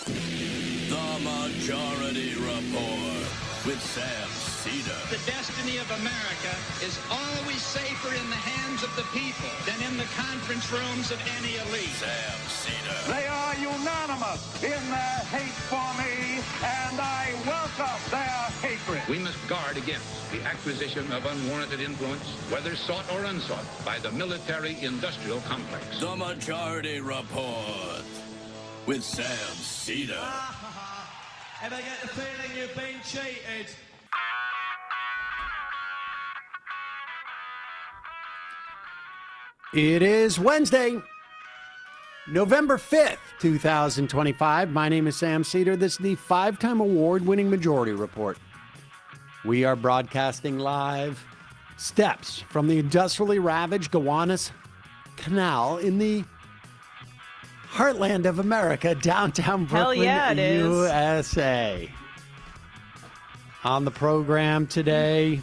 The Majority Report with Sam Seder. The destiny of America is always safer in the hands of the people than in the conference rooms of any elite. Sam Seder. They are unanimous in their hate for me, and I welcome their hatred. We must guard against the acquisition of unwarranted influence, whether sought or unsought, by the military-industrial complex. The Majority Report with Sam Seder. Ever get the feeling you've been cheated? It is Wednesday, November 5th, 2025. My name is Sam Seder. This is the five-time award-winning Majority Report. We are broadcasting live steps from the industrially ravaged Gowanus Canal in the heartland of America, downtown Brooklyn, yeah, it is. USA. On the program today,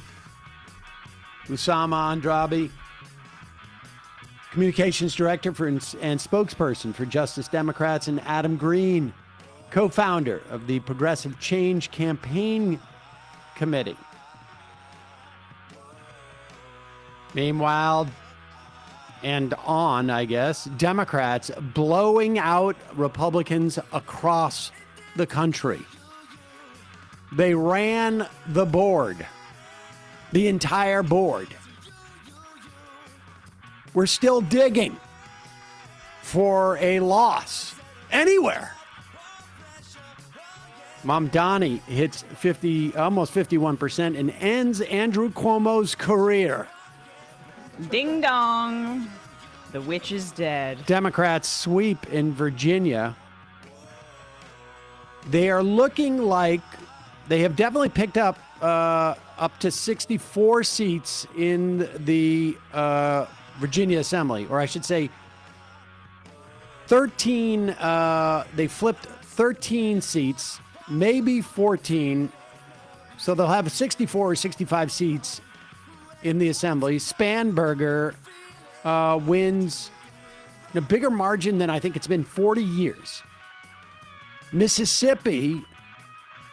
Usamah Andrabi, Communications Director and spokesperson for Justice Democrats, and Adam Green, co-founder of the Progressive Change Campaign Committee. Meanwhile, and on, I guess, Democrats blowing out Republicans across the country. They ran the board, the entire board. We're still digging for a loss anywhere. Mamdani hits almost 51% and ends Andrew Cuomo's career. Ding dong. The witch is dead. Democrats sweep in Virginia. They are looking like they have definitely picked up to 64 seats in the Virginia Assembly, or I should say 13. They flipped 13 seats, maybe 14. So they'll have 64 or 65 seats in the Assembly. Spanberger wins in a bigger margin than I think it's been 40 years. Mississippi,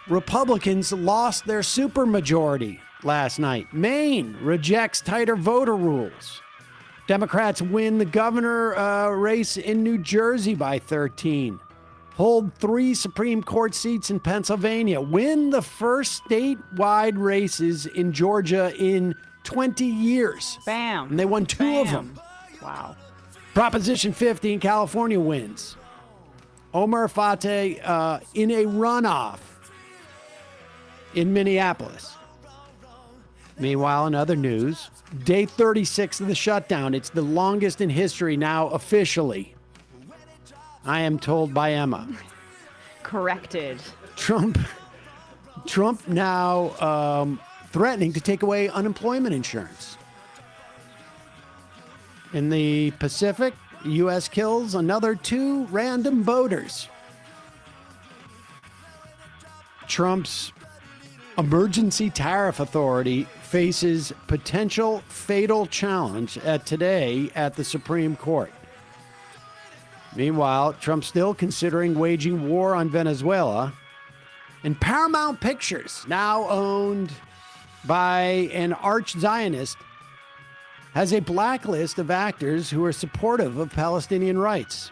Republicans lost their supermajority last night. Maine rejects tighter voter rules. Democrats win the governor race in New Jersey by 13. Hold 3 Supreme Court seats in Pennsylvania. Win the first statewide races in Georgia in 20 years. Bam. And they won 2 of them. Wow. Proposition 50 in California wins. Omar Fateh in a runoff in Minneapolis. Meanwhile, in other news, day 36 of the shutdown. It's the longest in history now officially. I am told by Emma. Corrected. Trump now threatening to take away unemployment insurance. In the Pacific, U.S. kills another 2 random boaters. Trump's emergency tariff authority faces potential fatal challenge today at the Supreme Court. Meanwhile, Trump's still considering waging war on Venezuela. And Paramount Pictures, now owned by an arch-Zionist, has a blacklist of actors who are supportive of Palestinian rights.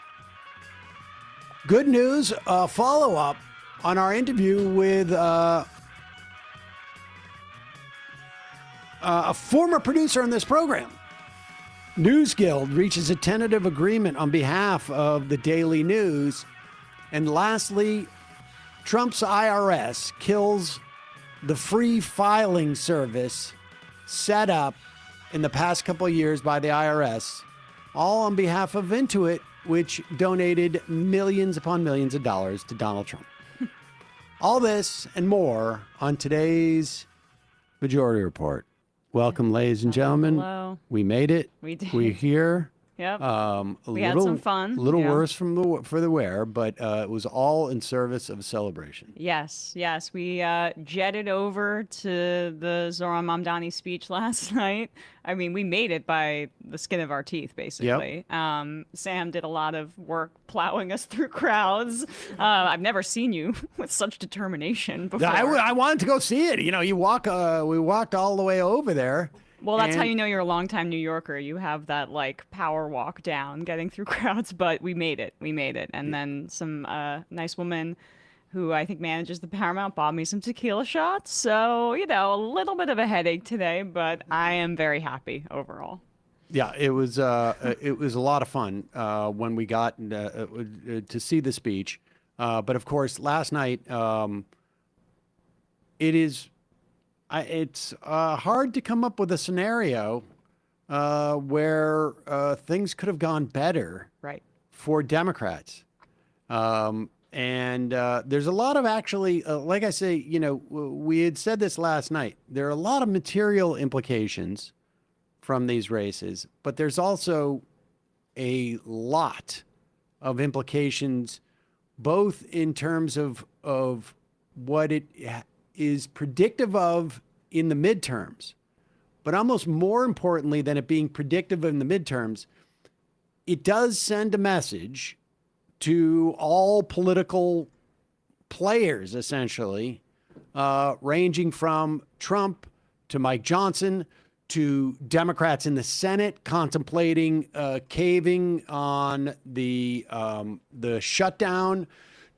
Good news, a follow-up on our interview with a former producer on this program. News Guild reaches a tentative agreement on behalf of the Daily News. And lastly, Trump's IRS kills the free filing service set up in the past couple of years by the IRS, all on behalf of Intuit, which donated millions upon millions of dollars to Donald Trump. All this and more on today's Majority Report. Welcome, ladies and gentlemen. Hello. We made it. We did. We're here. Yep. We had some fun, A little yeah. worse for the wear, but it was all in service of celebration. Yes. We jetted over to the Zoran Mamdani speech last night. I mean, we made it by the skin of our teeth, basically. Sam did a lot of work plowing us through crowds. I've never seen you with such determination before. I wanted to go see it. You know, we walked all the way over there. Well, that's how you know you're a longtime New Yorker. You have that like power walk down, getting through crowds. But we made it. And then some nice woman who I think manages the Paramount bought me some tequila shots. So, you know, a little bit of a headache today, but I am very happy overall. Yeah, it was a lot of fun when we got to see the speech. But of course, last night, it's hard to come up with a scenario where things could have gone better for Democrats. And there's a lot of actually, like I say, you know, we had said this last night. There are a lot of material implications from these races, but there's also a lot of implications, both in terms of what it is predictive of in the midterms, but almost more importantly than it being predictive in the midterms, it does send a message to all political players, essentially, ranging from Trump to Mike Johnson to Democrats in the Senate contemplating caving on the shutdown,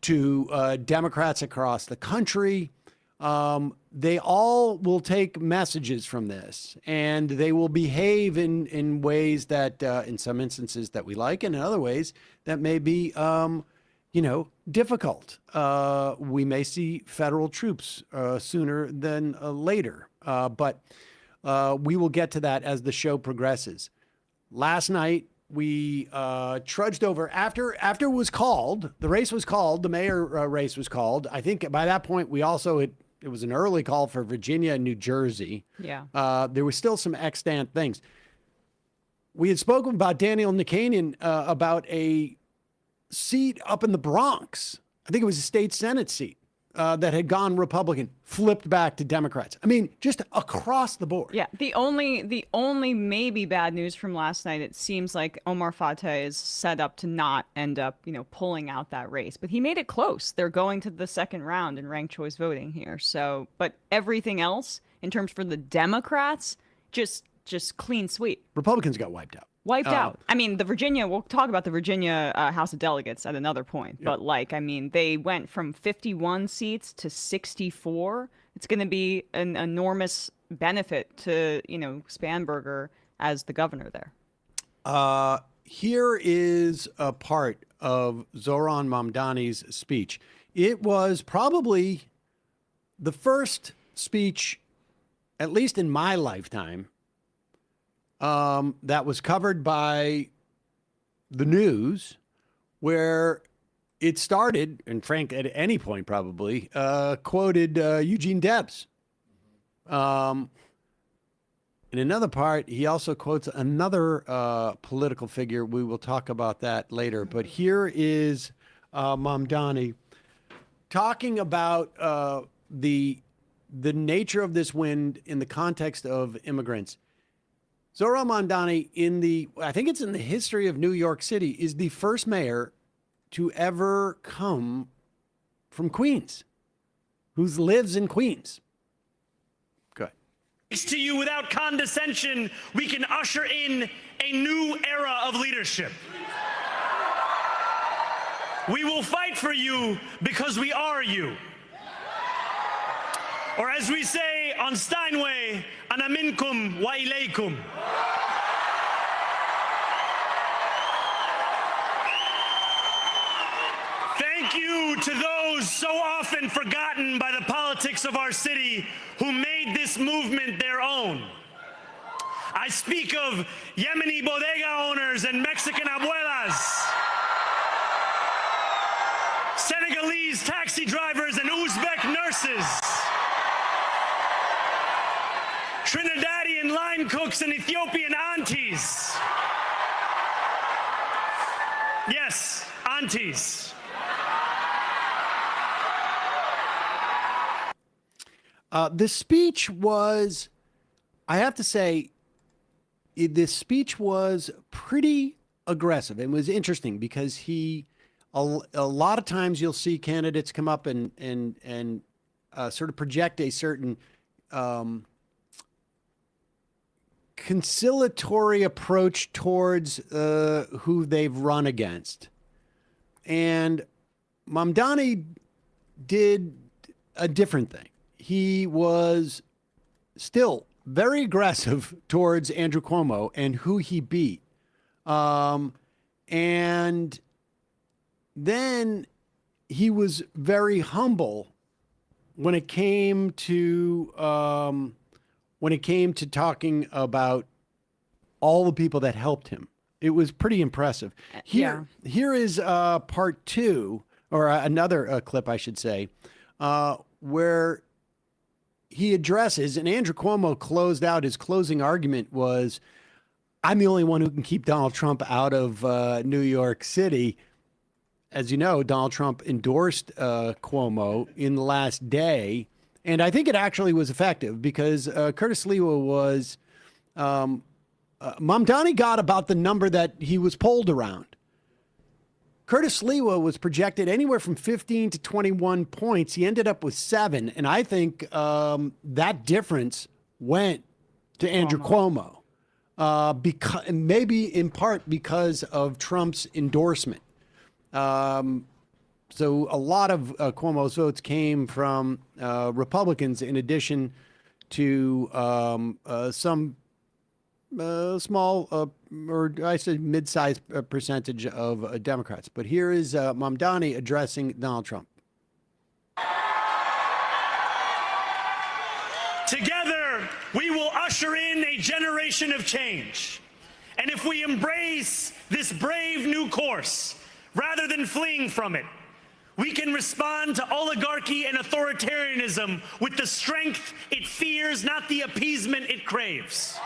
to Democrats across the country. They all will take messages from this, and they will behave in ways that, in some instances, that we like, and in other ways that may be, difficult. We may see federal troops sooner than later, but we will get to that as the show progresses. Last night, we trudged over after it was called. The race was called. The mayor race was called. I think by that point, we also it was an early call for Virginia and New Jersey. Yeah. There was still some extant things. We had spoken about Daniel Nicanyan about a seat up in the Bronx. I think it was a state Senate seat that had gone Republican, flipped back to Democrats. I mean, just across the board. Yeah. The only maybe bad news from last night, it seems like Omar Fateh is set up to not end up, pulling out that race. But he made it close. They're going to the second round in ranked choice voting here. So, but everything else in terms for the Democrats, just clean sweep. Republicans got wiped out. Out. I mean, we'll talk about the Virginia House of Delegates at another point. But they went from 51 seats to 64. It's going to be an enormous benefit to, Spanberger as the governor there. Here is a part of Zoran Mamdani's speech. It was probably the first speech, at least in my lifetime, that was covered by the news, where it started, and Frank at any point probably quoted Eugene Debs. In another part, he also quotes another political figure. We will talk about that later. But here is Mamdani talking about the nature of this win in the context of immigrants. Zoran Mamdani, I think it's in the history of New York City, is the first mayor to ever come from Queens, who lives in Queens. Good. To you, without condescension, we can usher in a new era of leadership. We will fight for you because we are you. Or as we say on Steinway, ana minkum wa ilaykum. Thank you to those so often forgotten by the politics of our city who made this movement their own. I speak of Yemeni bodega owners and Mexican abuelas, Senegalese taxi drivers and Uzbek nurses, Trinidadian line cooks and Ethiopian aunties, aunties. The speech was, I have to say, this speech was pretty aggressive. It was interesting because a lot of times you'll see candidates come up and sort of project a certain conciliatory approach towards who they've run against. And Mamdani did a different thing. He was still very aggressive towards Andrew Cuomo and who he beat. And then he was very humble when it came to talking about all the people that helped him. It was pretty impressive. Here is part two, or another clip, I should say, where he addresses, and Andrew Cuomo closed out his closing argument was, I'm the only one who can keep Donald Trump out of New York City. As you know, Donald Trump endorsed Cuomo in the last day. And I think it actually was effective because Curtis Lewa was, Mamdani got about the number that he was polled around. Curtis Lewa was projected anywhere from 15 to 21 points. He ended up with 7. And I think that difference went to Andrew Cuomo, because maybe in part because of Trump's endorsement. So a lot of Cuomo's votes came from Republicans, in addition to some small, or I said mid-sized percentage of Democrats. But here is Mamdani addressing Donald Trump. Together, we will usher in a generation of change. And if we embrace this brave new course, rather than fleeing from it, we can respond to oligarchy and authoritarianism with the strength it fears, not the appeasement it craves.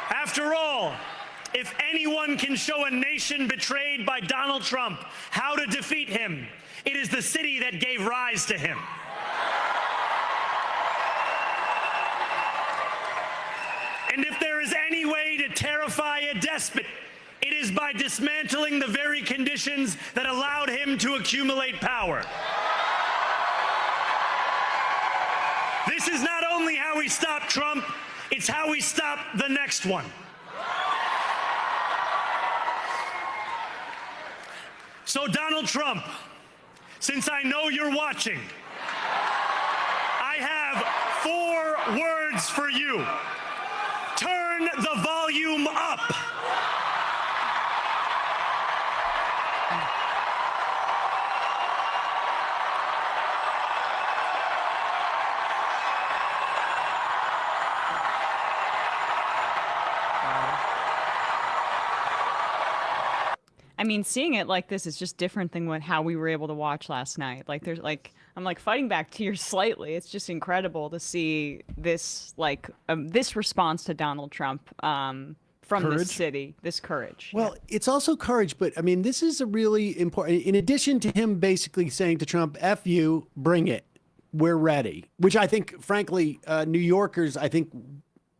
After all, if anyone can show a nation betrayed by Donald Trump how to defeat him, it is the city that gave rise to him. And if there is any way to terrify a despot, it is by dismantling the very conditions that allowed him to accumulate power. This is not only how we stop Trump, it's how we stop the next one. So Donald Trump, since I know you're watching, I have 4 words for you. Turn the volume up. I mean, seeing it like this is just different than how we were able to watch last night. Like, there's like, I'm like fighting back tears slightly. It's just incredible to see this, like, this response to Donald Trump from the city, this courage. Well, it's also courage, but I mean, this is a really important, in addition to him basically saying to Trump, F you, bring it, we're ready, which I think, frankly, New Yorkers, I think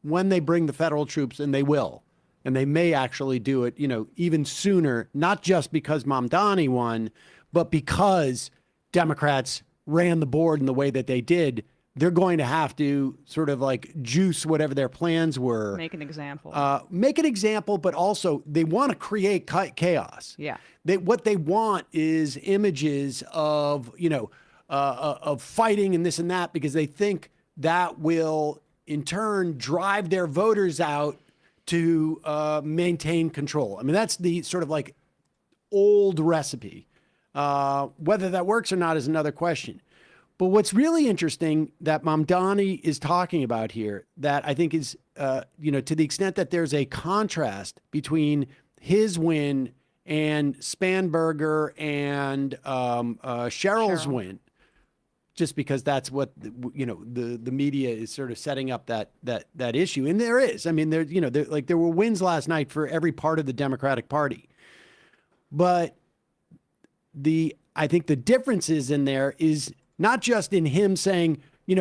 when they bring the federal troops, and they will, and they may actually do it, you know, even sooner, not just because Mamdani won, but because Democrats ran the board in the way that they did, they're going to have to sort of like juice whatever their plans were. Make an example. Make an example, but also they want to create chaos. Yeah. What they want is images of, you know, of fighting and this and that, because they think that will in turn drive their voters out to maintain control. I mean, that's the sort of like old recipe. Whether that works or not is another question. But what's really interesting that Mamdani is talking about here, that I think is, you know, to the extent that there's a contrast between his win and Spanberger and Cheryl's win, just because that's what the media is sort of setting up that issue. And there is. I mean, there were wins last night for every part of the Democratic Party. But I think the difference is in there is not just in him saying,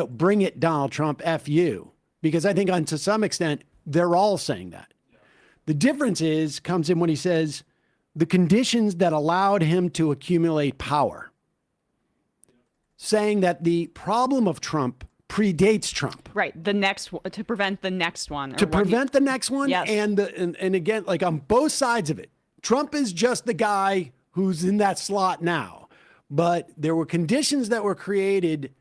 bring it, Donald Trump, F you, because I think to some extent they're all saying that. The difference comes in when he says the conditions that allowed him to accumulate power, saying that the problem of Trump predates Trump. Right. To prevent the next one. To prevent the next one. Yes. And again, like on both sides of it, Trump is just the guy who's in that slot now. But there were conditions that were created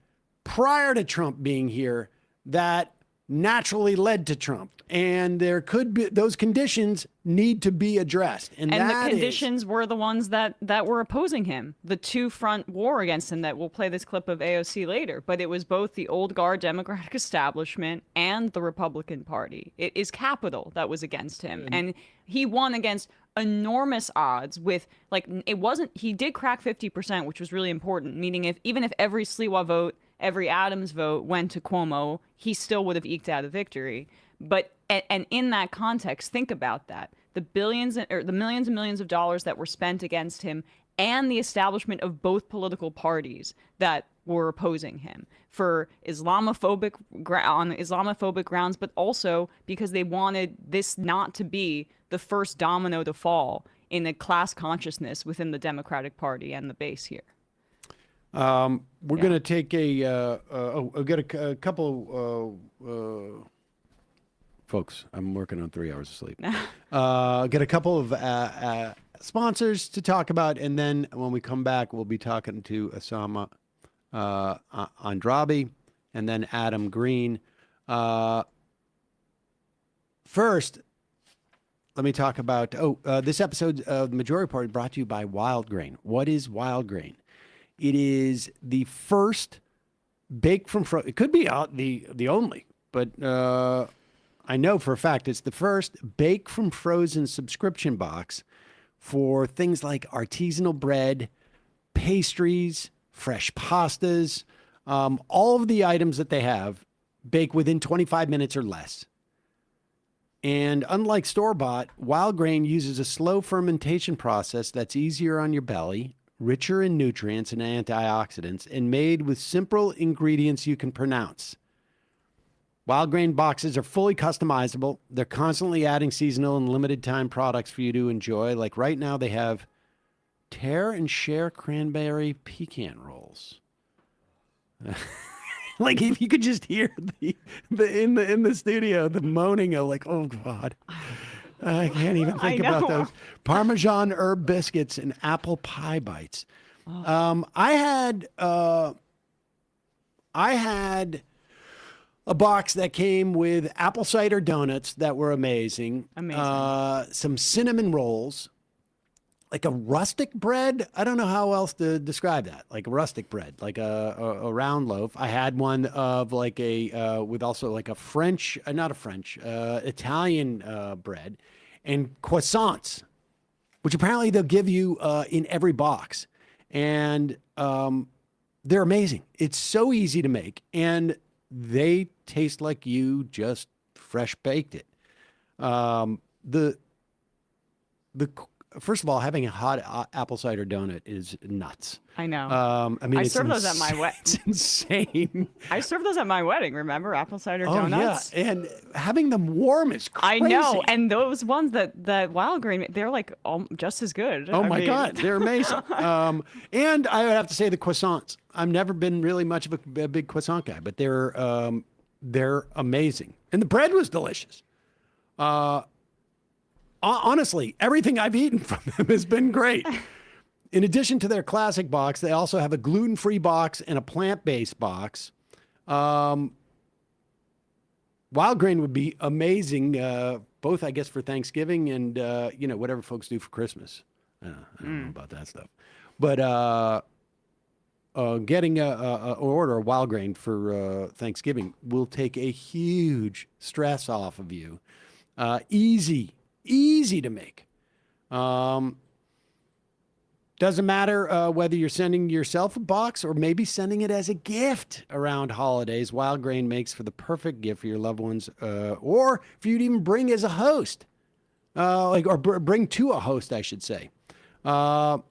prior to Trump being here that naturally led to Trump. And there could be, those conditions need to be addressed. And the conditions were the ones that were opposing him. The two-front war against him that we'll play this clip of AOC later. But it was both the old guard Democratic establishment and the Republican Party. It is capital that was against him. And he won against enormous odds with, he did crack 50%, which was really important, meaning even if every Sliwa vote, every Adams vote went to Cuomo, he still would have eked out a victory. But and in that context, think about that. The millions and millions of dollars that were spent against him and the establishment of both political parties that were opposing him on Islamophobic grounds, but also because they wanted this not to be the first domino to fall in a class consciousness within the Democratic Party and the base here. We're going to take get a couple. Folks, I'm working on 3 hours of sleep. Get a couple of sponsors to talk about, and then when we come back, we'll be talking to Usamah Andrabi and then Adam Green. First, let me talk about this episode of the Majority Party brought to you by Wild Grain. What is Wild Grain? It is the first baked from frozen. It could be the only, but I know for a fact it's the first bake from frozen subscription box for things like artisanal bread, pastries, fresh pastas, all of the items that they have bake within 25 minutes or less. And unlike store-bought, Wild Grain uses a slow fermentation process that's easier on your belly, richer in nutrients and antioxidants, and made with simple ingredients you can pronounce. Wild Grain boxes are fully customizable. They're constantly adding seasonal and limited time products for you to enjoy. Like right now, they have Tear and Share Cranberry Pecan Rolls. Like if you could just hear in the studio, the moaning of like, oh God, I can't even think about those. Parmesan herb biscuits and apple pie bites. Oh. I had a box that came with apple cider donuts that were amazing. Some cinnamon rolls, like a rustic bread. I don't know how else to describe that. Like a rustic bread, like a round loaf. I had one of like with also like a French, Italian bread, and croissants, which apparently they'll give you in every box. And they're amazing. It's so easy to make. And they taste like you just fresh baked it. First of all, having a hot apple cider donut is nuts. I know. I serve those at my wedding. It's insane. I served those at my wedding. Remember apple cider donuts? Yeah, and having them warm is crazy. I know, and those ones that Wild Grain, they're like just as good. Oh my God, they're amazing. And I would have to say the croissants. I've never been really much of a big croissant guy, but they're amazing, and the bread was delicious. Honestly, everything I've eaten from them has been great. In addition to their classic box, they also have a gluten-free box and a plant-based box. Wild Grain would be amazing, both, I guess, for Thanksgiving and, whatever folks do for Christmas. I don't know about that stuff. But getting an order of Wild Grain for Thanksgiving will take a huge stress off of you. Easy to make. Doesn't matter whether you're sending yourself a box or maybe sending it as a gift around holidays. Wild Grain makes for the perfect gift for your loved ones, or for you to even bring as a host, bring to a host, I should say. For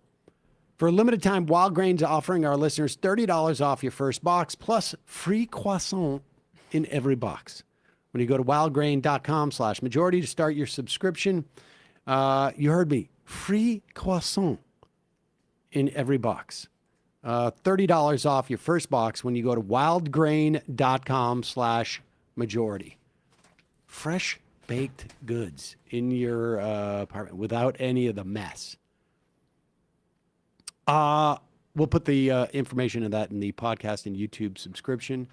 a limited time, Wild Grain's offering our listeners $30 off your first box, plus free croissant in every box. When you go to wildgrain.com/majority to start your subscription, you heard me, free croissant in every box. $30 off your first box when you go to wildgrain.com/majority. Fresh baked goods in your apartment without any of the mess. We'll put the information of that in the podcast and YouTube subscription.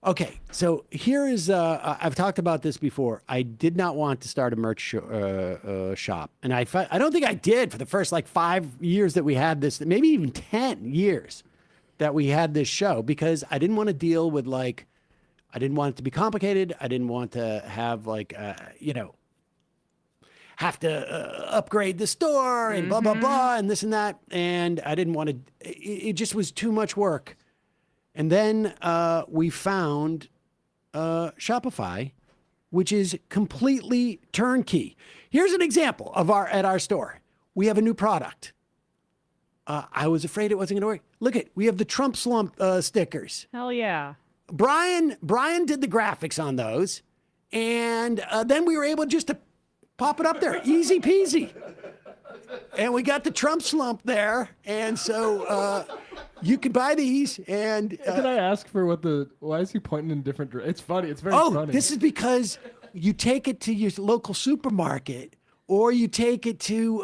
Okay, so here is, I've talked about this before. I did not want to start a merch shop. And I don't think I did for the first 5 years that we had this, maybe even 10 years that we had this show, because I didn't want to deal with I didn't want it to be complicated. I didn't want to have have to upgrade the store and blah, blah, blah, and this and that. And I didn't want to, it just was too much work. And then we found Shopify, which is completely turnkey. Here's an example of at our store. We have a new product. I was afraid it wasn't going to work. Look we have the Trump slump stickers. Hell yeah. Brian did the graphics on those, and then we were able just to pop it up there, easy peasy. And we got the Trump slump there, and so you can buy these. And can I ask for why is he pointing in different directions? It's funny. It's very funny. Oh, this is because you take it to your local supermarket, or you take it to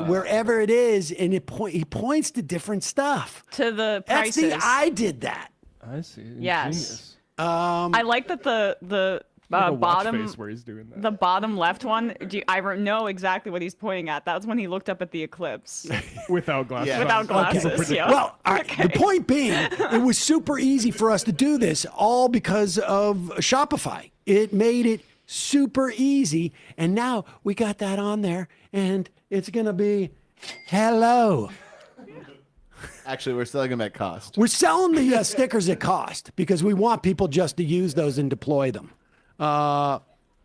wherever it is, and he points to different stuff. To the prices. I did that. I see. Yes. Genius. I like that the bottom face where he's doing that. The bottom left one. I know exactly what he's pointing at. That's when he looked up at the eclipse. Without glasses. Yeah. Without glasses. Okay. Yeah. Well, the point being, it was super easy for us to do this, all because of Shopify. It made it super easy, and now we got that on there, and it's gonna be hello. Actually, we're selling them at cost. We're selling the stickers at cost because we want people just to use those and deploy them.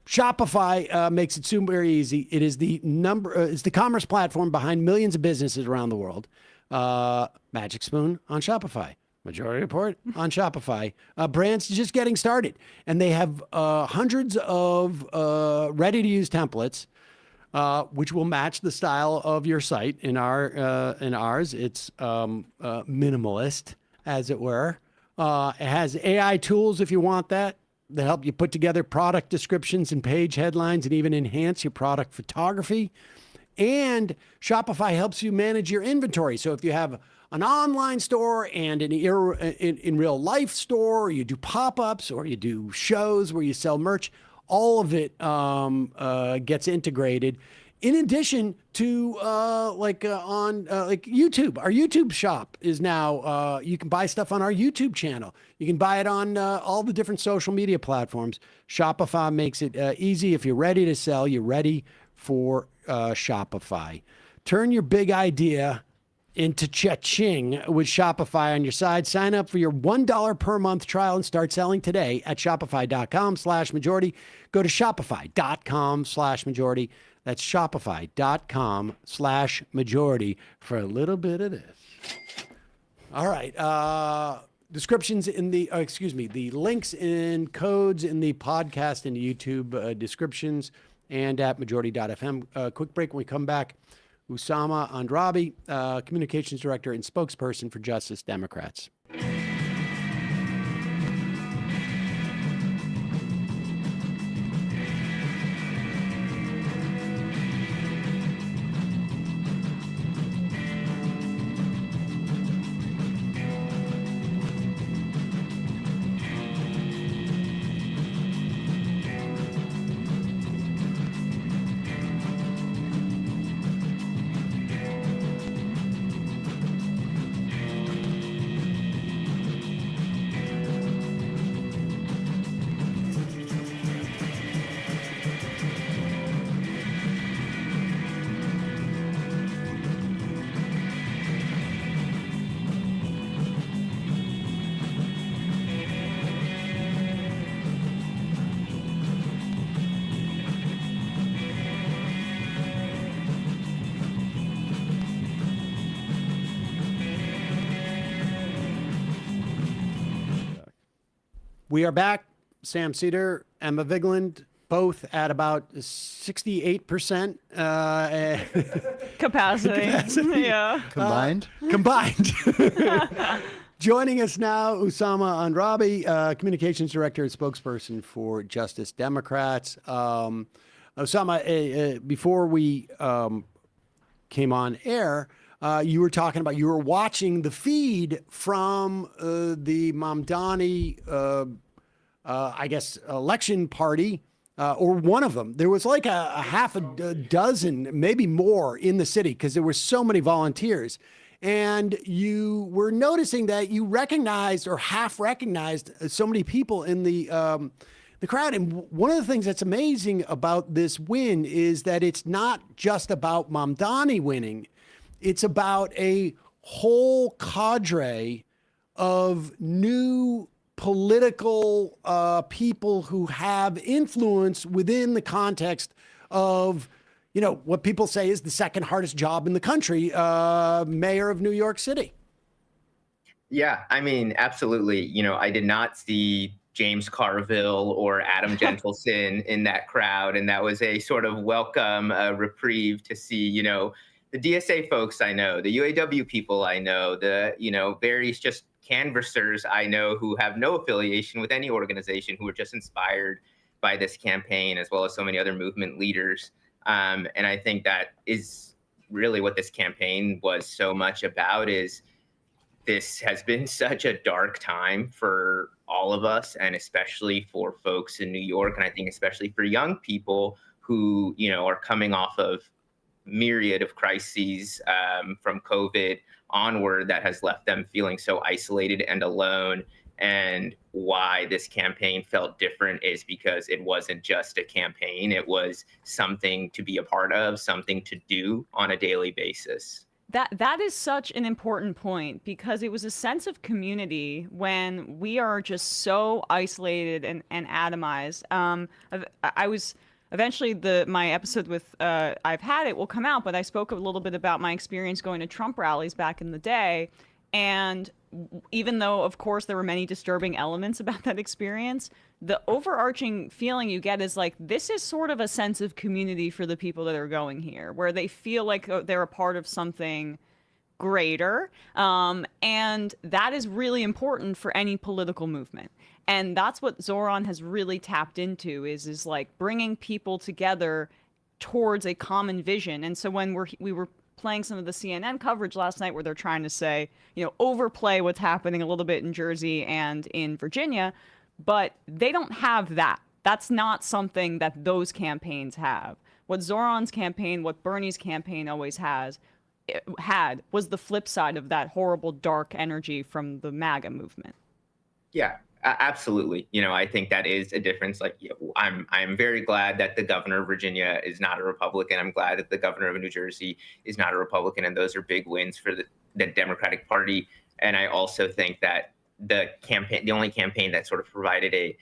Shopify makes it super easy. It is it's the commerce platform behind millions of businesses around the world. Magic Spoon on Shopify. Majority Report on Shopify. Brands just getting started, and they have hundreds of ready-to-use templates, which will match the style of your site. In ours, it's minimalist, as it were. It has AI tools if you want that help you put together product descriptions and page headlines, and even enhance your product photography. And Shopify helps you manage your inventory. So if you have an online store and an in real life store, or you do pop-ups, or you do shows where you sell merch, all of it gets integrated. In addition to on YouTube, our YouTube shop is now, you can buy stuff on our YouTube channel. You can buy it on all the different social media platforms. Shopify makes it easy. If you're ready to sell, you're ready for Shopify. Turn your big idea into cha-ching with Shopify on your side. Sign up for your $1 per month trial and start selling today at shopify.com/majority. Go to shopify.com/majority. That's shopify.com/majority for a little bit of this. All right. Descriptions in the links and codes in the podcast and YouTube descriptions and at majority.fm. Quick break. When we come back, Usamah Andrabi, Communications Director and Spokesperson for Justice Democrats. We are back. Sam Seder, Emma Vigland, both at about 68% Capacity. Yeah. Combined? Combined. Joining us now, Usamah Andrabi, Communications Director and spokesperson for Justice Democrats. Usamah, before we came on air, you were talking about you were watching the feed from the Mamdani, I guess, election party, or one of them. There was like a half a dozen, maybe more, in the city because there were so many volunteers. And you were noticing that you recognized or half recognized so many people in the crowd. And one of the things that's amazing about this win is that it's not just about Mamdani winning. It's about a whole cadre of new political people who have influence within the context of, you know, what people say is the second hardest job in the country, mayor of New York City. Yeah, I mean, absolutely. You know, I did not see James Carville or Adam Gentleson in that crowd. And that was a sort of welcome reprieve to see, you know, the DSA folks I know, the UAW people I know, the, you know, various just canvassers I know who have no affiliation with any organization, who are just inspired by this campaign, as well as so many other movement leaders. And I think that is really what this campaign was so much about. Is this has been such a dark time for all of us, and especially for folks in New York. And I think especially for young people who, you know, are coming off of myriad of crises from COVID onward that has left them feeling so isolated and alone. And why this campaign felt different is because it wasn't just a campaign. It was something to be a part of, something to do on a daily basis. That is such an important point, because it was a sense of community when we are just so isolated and atomized. I was eventually my episode with I've Had It will come out, but I spoke a little bit about my experience going to Trump rallies back in the day. And even though, of course, there were many disturbing elements about that experience, the overarching feeling you get is like, this is sort of a sense of community for the people that are going here, where they feel like they're a part of something greater. And that is really important for any political movement. And that's what Zoran has really tapped into, is like bringing people together towards a common vision. And so when we were playing some of the CNN coverage last night, where they're trying to say, you know, overplay what's happening a little bit in Jersey and in Virginia, but they don't have that. That's not something that those campaigns have. What Zoran's campaign, what Bernie's campaign always had, was the flip side of that horrible dark energy from the MAGA movement. Yeah, absolutely. You know, I think that is a difference. Like, you know, I'm very glad that the governor of Virginia is not a Republican. I'm glad that the governor of New Jersey is not a Republican, and those are big wins for the Democratic Party. And I also think that the only campaign that sort of provided a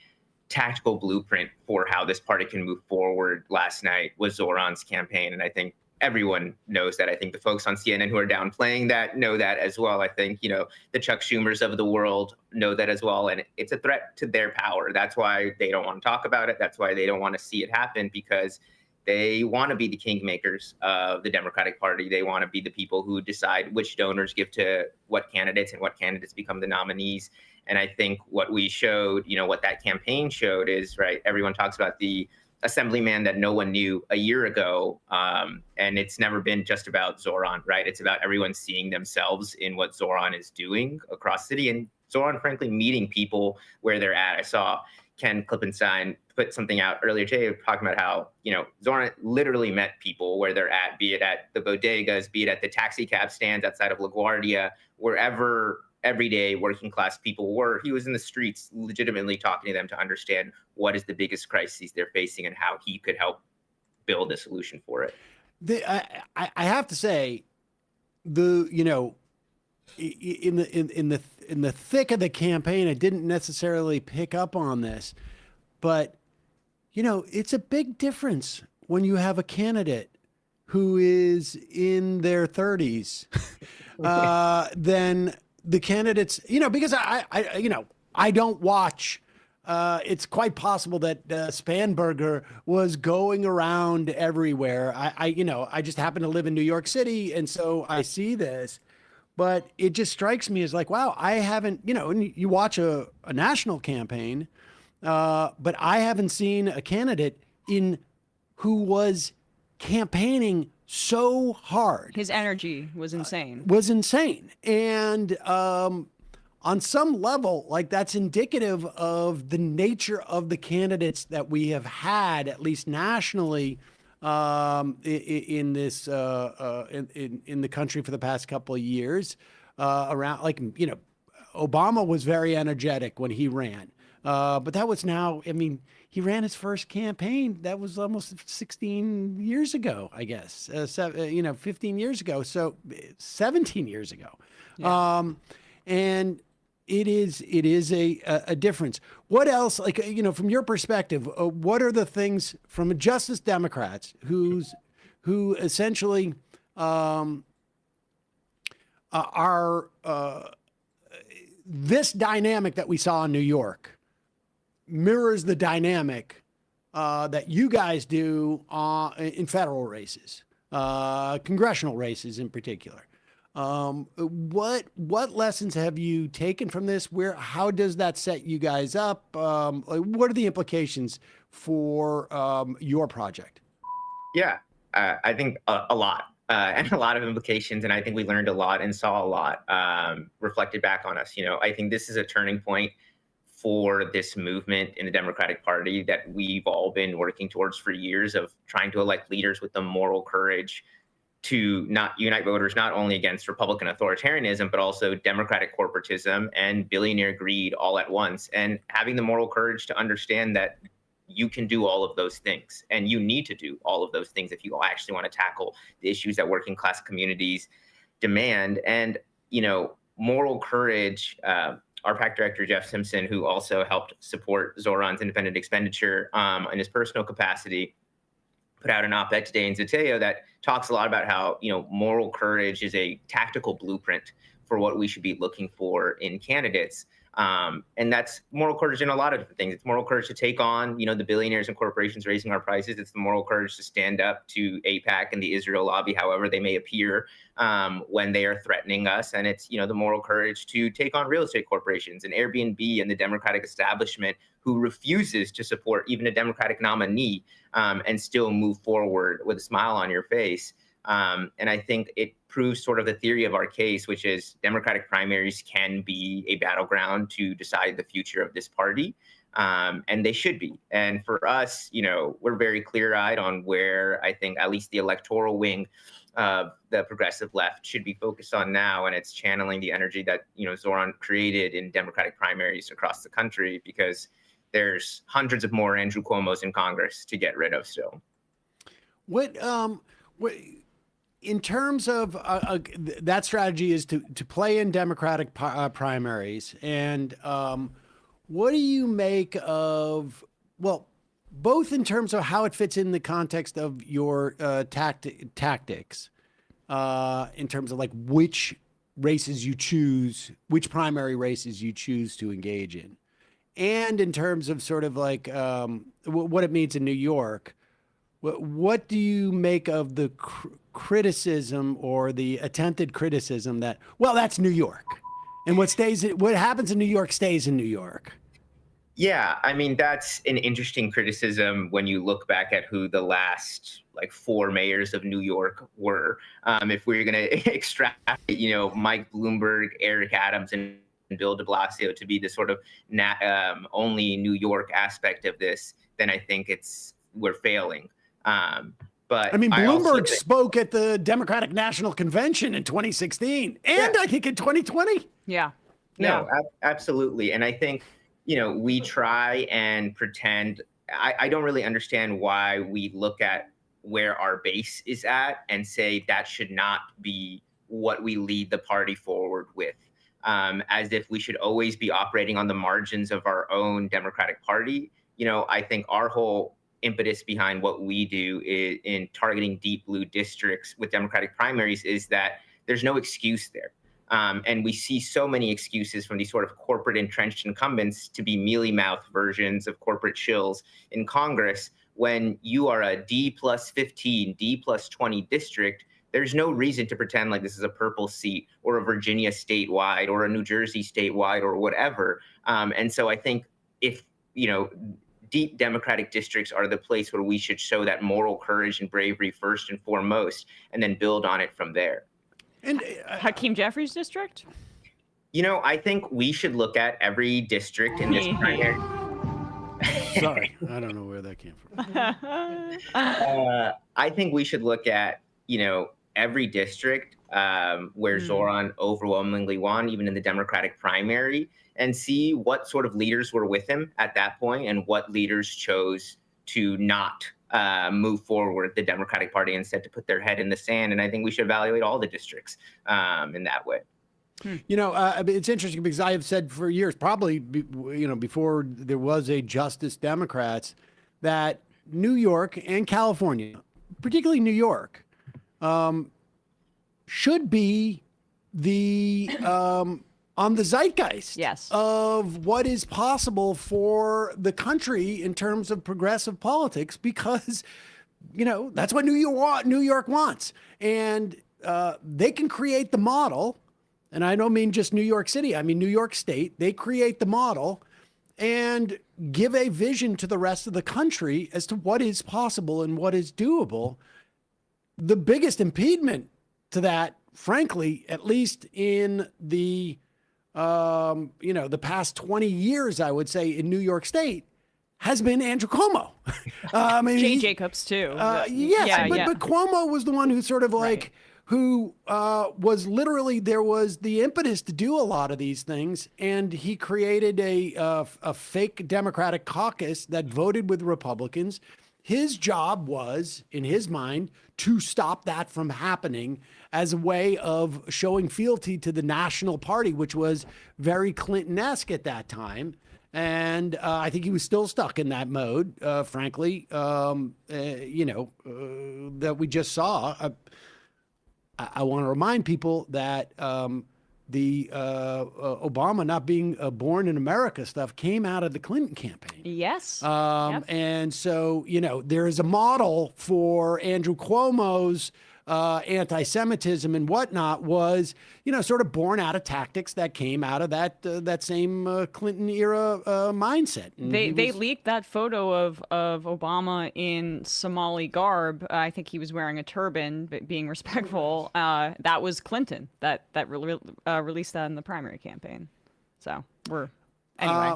tactical blueprint for how this party can move forward last night was Zoran's campaign. And I think everyone knows that. I think the folks on CNN who are downplaying that know that as well. I think, you know, the Chuck Schumers of the world know that as well. And it's a threat to their power. That's why they don't want to talk about it. That's why they don't want to see it happen, because they want to be the kingmakers of the Democratic Party. They want to be the people who decide which donors give to what candidates and what candidates become the nominees. And I think what we showed, you know, what that campaign showed is, right, everyone talks about the assemblyman that no one knew a year ago. And it's never been just about Zoran, right? It's about everyone seeing themselves in what Zoran is doing across the city, and Zoran, frankly, meeting people where they're at. I saw Ken Klippenstein put something out earlier today talking about how, you know, Zoran literally met people where they're at, be it at the bodegas, be it at the taxi cab stands outside of LaGuardia, wherever everyday working class people were. He was in the streets legitimately talking to them to understand what is the biggest crises they're facing and how he could help build a solution for it. I have to say, you know, in the thick of the campaign, I didn't necessarily pick up on this, but you know, it's a big difference when you have a candidate who is in their 30s than the candidates, you know, because I don't watch it's quite possible that Spanberger was going around everywhere. I just happen to live in New York City, and so I see this. But it just strikes me as like, wow, I haven't, and you watch a national campaign, but I haven't seen a candidate who was campaigning so hard. His energy was insane. And on some level, like that's indicative of the nature of the candidates that we have had, at least nationally, in this in the country for the past couple of years. Around, like, Obama was very energetic when he ran, but that was now. I mean, he ran his first campaign. That was almost 16 years ago, I guess. 15 years ago. So 17 years ago, and it is a difference. What else, like, from your perspective, what are the things from Justice Democrats who essentially are this dynamic that we saw in New York mirrors the dynamic that you guys do in federal races, congressional races in particular? What lessons have you taken from this? How does that set you guys up? What are the implications for your project? Yeah, I think a lot, and a lot of implications. And I think we learned a lot and saw a lot reflected back on us. I think this is a turning point for this movement in the Democratic Party that we've all been working towards for years, of trying to elect leaders with the moral courage to not unite voters, not only against Republican authoritarianism, but also Democratic corporatism and billionaire greed all at once, and having the moral courage to understand that you can do all of those things, and you need to do all of those things if you actually want to tackle the issues that working class communities demand. And, moral courage, our PAC director, Jeff Simpson, who also helped support Zoran's independent expenditure in his personal capacity, put out an op-ed today in Zateo that talks a lot about how, moral courage is a tactical blueprint for what we should be looking for in candidates. And that's moral courage in a lot of different things. It's moral courage to take on, the billionaires and corporations raising our prices. It's the moral courage to stand up to AIPAC and the Israel lobby, however they may appear, when they are threatening us. And it's, the moral courage to take on real estate corporations and Airbnb and the Democratic establishment who refuses to support even a Democratic nominee, and still move forward with a smile on your face. And I think it proves sort of the theory of our case, which is Democratic primaries can be a battleground to decide the future of this party. And they should be. And for us, we're very clear-eyed on where I think at least the electoral wing of the progressive left should be focused on now. And it's channeling the energy that, Zoran created in Democratic primaries across the country, because there's hundreds of more Andrew Cuomo's in Congress to get rid of still. What in terms of that strategy is to play in Democratic primaries, and what do you make of, both in terms of how it fits in the context of your tactics, in terms of like which races you choose, which primary races you choose to engage in, and in terms of sort of like what it means in New York? What do you make of the criticism or the attempted criticism that, that's New York, and what happens in New York stays in New York? Yeah, I mean, that's an interesting criticism when you look back at who the last 4 mayors of New York were. If we're going to extrapolate, Mike Bloomberg, Eric Adams, and Bill de Blasio to be the sort of only New York aspect of this, then I think we're failing. But I mean, Bloomberg spoke at the Democratic National Convention in 2016, and I think in 2020. Yeah. No, absolutely. And I think, we try and pretend. I don't really understand why we look at where our base is at and say that should not be what we lead the party forward with, as if we should always be operating on the margins of our own Democratic Party. I think our whole impetus behind what we do in targeting deep blue districts with Democratic primaries is that there's no excuse there. And we see so many excuses from these sort of corporate entrenched incumbents to be mealy-mouthed versions of corporate shills in Congress. When you are a D plus 15, D plus 20 district, there's no reason to pretend like this is a purple seat or a Virginia statewide or a New Jersey statewide or whatever. And so I think if, deep Democratic districts are the place where we should show that moral courage and bravery first and foremost, and then build on it from there. And Hakeem Jeffries district? I think we should look at every district in this primary. Sorry, I don't know where that came from. I think we should look at, every district where Zoran overwhelmingly won, even in the Democratic primary, and see what sort of leaders were with him at that point and what leaders chose to not move forward the Democratic Party, instead to put their head in the sand. And I think we should evaluate all the districts in that way. It's interesting because I have said for years, probably, before there was a Justice Democrats, that New York and California, particularly New York, should be the on the zeitgeist of what is possible for the country in terms of progressive politics, because that's what New York wants, and they can create the model. And I don't mean just New York City, I mean New York State. They create the model and give a vision to the rest of the country as to what is possible and what is doable. The biggest impediment to that, frankly, at least in the the past 20 years, I would say, in New York State, has been Andrew Cuomo. Jay Jacobs too. Yes, but Cuomo was the one who sort of who was literally, there was the impetus to do a lot of these things, and he created a fake Democratic caucus that voted with Republicans. His job was, in his mind, to stop that from happening as a way of showing fealty to the national party, which was very Clinton-esque at that time. And I think he was still stuck in that mode, frankly, that we just saw. I want to remind people that the Obama not being born in America stuff came out of the Clinton campaign. Yes. And so, there is a model for Andrew Cuomo's anti-Semitism and whatnot was, sort of born out of tactics that came out of that same Clinton era mindset. And they leaked that photo of Obama in Somali garb. I think he was wearing a turban, but being respectful. That was Clinton that released that in the primary campaign. So anyway.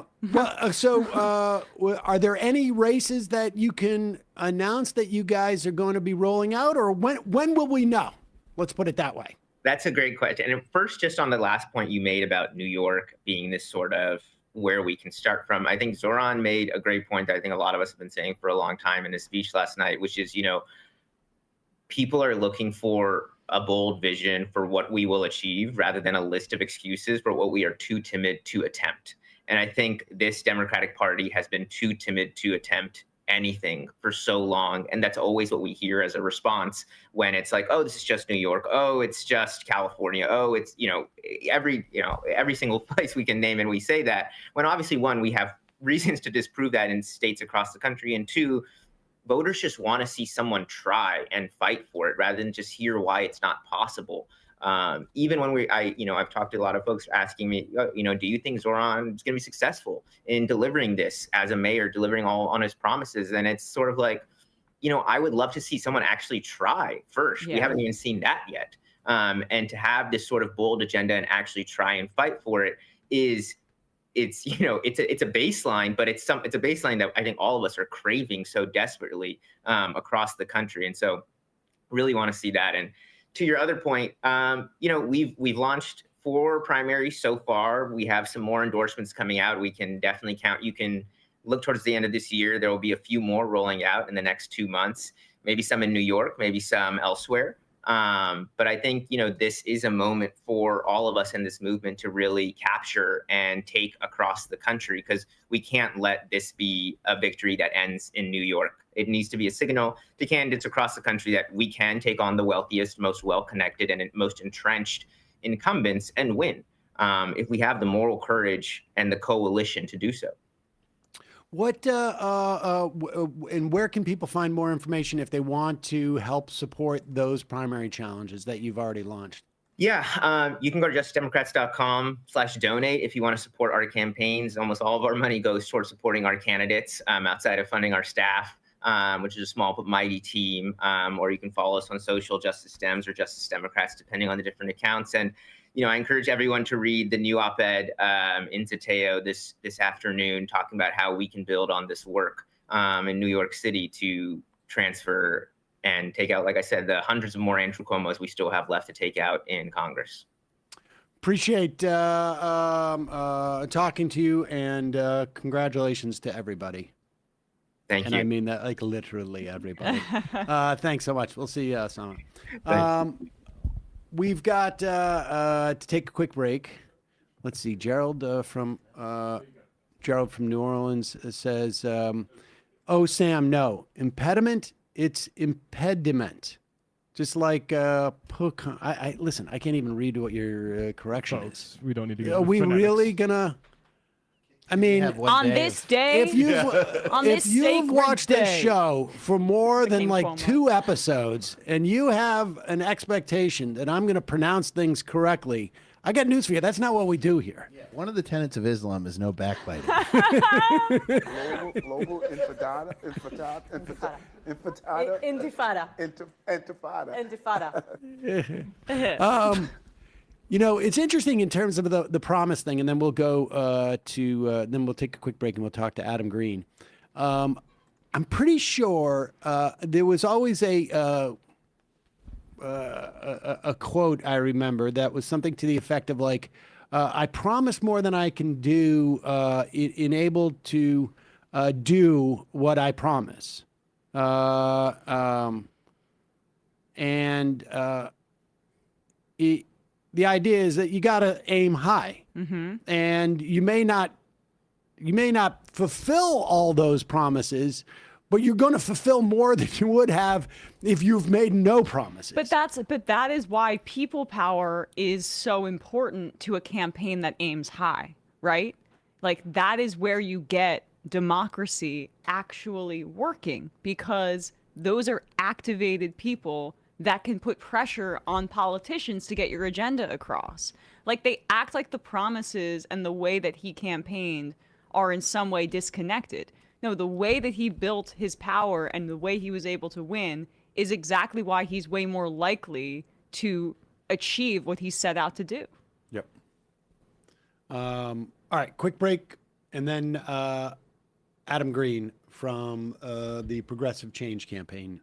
Are there any races that you can announce that you guys are going to be rolling out, or when will we know? Let's put it that way. That's a great question. And first, just on the last point you made about New York being this sort of where we can start from, I think Zoran made a great point that I think a lot of us have been saying for a long time in his speech last night, which is, people are looking for a bold vision for what we will achieve rather than a list of excuses for what we are too timid to attempt. And I think this Democratic Party has been too timid to attempt anything for so long. And that's always what we hear as a response when it's like, oh, this is just New York. Oh, it's just California. Oh, it's, every single place we can name, and we say that, when obviously, one, we have reasons to disprove that in states across the country. And two, voters just want to see someone try and fight for it rather than just hear why it's not possible. Even when I've talked to a lot of folks asking me, do you think Zoran is going to be successful in delivering this as a mayor, delivering all on his promises? And it's sort of like, I would love to see someone actually try first. Yeah. We haven't even seen that yet. And to have this sort of bold agenda and actually try and fight for it it's a baseline, but it's a baseline that I think all of us are craving so desperately across the country. And so really want to see that. And to your other point, we've launched 4 primaries so far. We have some more endorsements coming out. We can definitely count. You can look towards the end of this year. There will be a few more rolling out in the next 2 months, maybe some in New York, maybe some elsewhere. But I think, this is a moment for all of us in this movement to really capture and take across the country, because we can't let this be a victory that ends in New York. It needs to be a signal to candidates across the country that we can take on the wealthiest, most well-connected, and most entrenched incumbents and win if we have the moral courage and the coalition to do so. What and where can people find more information if they want to help support those primary challenges that you've already launched? Yeah, you can go to justdemocrats.com/donate if you want to support our campaigns. Almost all of our money goes towards supporting our candidates outside of funding our staff, which is a small but mighty team. Or you can follow us on social, Justice Dems or Justice Democrats, depending on the different accounts. And I encourage everyone to read the new op-ed in Zateo this afternoon, talking about how we can build on this work in New York City to transfer and take out, like I said, the hundreds of more Andrew Cuomos we still have left to take out in Congress. Appreciate talking to you, and congratulations to everybody. Thank you. And I mean that like literally everybody. Thanks so much. We'll see you, Usamah. We've got to take a quick break. Let's see. Gerald from New Orleans says, "Oh, Sam, no impediment. It's impediment." Just like listen. I can't even read what your correction is. We don't need to. Are we really gonna? I mean, on this day, if you've watched this show for more than like 2 episodes and you have an expectation that I'm going to pronounce things correctly, I got news for you. That's not what we do here. Yeah. One of the tenets of Islam is no backbiting. Global intifada. It's interesting in terms of the promise thing, and then we'll go then we'll take a quick break and we'll talk to Adam Green. I'm pretty sure there was always a quote I remember that was something to the effect of like, I promise more than I can do, able to do what I promise. The idea is that you got to aim high, and you may not fulfill all those promises, but you're going to fulfill more than you would have if you've made no promises. But that is why people power is so important to a campaign that aims high, right? Like that is where you get democracy actually working, because those are activated people that can put pressure on politicians to get your agenda across. Like they act like the promises and the way that he campaigned are in some way disconnected. No, the way that he built his power and the way he was able to win is exactly why he's way more likely to achieve what he set out to do. Yep. All right, quick break, and then Adam Green from the Progressive Change Campaign.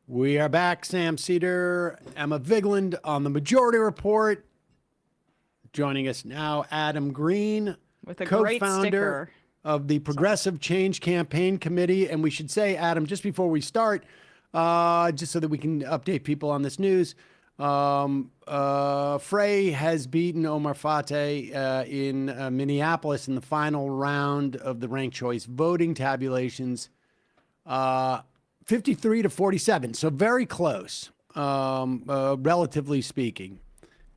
We are back. Sam Seder, Emma Vigeland on the Majority Report. Joining us now, Adam Green, with a great co-founder of the Progressive Change Campaign Committee. And we should say, Adam, just before we start, just so that we can update people on this news, Frey has beaten Omar Fateh in Minneapolis in the final round of the ranked choice voting tabulations. 53 to 47, so very close, relatively speaking.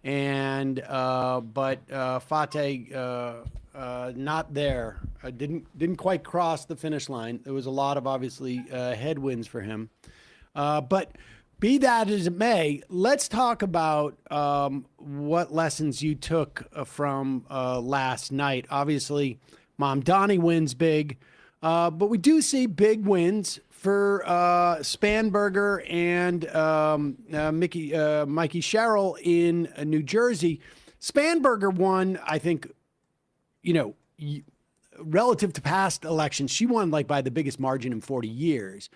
And but Fateh not there, didn't quite cross the finish line. There was a lot of obviously headwinds for him. But be that as it may, let's talk about what lessons you took from last night. Obviously, Mamdani wins big. But we do see big wins for Spanberger and Mikey Sherrill in New Jersey. Spanberger won, I think, relative to past elections, she won like by the biggest margin in 40 years.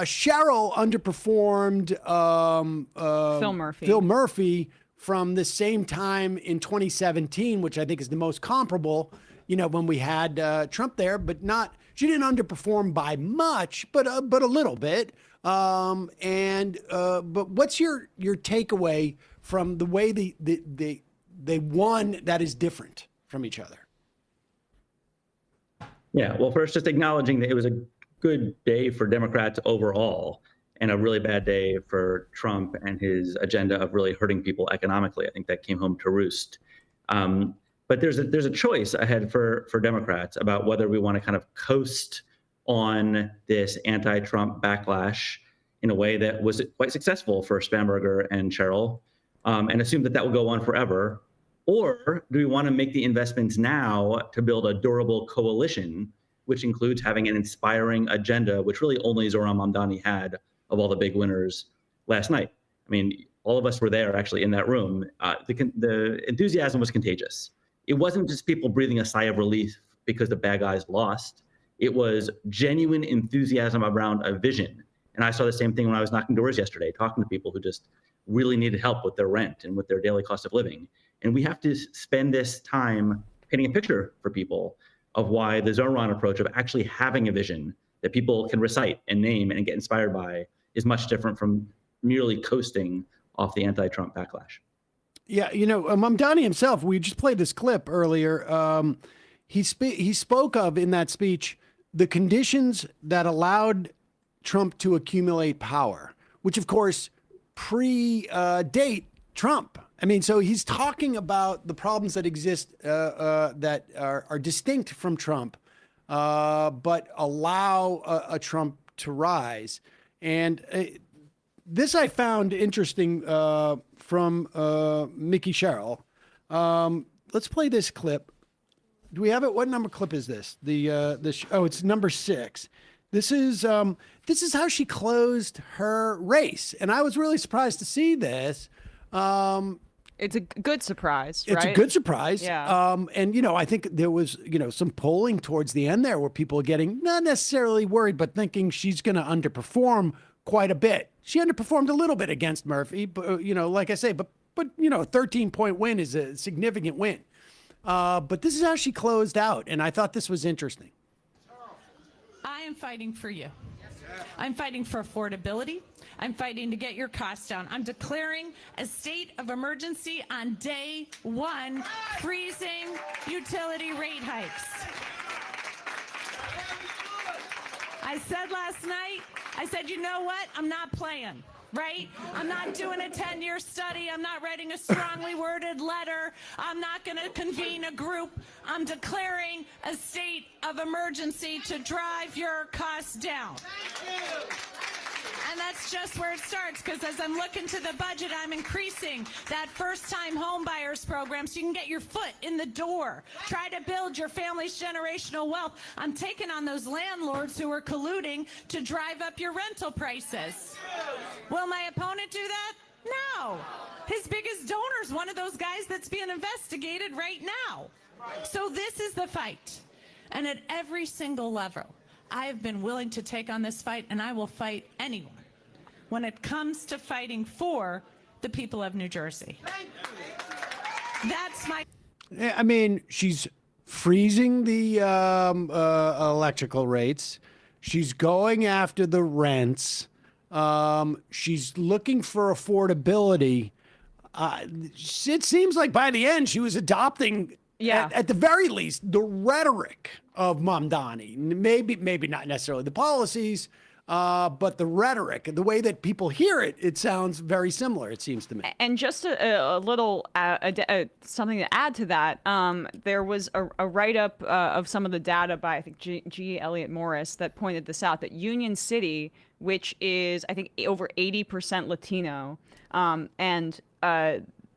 Sherrill underperformed Phil Murphy from the same time in 2017, which I think is the most comparable, when we had Trump there, but she didn't underperform by much, but a little bit. But what's your takeaway from the way they won that is different from each other? Yeah, well, first, just acknowledging that it was a good day for Democrats overall and a really bad day for Trump and his agenda of really hurting people economically. I think that came home to roost. But there's a choice ahead for Democrats about whether we want to kind of coast on this anti-Trump backlash in a way that was quite successful for Spanberger and Sherrill, and assume that will go on forever. Or do we want to make the investments now to build a durable coalition, which includes having an inspiring agenda, which really only Zohran Mamdani had of all the big winners last night? I mean, all of us were there actually in that room. The enthusiasm was contagious. It wasn't just people breathing a sigh of relief because the bad guys lost. It was genuine enthusiasm around a vision. And I saw the same thing when I was knocking doors yesterday, talking to people who just really needed help with their rent and with their daily cost of living. And we have to spend this time painting a picture for people of why the Zohran approach of actually having a vision that people can recite and name and get inspired by is much different from merely coasting off the anti-Trump backlash. Yeah, Mamdani himself, we just played this clip earlier. He spoke of in that speech the conditions that allowed Trump to accumulate power, which of course predate Trump. I mean, so he's talking about the problems that exist that are distinct from Trump, but allow a Trump to rise. And this I found interesting from Mickey Sherrill. Let's play this clip. Do we have it? What number clip is this? It's number 6. This is how she closed her race, and I was really surprised to see this. It's a good surprise, right? It's a good surprise. Yeah. And, I think there was, some polling towards the end there where people are getting not necessarily worried, but thinking she's going to underperform quite a bit. She underperformed a little bit against Murphy, but, like I say, but a 13-point win is a significant win. But this is how she closed out, and I thought this was interesting. I am fighting for you. I'm fighting for affordability. I'm fighting to get your costs down. I'm declaring a state of emergency on day 1, freezing utility rate hikes. I said last night, you know what? I'm not playing, right? I'm not doing a 10-year study. I'm not writing a strongly worded letter. I'm not going to convene a group. I'm declaring a state of emergency to drive your costs down. And that's just where it starts, because as I'm looking to the budget, I'm increasing that first-time home buyers program so you can get your foot in the door. Try to build your family's generational wealth. I'm taking on those landlords who are colluding to drive up your rental prices. Will my opponent do that? No. His biggest donor is one of those guys that's being investigated right now. So this is the fight. And at every single level, I have been willing to take on this fight, and I will fight anyone when it comes to fighting for the people of New Jersey. That's my... I mean, she's freezing the electrical rates. She's going after the rents. She's looking for affordability. It seems like by the end, she was adopting, at the very least, the rhetoric of Mamdani. Maybe not necessarily the policies, but the rhetoric, the way that people hear it, it sounds very similar, it seems to me. And just a little something to add to that, there was a write-up of some of the data by, I think, G. Elliott Morris that pointed this out, that Union City, which is, I think, over 80% Latino, and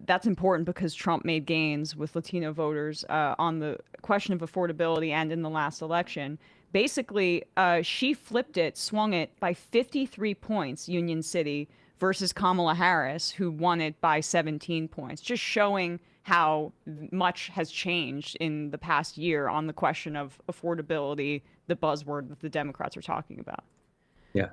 that's important because Trump made gains with Latino voters on the question of affordability and in the last election. basically, she flipped it, swung it by 53 points, Union City, versus Kamala Harris, who won it by 17 points, just showing how much has changed in the past year on the question of affordability, the buzzword that the Democrats are talking about. Yeah.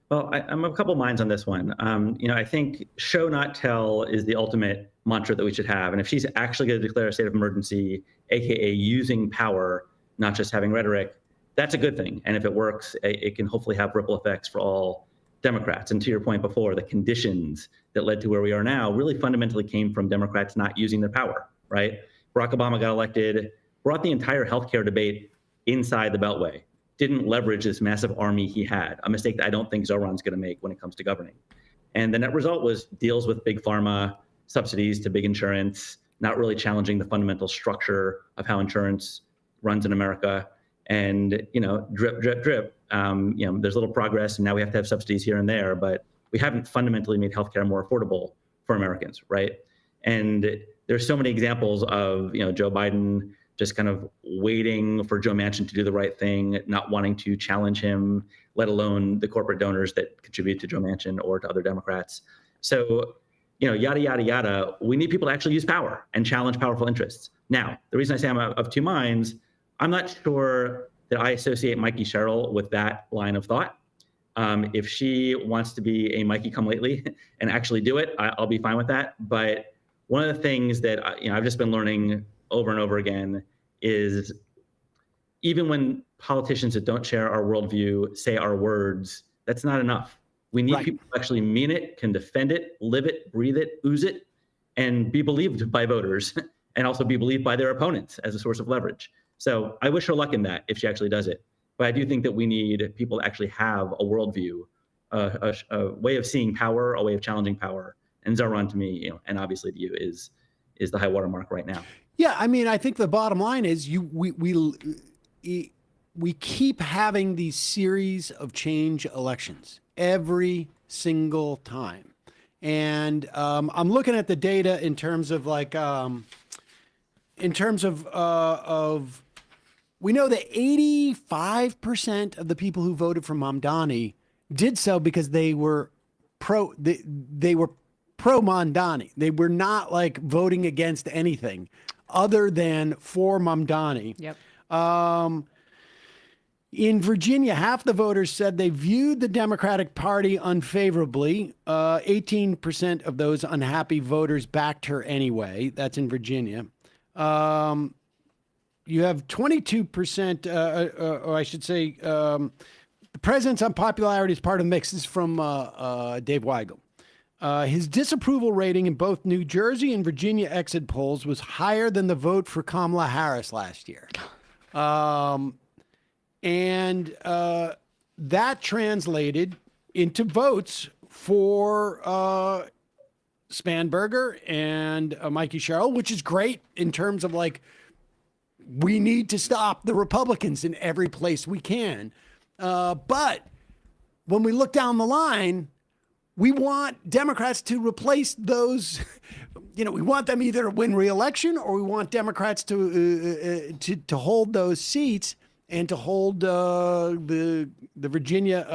Well, I'm of a couple minds on this one. I think show not tell is the ultimate mantra that we should have. And if she's actually going to declare a state of emergency, AKA using power, not just having rhetoric, that's a good thing. And if it works, it can hopefully have ripple effects for all Democrats. And to your point before, the conditions that led to where we are now really fundamentally came from Democrats not using their power, right? Barack Obama got elected, brought the entire healthcare debate inside the Beltway, didn't leverage this massive army he had, a mistake that I don't think Zoran's going to make when it comes to governing. And the net result was deals with big pharma, subsidies to big insurance, not really challenging the fundamental structure of how insurance runs in America. And, drip, drip, drip. There's little progress, and now we have to have subsidies here and there, but we haven't fundamentally made healthcare more affordable for Americans, right? And there's so many examples of, Joe Biden just kind of waiting for Joe Manchin to do the right thing, not wanting to challenge him, let alone the corporate donors that contribute to Joe Manchin or to other Democrats. So, yada, yada, yada. We need people to actually use power and challenge powerful interests. Now, the reason I say I'm of two minds, I'm not sure that I associate Mikey Sherrill with that line of thought. If she wants to be a Mikey come lately and actually do it, I'll be fine with that. But one of the things that I've just been learning over and over again is even when politicians that don't share our worldview say our words, that's not enough. We need people who actually mean it, can defend it, live it, breathe it, ooze it, and be believed by voters and also be believed by their opponents as a source of leverage. So I wish her luck in that if she actually does it. But I do think that we need people to actually have a worldview, a way of seeing power, a way of challenging power. And Zoran, to me, and obviously to you, is the high watermark right now. Yeah, I mean, I think the bottom line is we keep having these series of change elections every single time, and I'm looking at the data in terms of we know that 85% of the people who voted for Mamdani did so because they were pro Mamdani. They were not like voting against anything other than for Mamdani. Yep. In Virginia, half the voters said they viewed the Democratic Party unfavorably. 18% of those unhappy voters backed her anyway. That's in Virginia. You have 22%, or I should say, the president's unpopularity is part of the mix. This is from Dave Weigel. His disapproval rating in both New Jersey and Virginia exit polls was higher than the vote for Kamala Harris last year. And that translated into votes for Spanberger and Mikey Sherrill, which is great in terms of we need to stop the Republicans in every place we can. But when we look down the line, we want Democrats to replace those. We want them either to win re-election, or we want Democrats to hold those seats and to hold the Virginia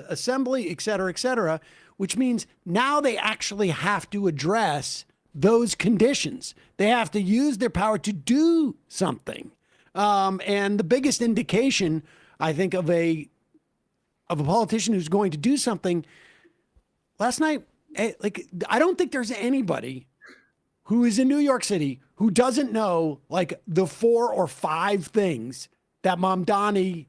Assembly, et cetera, which means now they actually have to address those conditions. They have to use their power to do something. And the biggest indication, I think, of a politician who's going to do something. Last night, I don't think there's anybody who is in New York City who doesn't know the 4 or 5 things that Mamdani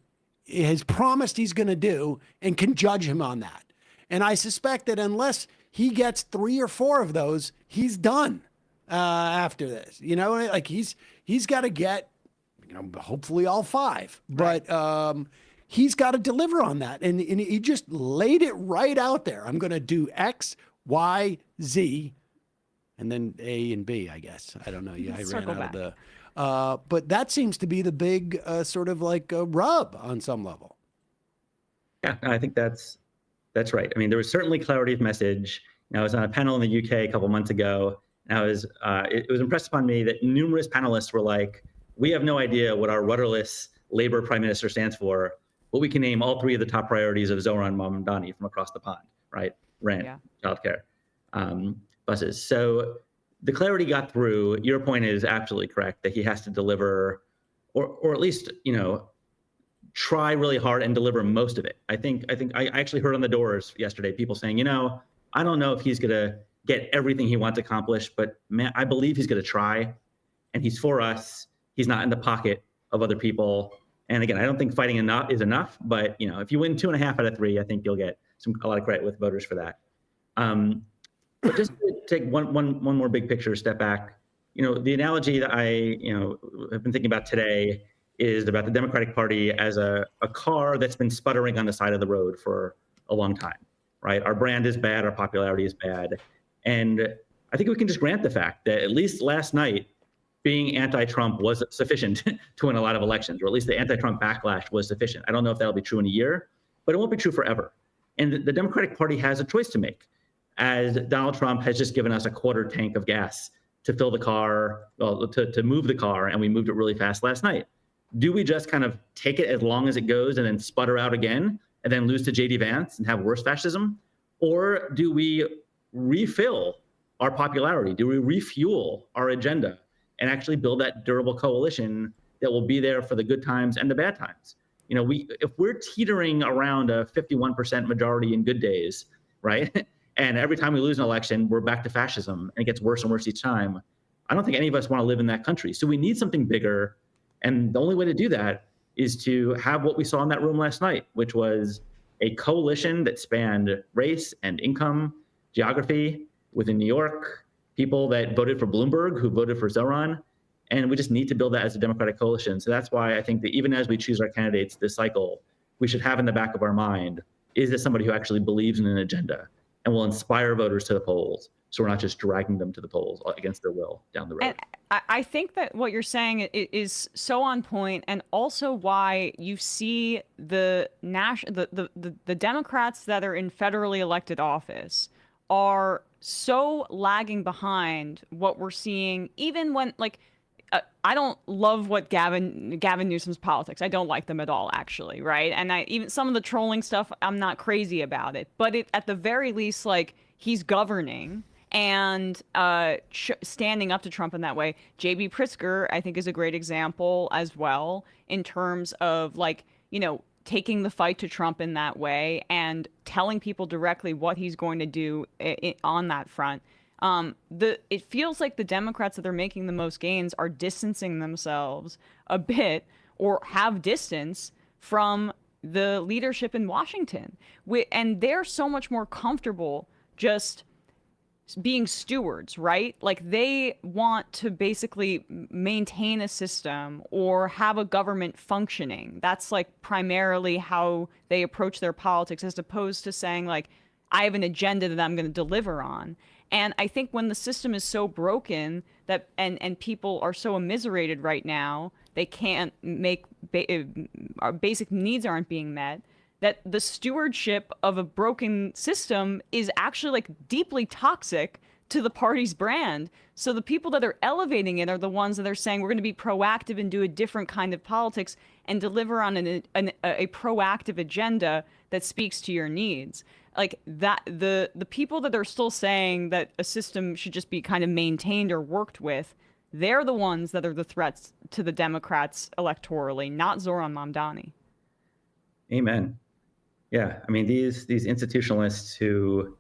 has promised he's going to do and can judge him on that. And I suspect that unless he gets 3 or 4 of those, he's done after this. He's got to get, hopefully all 5. But he's got to deliver on that. And he just laid it right out there. I'm going to do X, Y, Z, and then A and B, I guess. I don't know. Yeah, I ran out of the... but that seems to be the big sort of rub on some level. Yeah, I think that's right. I mean, there was certainly clarity of message. I was on a panel in the UK a couple months ago, and it was impressed upon me that numerous panelists were like, we have no idea what our rudderless Labor Prime Minister stands for, but we can name all three of the top priorities of Zoran Mamdani from across the pond, right? Rent, childcare, buses. So the clarity got through. Your point is absolutely correct that he has to deliver, or at least, try really hard and deliver most of it. I actually heard on the doors yesterday people saying, I don't know if he's going to get everything he wants accomplished, but man, I believe he's going to try, and he's for us. He's not in the pocket of other people. And again, I don't think fighting is enough, but if you win 2.5 out of 3, I think you'll get a lot of credit with voters for that. But just to take one more big picture step back, the analogy that I have been thinking about today is about the Democratic Party as a car that's been sputtering on the side of the road for a long time, right? Our brand is bad, our popularity is bad. And I think we can just grant the fact that at least last night, being anti-Trump was sufficient to win a lot of elections, or at least the anti-Trump backlash was sufficient. I don't know if that'll be true in a year, but it won't be true forever. And the Democratic Party has a choice to make, as Donald Trump has just given us a quarter tank of gas to fill the car, to move the car, and we moved it really fast last night. Do we just kind of take it as long as it goes and then sputter out again and then lose to J.D. Vance and have worse fascism? Or do we refill our popularity? Do we refuel our agenda and actually build that durable coalition that will be there for the good times and the bad times? If we're teetering around a 51% majority in good days, right? And every time we lose an election, we're back to fascism, and it gets worse and worse each time. I don't think any of us want to live in that country. So we need something bigger. And the only way to do that is to have what we saw in that room last night, which was a coalition that spanned race and income, geography within New York, people that voted for Bloomberg, who voted for Zoran. And we just need to build that as a Democratic coalition. So that's why I think that even as we choose our candidates this cycle, we should have in the back of our mind, is this somebody who actually believes in an agenda and will inspire voters to the polls, so we're not just dragging them to the polls against their will down the road? And I think that what you're saying is so on point, and also why you see the Democrats that are in federally elected office are so lagging behind what we're seeing, even when, I don't love what Gavin Newsom's politics. I don't like them at all, actually, right? And even some of the trolling stuff, I'm not crazy about it. But at the very least, he's governing and standing up to Trump in that way. J.B. Pritzker, I think, is a great example as well, in terms of taking the fight to Trump in that way and telling people directly what he's going to do on that front. It feels like the Democrats that are making the most gains are distancing themselves a bit, or have distance from the leadership in Washington. And they're so much more comfortable just being stewards, right? They want to basically maintain a system or have a government functioning. That's primarily how they approach their politics, as opposed to saying I have an agenda that I'm going to deliver on. And I think when the system is so broken that and people are so immiserated right now, they can't make our basic needs aren't being met, that the stewardship of a broken system is actually deeply toxic to the party's brand. So the people that are elevating it are the ones that are saying we're going to be proactive and do a different kind of politics and deliver on a proactive agenda that speaks to your needs. The people that are still saying that a system should just be kind of maintained or worked with, they're the ones that are the threats to the Democrats electorally, not Zoran Mamdani. Amen. Yeah, I mean, these institutionalists who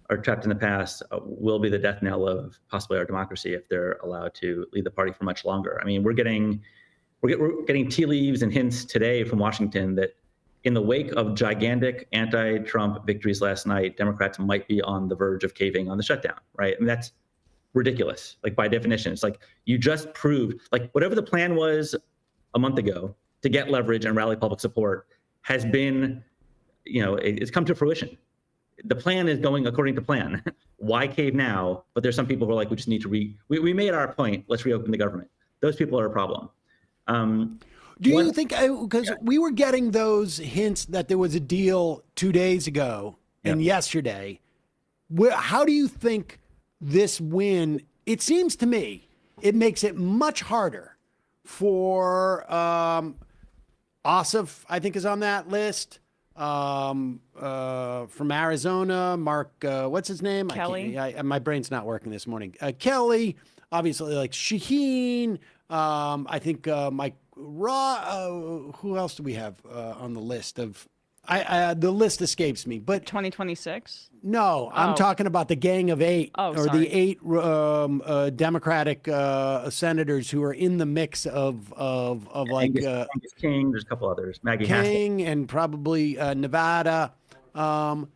are trapped in the past will be the death knell of possibly our democracy if they're allowed to lead the party for much longer. I mean, we're getting tea leaves and hints today from Washington that in the wake of gigantic anti-Trump victories last night, Democrats might be on the verge of caving on the shutdown, right? I mean, that's ridiculous. By definition, it's you just proved, whatever the plan was a month ago to get leverage and rally public support has been, it's come to fruition. The plan is going according to plan. Why cave now? But there's some people who are we just need to we made our point, let's reopen the government. Those people are a problem. Do you think, because we were getting those hints that there was a deal 2 days ago and yesterday, how do you think this win, it seems to me, it makes it much harder for Ossoff, I think, is on that list. From Arizona, Mark, what's his name? Kelly. My brain's not working this morning. Kelly, obviously, like Shaheen. I think Mike Raw. Who else do we have on the list of? The list escapes me, but 2026. No, I'm talking about the Gang of Eight, the 8 Democratic senators who are in the mix of like Angus King. There's a couple others, Maggie King, and probably Nevada. They got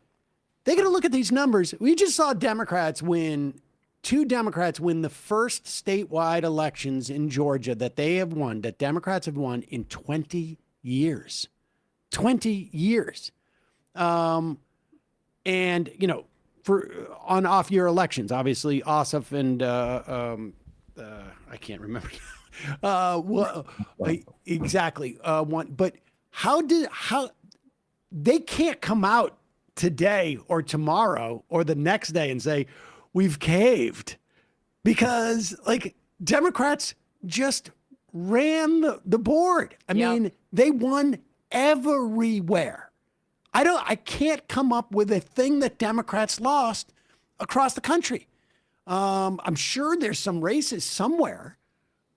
to look at these numbers. We just saw Democrats win. 2 Democrats win the first statewide elections in Georgia that Democrats have won in 20 years. 20 years. And, for on off-year elections, obviously Ossoff and I can't remember exactly one. But how they can't come out today or tomorrow or the next day and say we've caved, because like Democrats just ran the board. I mean, they won everywhere. I can't come up with a thing that Democrats lost across the country. I'm sure there's some races somewhere,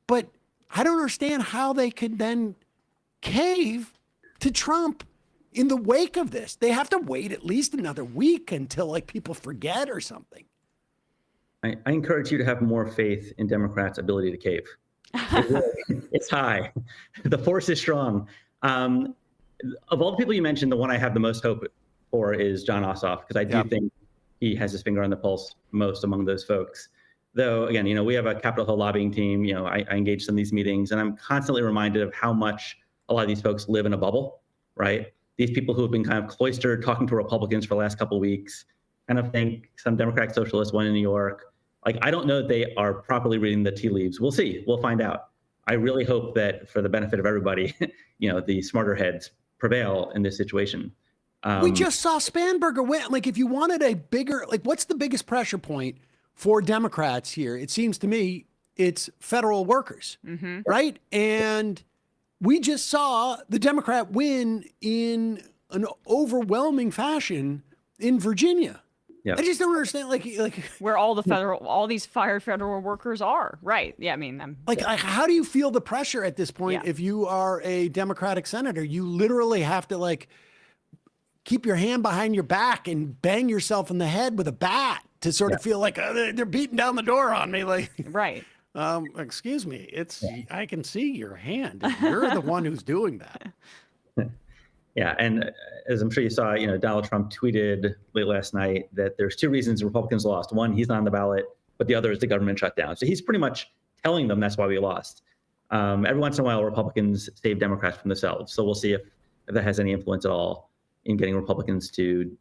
but I don't understand how they could then cave to Trump in the wake of this. They have to wait at least another week until like people forget or something. I encourage you to have more faith in Democrats' ability to cave. It's high. The force is strong. Of all the people you mentioned, the one I have the most hope for is John Ossoff, because I do think he has his finger on the pulse most among those folks. Though, again, we have a Capitol Hill lobbying team. I engage in these meetings, and I'm constantly reminded of how much a lot of these folks live in a bubble, right? These people who have been kind of cloistered talking to Republicans for the last couple of weeks, kind of think some Democratic socialists, one in New York. Like, I don't know that they are properly reading the tea leaves. We'll see. We'll find out. I really hope that for the benefit of everybody, the smarter heads prevail in this situation. We just saw Spanberger win. Like, if you wanted a bigger, like, what's the biggest pressure point for Democrats here? It seems to me it's federal workers, right? And we just saw the Democrat win in an overwhelming fashion in Virginia. Yeah. I just don't understand, like where all these fired federal workers are, right? Yeah, I mean, how do you feel the pressure at this point? If you are a Democratic senator, you literally have to like keep your hand behind your back and bang yourself in the head with a bat to sort of feel like they're beating down the door on me, like right. Excuse me, I can see your hand. You're the one who's doing that. Yeah, and as I'm sure you saw, Donald Trump tweeted late last night that there's 2 reasons Republicans lost. One, he's not on the ballot, but the other is the government shutdown. So he's pretty much telling them that's why we lost. Every once in a while, Republicans save Democrats from themselves. So we'll see if that has any influence at all in getting Republicans to,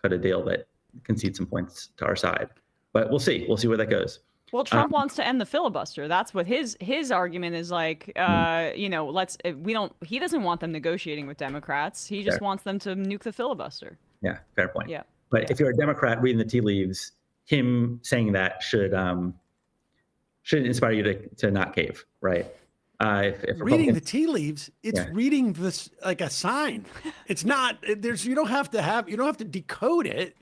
cut a deal that concedes some points to our side. But we'll see. We'll see where that goes. Well, Trump wants to end the filibuster. That's what his argument is like. He doesn't want them negotiating with Democrats. He just wants them to nuke the filibuster. Yeah, fair point. Yeah. But if you're a Democrat reading the tea leaves, him saying that should inspire you to not cave, right? If reading the tea leaves, it's reading this like a sign. It's not. You don't have to decode it.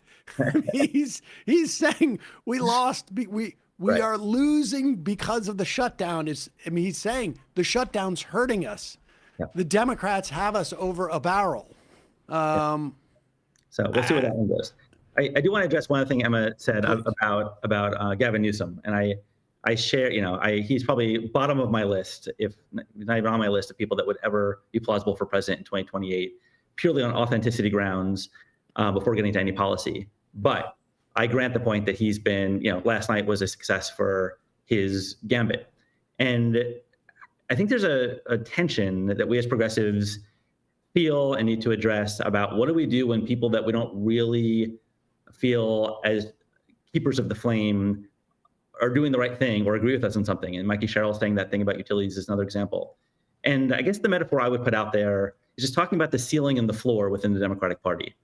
He's saying we lost. We are losing because of the shutdown. He's saying the shutdown's hurting us. Yep. The Democrats have us over a barrel. So we'll see where that one goes. I do want to address one other thing Emma said about Gavin Newsom, and I share. He's probably bottom of my list, if not even on my list of people that would ever be plausible for president in 2028, purely on authenticity grounds, before getting to any policy. But I grant the point that he's been, last night was a success for his gambit. And I think there's a tension that we as progressives feel and need to address about what do we do when people that we don't really feel as keepers of the flame are doing the right thing or agree with us on something. And Mikey Sherrill saying that thing about utilities is another example. And I guess the metaphor I would put out there is just talking about the ceiling and the floor within the Democratic Party.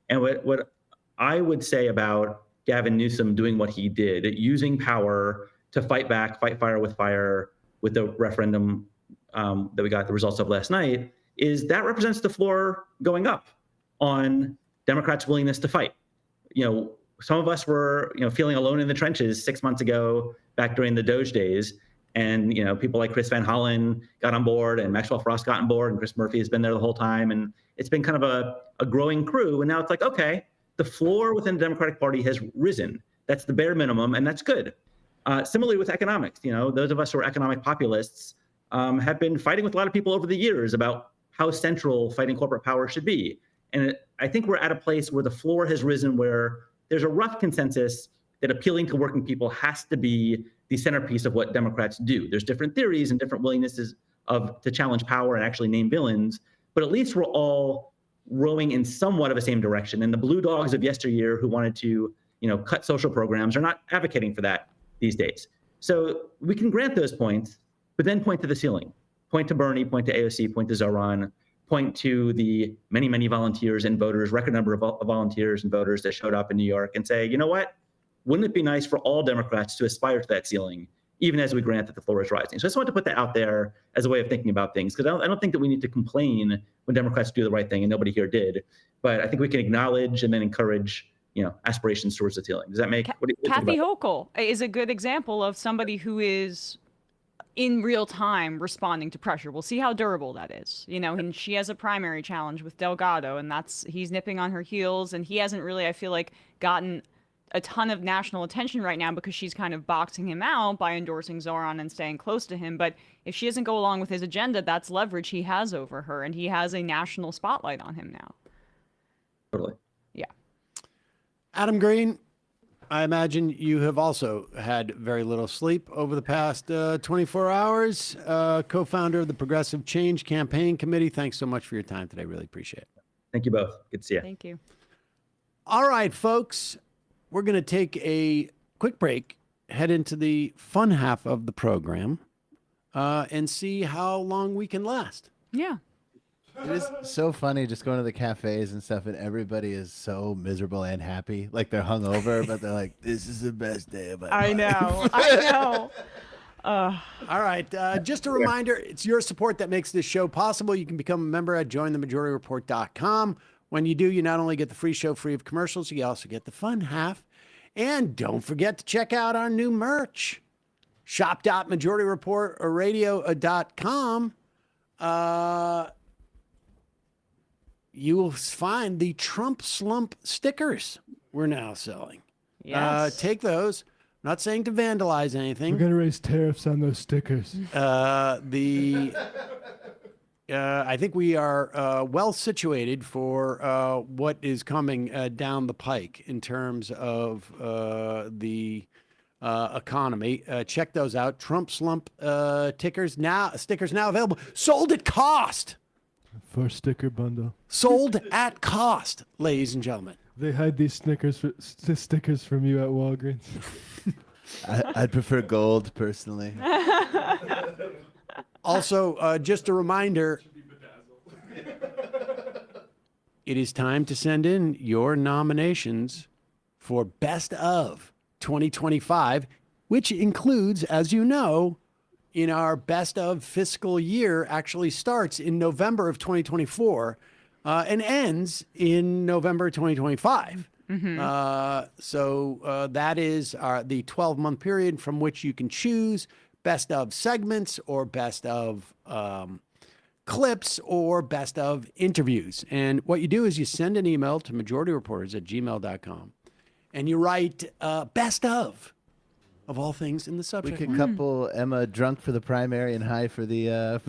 And what I would say about Gavin Newsom doing what he did, using power to fight back, fight fire with the referendum that we got the results of last night, is that represents the floor going up on Democrats' willingness to fight. Some of us were, feeling alone in the trenches 6 months ago, back during the Doge days. And, people like Chris Van Hollen got on board and Maxwell Frost got on board and Chris Murphy has been there the whole time. And it's been kind of a growing crew. And now it's like, okay, the floor within the Democratic Party has risen. That's the bare minimum, and that's good. Similarly with economics, those of us who are economic populists have been fighting with a lot of people over the years about how central fighting corporate power should be. And I think we're at a place where the floor has risen, where there's a rough consensus that appealing to working people has to be the centerpiece of what Democrats do. There's different theories and different willingnesses to challenge power and actually name villains, but at least we're all rowing in somewhat of the same direction. And the blue dogs of yesteryear who wanted to, cut social programs are not advocating for that these days. So we can grant those points, but then point to the ceiling. Point to Bernie, point to AOC, point to Zoran, point to the many, many volunteers and voters, record number of volunteers and voters that showed up in New York, and say, you know what? Wouldn't it be nice for all Democrats to aspire to that ceiling, even as we grant that the floor is rising? So I just wanted to put that out there as a way of thinking about things, because I don't think that we need to complain when Democrats do the right thing, and nobody here did. But I think we can acknowledge and then encourage, aspirations towards the ceiling. Does that make? Kathy Hochul is a good example of somebody who is in real time responding to pressure. We'll see how durable that is. And she has a primary challenge with Delgado, and he's nipping on her heels, and he hasn't really, I feel like, gotten a ton of national attention right now because she's kind of boxing him out by endorsing Zoran and staying close to him. But if she doesn't go along with his agenda, that's leverage he has over her, and he has a national spotlight on him now. Totally. Yeah. Adam Green, I imagine you have also had very little sleep over the past 24 hours. Co-founder of the Progressive Change Campaign Committee. Thanks so much for your time today. Really appreciate it. Thank you both. Good to see you. Thank you. All right, folks. We're going to take a quick break, head into the fun half of the program, and see how long we can last. Yeah. It is so funny just going to the cafes and stuff, and everybody is so miserable and happy. Like they're hungover, but they're like, this is the best day of my life. I know. All right. Just a reminder, it's your support that makes this show possible. You can become a member at jointhemajorityreport.com. When you do, you not only get the free show free of commercials, you also get the fun half. And don't forget to check out our new merch. Shop.majorityreportradio.com. You will find the Trump Slump stickers we're now selling. Yes. Take those. I'm not saying to vandalize anything. We're going to raise tariffs on those stickers. I think we are well situated for what is coming down the pike in terms of the economy. Check those out. Trump Slump stickers now available. Sold at cost. For sticker bundle. Sold at cost, ladies and gentlemen. They hide these stickers from you at Walgreens. I'd prefer gold, personally. Also, just a reminder, it is time to send in your nominations for Best of 2025, which includes, as you know, in our Best of fiscal year actually starts in November of 2024 and ends in November 2025. So that is the 12-month period from which you can choose best of segments or best of clips or best of interviews. And what you do is you send an email to majorityreporters@gmail.com and you write best of all things in the subject. We could couple Emma drunk for the primary and high for the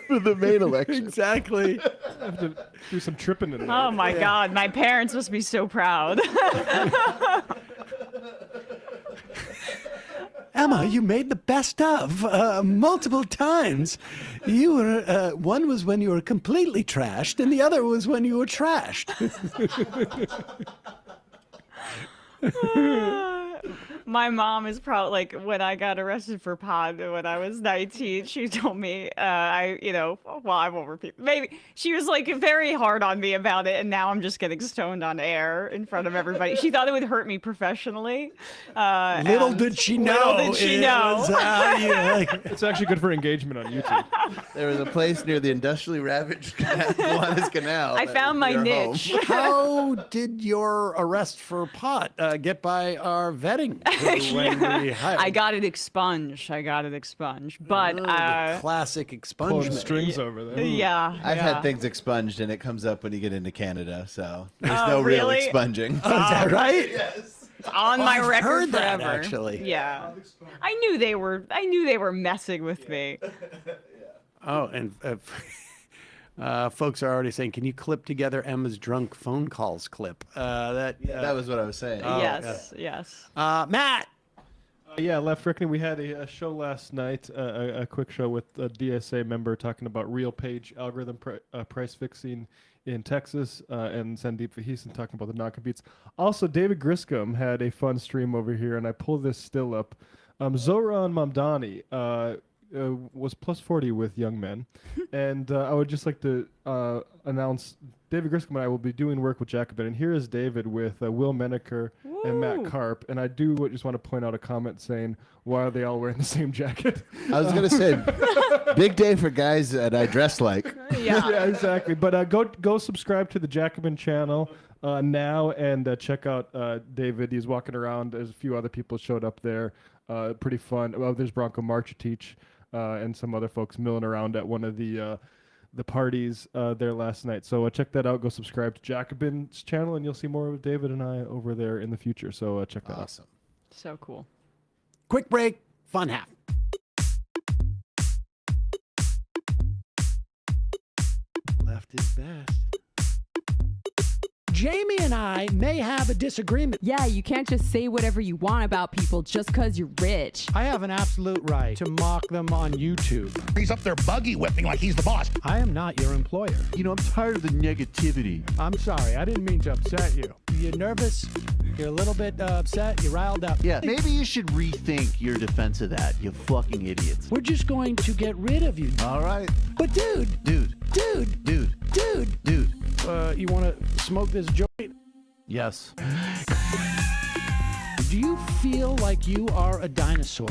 for the main election. Exactly. I have to do some tripping in there. Oh my God, my parents must be so proud. Emma, you made the best of multiple times. You were one was when you were completely trashed, and the other was when you were trashed. My mom is probably like, when I got arrested for pot when I was 19, she told me, I won't repeat. Maybe she was like very hard on me about it, and now I'm just getting stoned on air in front of everybody. She thought it would hurt me professionally. Little did she know. It's actually good for engagement on YouTube. There was a place near the industrially ravaged Kiwanis Canal. I found my niche. How did your arrest for pot get by our vetting? I got it expunged. But the classic expungement. Pulling strings over there. Yeah. I've had things expunged, and it comes up when you get into Canada, so there's no real really? expunging. Oh, is that right? Yes. It's on my I've record heard that, forever. actually. Yeah. I knew they were messing with me. Oh, and folks are already saying, can you clip together Emma's drunk phone calls clip? That was what I was saying. Oh, yes. Matt. Yeah, Left Reckoning. We had a show last night, a quick show with a DSA member talking about real page algorithm price fixing in Texas, and Sandeep Vaheesan talking about the non-competes. Also, David Griscom had a fun stream over here, and I pulled this still up. Zoran Mamdani was plus 40 with young men, and I would just like to announce David Griscom and I will be doing work with Jacobin, and here is David with Will Menaker and Matt Karp, and I just want to point out a comment saying, why are they all wearing the same jacket? I was going to say, big day for guys that I dress like. Yeah, exactly. But go subscribe to the Jacobin channel now, and check out David. He's walking around. There's a few other people showed up there. Pretty fun. Well, there's Bronco Marchetich and some other folks milling around at one of the parties there last night. So check that out. Go subscribe to Jacobin's channel, and you'll see more of David and I over there in the future. So check that out. So cool. Quick break. Fun half. Left is best. Jamie and I may have a disagreement. Yeah, you can't just say whatever you want about people just because you're rich. I have an absolute right to mock them on YouTube. He's up there buggy whipping like he's the boss. I am not your employer. You know, I'm tired of the negativity. I'm sorry. I didn't mean to upset you. You're nervous? You're a little bit upset? You're riled up? Yeah, maybe you should rethink your defense of that, you fucking idiots. We're just going to get rid of you. All right. But dude. You want to smoke this joint? Yes. Do you feel like you are a dinosaur?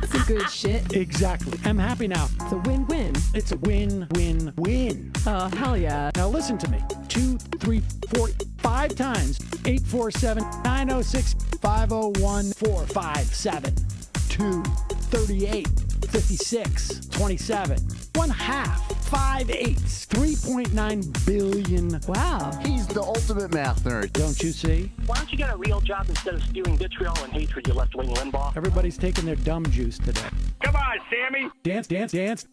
Some good shit. Exactly. I'm happy now. It's a win-win. It's a win-win-win. Oh, hell yeah. Now listen to me. 2, 3, 4, 5 times. 847-906-501-457. 2, 38, 56, 27. 1/2. 5 eighths. 3.9 billion. Wow. He's the ultimate math nerd. Don't you see? Why don't you get a real job instead of spewing vitriol and hatred, you left-wing Limbaugh? Everybody's taking their dumb juice today. Come on, Sammy. Dance, dance, dance.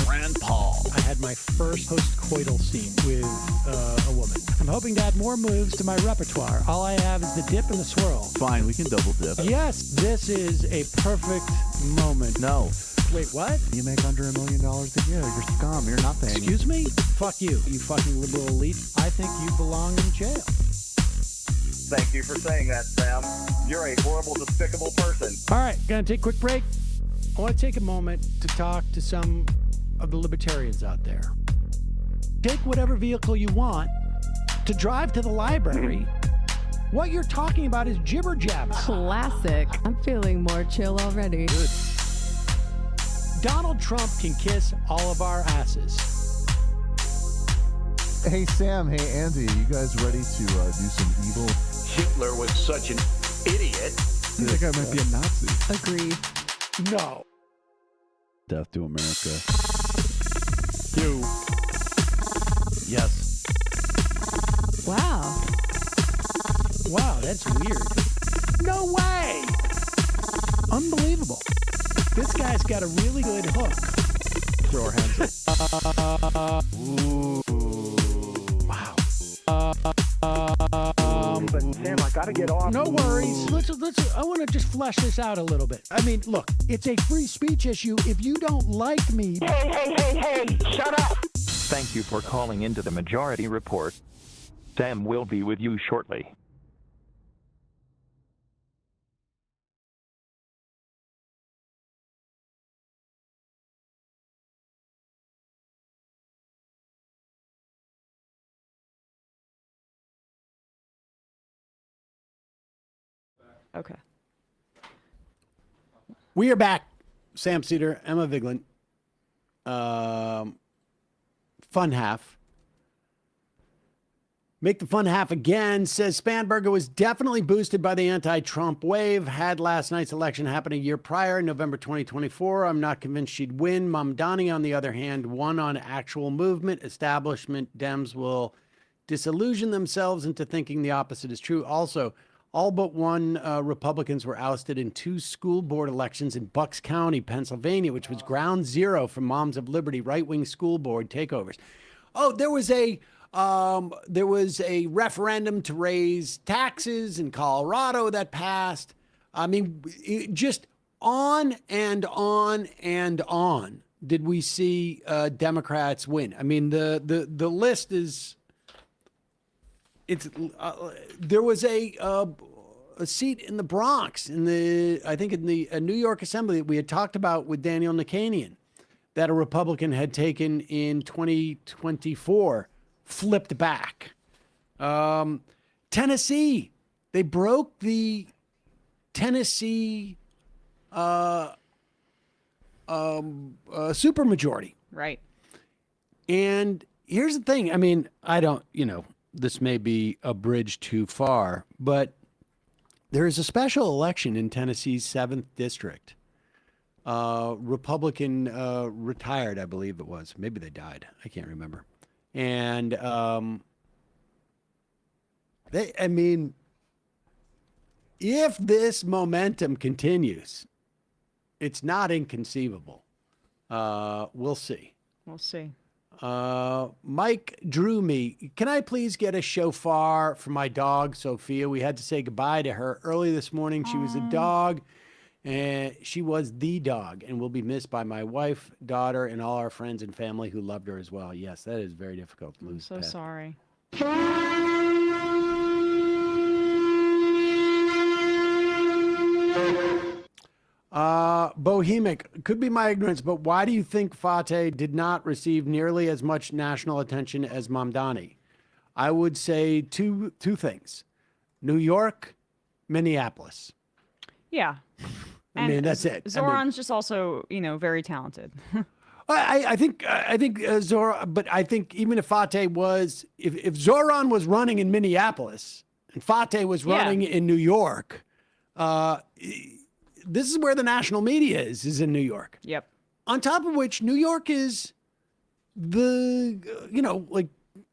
Rand Paul. I had my first post-coital scene with a woman. I'm hoping to add more moves to my repertoire. All I have is the dip and the swirl. Fine, we can double dip. Yes, this is a perfect moment. No. Wait, what? You make under $1 million a year. You're scum. You're nothing. Excuse me? Fuck you, you fucking liberal elite. I think you belong in jail. Thank you for saying that, Sam. You're a horrible, despicable person. All right, gonna take a quick break. I want to take a moment to talk to some of the libertarians out there. Take whatever vehicle you want to drive to the library. What you're talking about is jibber jabber. Classic. I'm feeling more chill already. Good. Donald Trump can kiss all of our asses. Hey, Sam. Hey, Andy. You guys ready to do some evil? Hitler was such an idiot. That guy might be a Nazi. Agreed. No. Death to America. You. Yes. Wow. Wow, that's weird. No way! Unbelievable. This guy's got a really good hook. Throw our hands up. Ooh. Wow. But Sam, I gotta get off. No worries. Let's. I want to just flesh this out a little bit. I mean, look, it's a free speech issue. If you don't like me, Hey! Shut up! Thank you for calling into the Majority Report. Sam will be with you shortly. Okay. We are back. Sam Seder, Emma Vigeland. Fun half. Make the fun half again, says Spanberger was definitely boosted by the anti-Trump wave. Had last night's election happened a year prior, November 2024. I'm not convinced she'd win. Mamdani, on the other hand, won on actual movement. Establishment Dems will disillusion themselves into thinking the opposite is true. Also, all but one Republicans were ousted in 2 school board elections in Bucks County, Pennsylvania, which was ground zero for Moms of Liberty right-wing school board takeovers. Oh, there was a referendum to raise taxes in Colorado that passed. I mean, just on and on and on did we see Democrats win. I mean, the list is. There was a seat in the Bronx in the New York Assembly that we had talked about with Daniel Nickanian that a Republican had taken in 2024, flipped back. Tennessee, they broke the Tennessee supermajority. Right. And here's the thing. I mean, this may be a bridge too far, but there is a special election in Tennessee's 7th district. Republican retired, I believe it was. Maybe they died. I can't remember. And if this momentum continues, it's not inconceivable. We'll see. We'll see. Mike drew me. Can I please get a shofar for my dog, Sophia? We had to say goodbye to her early this morning. She was a dog, and she was the dog, and will be missed by my wife, daughter, and all our friends and family who loved her as well. Yes, that is very difficult to lose. I'm so sorry. Bohemic, could be my ignorance, but why do you think Fateh did not receive nearly as much national attention as Mamdani? I would say two things. New York, Minneapolis. Yeah. I mean, that's it. Zoran's just also, very talented. I think Zoran, but I think even if Fateh was, if Zoran was running in Minneapolis and Fateh was running in New York, this is where the national media is in New York. Yep. On top of which, New York is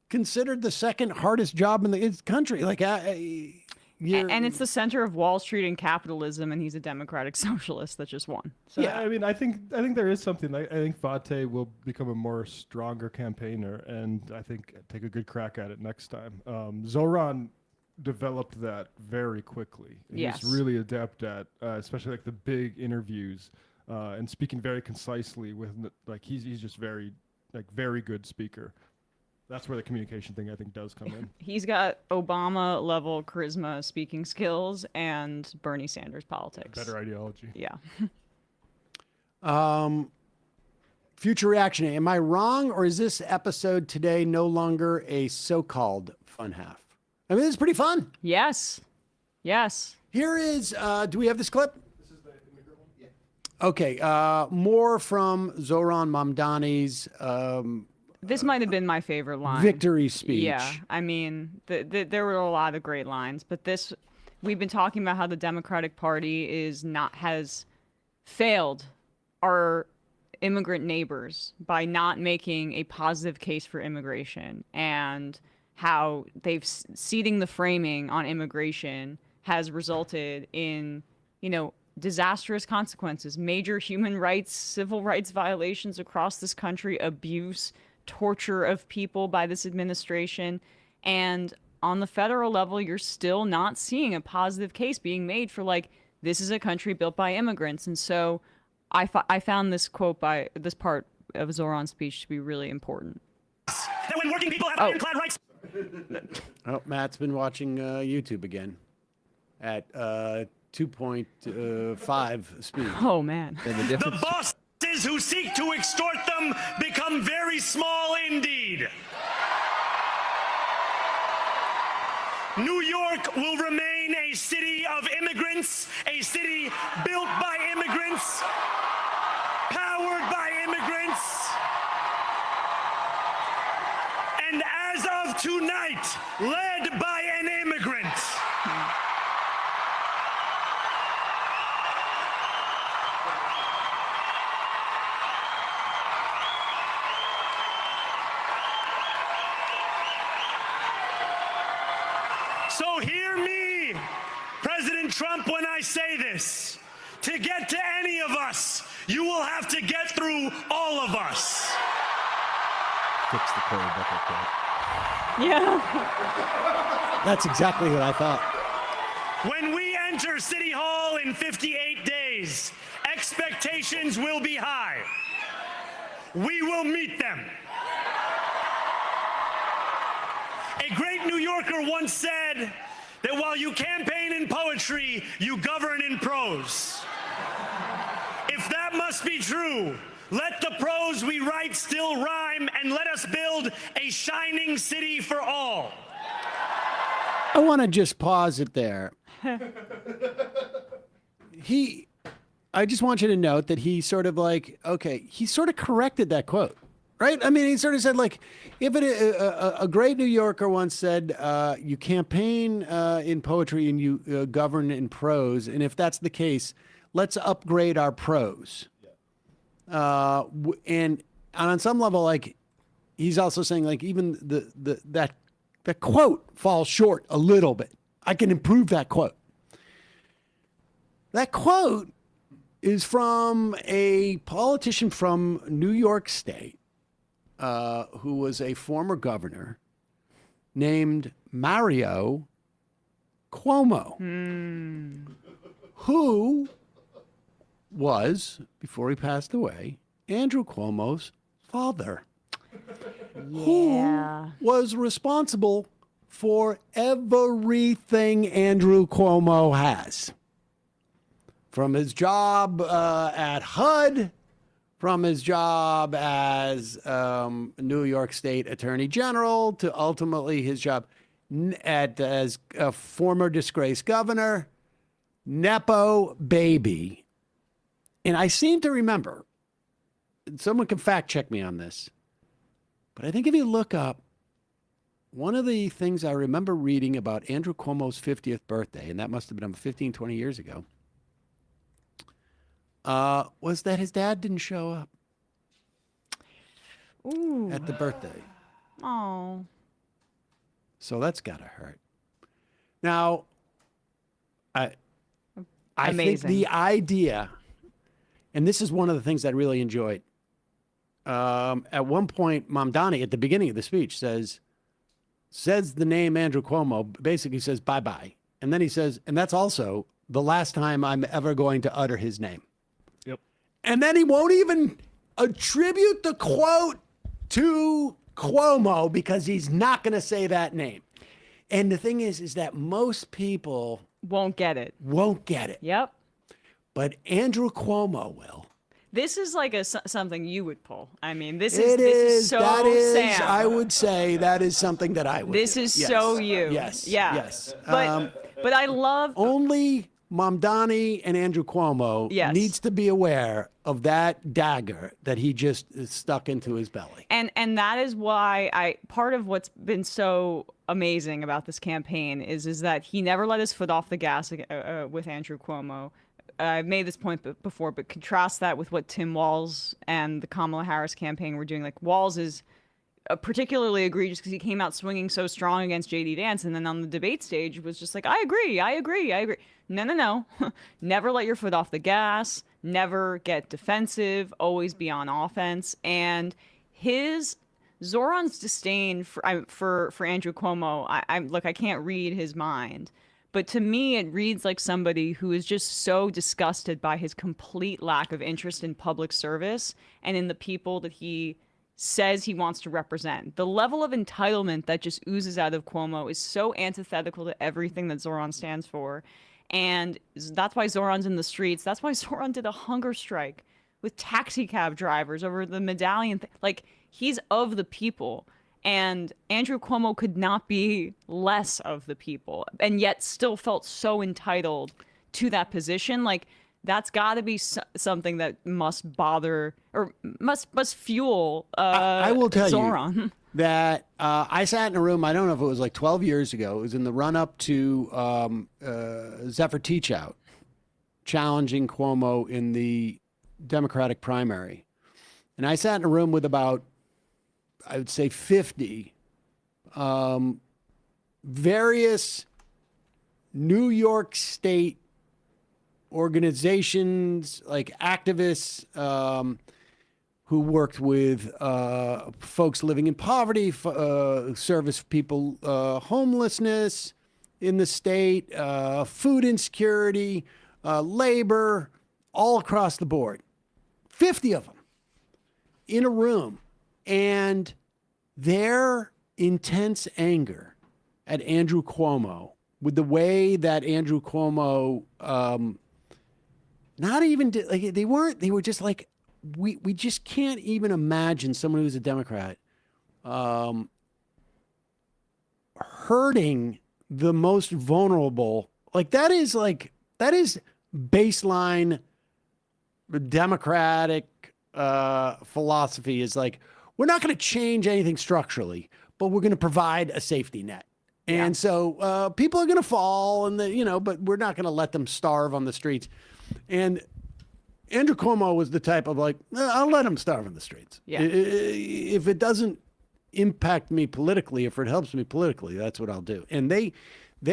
considered the second hardest job in the country. And it's the center of Wall Street and capitalism, and he's a democratic socialist that just won. So yeah, I mean, I think there is something. I think Fateh will become a more stronger campaigner, and I think take a good crack at it next time. Zoran developed that very quickly. Yes. He's really adept at, especially the big interviews, and speaking very concisely with he's just very good speaker. That's where the communication thing I think does come in. He's got Obama level charisma, speaking skills, and Bernie Sanders politics. Better ideology. Yeah. Future reaction. Am I wrong, or is this episode today no longer a so-called fun half? I mean, it's pretty fun. Yes. Yes. Here is, do we have this clip? This is the immigrant one? Yeah. Okay. More from Zoran Mamdani's this might have been my favorite line. Victory speech. Yeah. I mean, there were a lot of great lines, but we've been talking about how the Democratic Party has failed our immigrant neighbors by not making a positive case for immigration, and how seeding the framing on immigration has resulted in, disastrous consequences, major human rights, civil rights violations across this country, abuse, torture of people by this administration. And on the federal level, you're still not seeing a positive case being made for like, this is a country built by immigrants. And so I found this quote by this part of Zoran's speech to be really important. That when working people have ironclad rights. Oh, Matt's been watching YouTube again at 2.5 speed. Oh, man. And The bosses who seek to extort them become very small indeed. New York will remain a city of immigrants, a city built by immigrants, powered by immigrants, and as of tonight, led by an immigrant. So hear me, President Trump, when I say this. To get to any of us, you will have to get through all of us. Fix the Cory Booker quote. Yeah. That's exactly what I thought. When we enter City Hall in 58 days, expectations will be high. We will meet them. A great New Yorker once said that while you campaign in poetry, you govern in prose. If that must be true, let the prose we write still rhyme, and let us build a shining city for all. I want to just pause it there. I just want you to note that he sort of like, okay, he sort of corrected that quote, right? I mean, he sort of said like, if a great New Yorker once said, you campaign in poetry and you govern in prose, and if that's the case, let's upgrade our prose. And on some level, like, he's also saying like, even that quote falls short a little bit. I can improve that quote. That quote is from a politician from New York State who was a former governor named Mario Cuomo, who was, before he passed away, Andrew Cuomo's father, who was responsible for everything Andrew Cuomo has. From his job at HUD, from his job as New York State Attorney General, to ultimately his job as a former disgraced governor, Nepo baby. And I seem to remember, someone can fact check me on this, but I think if you look up, one of the things I remember reading about Andrew Cuomo's 50th birthday, and that must have been 15, 20 years ago, was that his dad didn't show up at the birthday. Oh. So that's got to hurt. Now, I think the idea, and this is one of the things I really enjoyed. At one point, Mamdani, at the beginning of the speech, says the name Andrew Cuomo, basically says bye-bye. And then he says, and that's also the last time I'm ever going to utter his name. Yep. And then he won't even attribute the quote to Cuomo because he's not going to say that name. And the thing is that most people won't get it. Yep. But Andrew Cuomo will. This is like something you would pull. I mean, this It is so Sam. I would say that is something that I would This do. is Yes. so you. Yes. Yeah. Yes. But I love only Mamdani and Andrew Cuomo needs to be aware of that dagger that he just stuck into his belly. And that is why part of what's been so amazing about this campaign is that he never let his foot off the gas with Andrew Cuomo. I've made this point before, but contrast that with what Tim Walz and the Kamala Harris campaign were doing. Like, Walz is particularly egregious because he came out swinging so strong against J.D. Vance, and then on the debate stage was just like, I agree. No. Never let your foot off the gas. Never get defensive. Always be on offense. And his Zoran's disdain for Andrew Cuomo, I can't read his mind, but to me it reads like somebody who is just so disgusted by his complete lack of interest in public service and in the people that he says he wants to represent. The level of entitlement that just oozes out of Cuomo is so antithetical to everything that Zoran stands for. And that's why Zoran's in the streets. That's why Zoran did a hunger strike with taxi cab drivers over the medallion. Like, he's of the people. And Andrew Cuomo could not be less of the people, and yet still felt so entitled to that position. Like, that's got to be something that must bother or must fuel I will tell Zoran. You that I sat in a room, I don't know if it was like 12 years ago. It was in the run-up to Zephyr Teachout challenging Cuomo in the Democratic primary. And I sat in a room with about, I would say, 50 various New York State organizations, like activists who worked with folks living in poverty, service people, homelessness in the state, food insecurity, labor, all across the board. 50 of them in a room. And their intense anger at Andrew Cuomo, with the way that Andrew Cuomo, not even like they were just like, we just can't even imagine someone who's a Democrat hurting the most vulnerable. That is baseline Democratic philosophy, is like, we're not going to change anything structurally, but we're going to provide a safety net. And so people are going to fall, and but we're not going to let them starve on the streets. And Andrew Cuomo was the type of like, I'll let them starve on the streets. Yeah. If it doesn't impact me politically, if it helps me politically, that's what I'll do. And they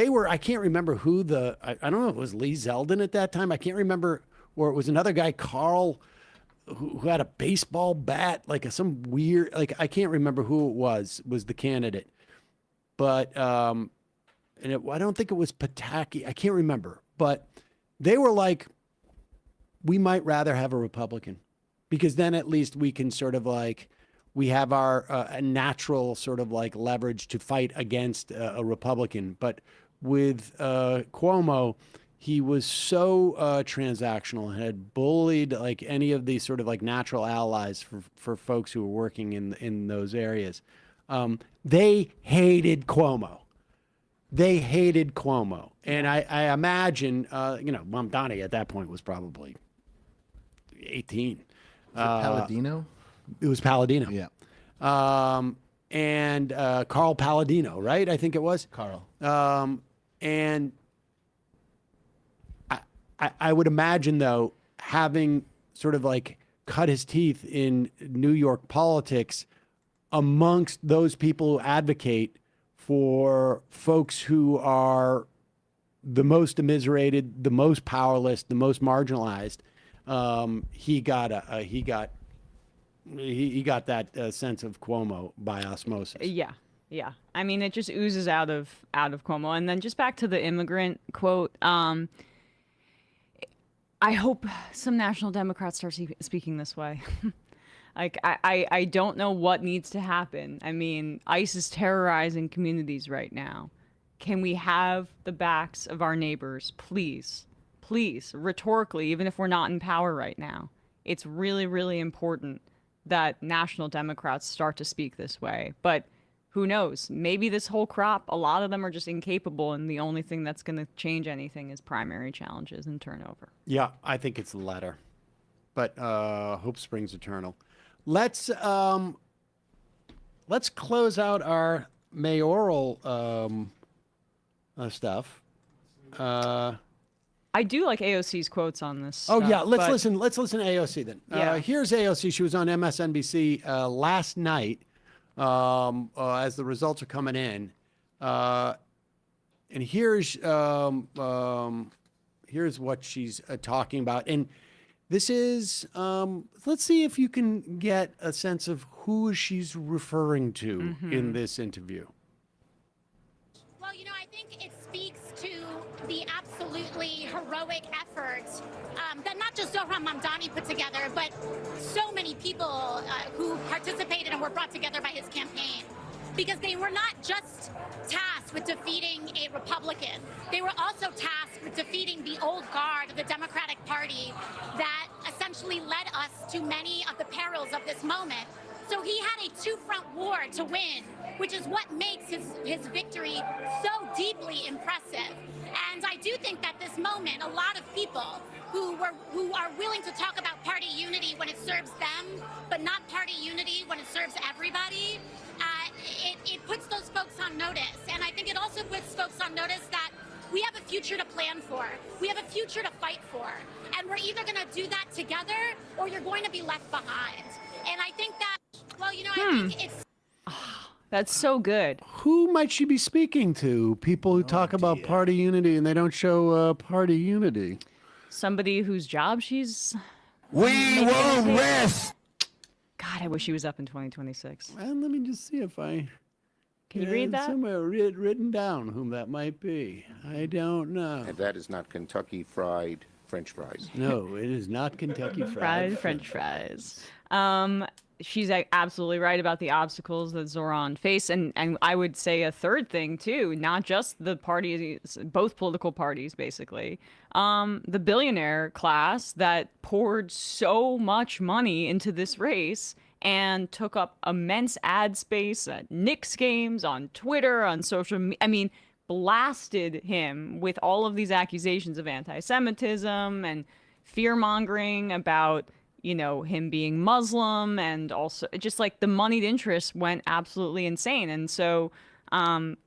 were, I can't remember who I don't know if it was Lee Zeldin at that time. I can't remember, or it was another guy, Carl, who had a baseball bat, like some weird, I can't remember who it was the candidate. But, I don't think it was Pataki. I can't remember. But they were like, we might rather have a Republican, because then at least we can sort of we have our a natural sort of leverage to fight against a Republican. But with Cuomo, he was so transactional and had bullied any of these sort of natural allies for folks who were working in those areas. They hated Cuomo. And I imagine, Mamdani at that point was probably 18. Palladino? It was Palladino. Yeah. And Carl Palladino, right? I think it was. Carl. And I would imagine, though, having sort of cut his teeth in New York politics amongst those people who advocate for folks who are the most immiserated, the most powerless, the most marginalized, he got that sense of Cuomo by osmosis. Yeah. I mean, it just oozes out of Cuomo. And then just back to the immigrant quote. I hope some national Democrats start speaking this way. I don't know what needs to happen. I mean, ICE is terrorizing communities right now. Can we have the backs of our neighbors, please, rhetorically, even if we're not in power right now? It's really, really important that national Democrats start to speak this way. But who knows? Maybe this whole crop, a lot of them are just incapable, and the only thing that's going to change anything is primary challenges and turnover. Yeah, I think it's the latter. But hope springs eternal. Let's close out our mayoral stuff. I do like AOC's quotes on this. Oh, yeah. Let's listen to AOC then. Yeah. Here's AOC. She was on MSNBC last night as the results are coming in. And here's what she's talking about. And This is, let's see if you can get a sense of who she's referring to in this interview. Well, I think it speaks to the absolutely heroic effort that not just Zohran Mamdani put together, but so many people who participated and were brought together by his campaign. Because they were not just tasked with defeating a Republican. They were also tasked with defeating the old guard of the Democratic Party that essentially led us to many of the perils of this moment. So he had a two-front war to win, which is what makes his victory so deeply impressive. And I do think that this moment, a lot of people who are willing to talk about party unity when it serves them, but not party unity when it serves everybody, it puts those folks on notice. And I think it also puts folks on notice that we have a future to plan for. We have a future to fight for. And we're either going to do that together or you're going to be left behind. And I think that, I think it's... That's so good. Who might she be speaking to? People who talk about party unity and they don't show party unity. Somebody whose job she's... We won't rest! God, I wish she was up in 2026. Well, let me just see if I... Can you read that? Somewhere written down whom that might be. I don't know. And that is not Kentucky Fried French fries. No, it is not Kentucky Fried French fries. She's absolutely right about the obstacles that Zoran faced. And I would say a third thing, too, not just the parties, both political parties, basically. The billionaire class that poured so much money into this race and took up immense ad space at Knicks games, on Twitter, on social media. I mean, blasted him with all of these accusations of anti-Semitism and fear-mongering about, him being Muslim, and also just like the moneyed interest went absolutely insane. And so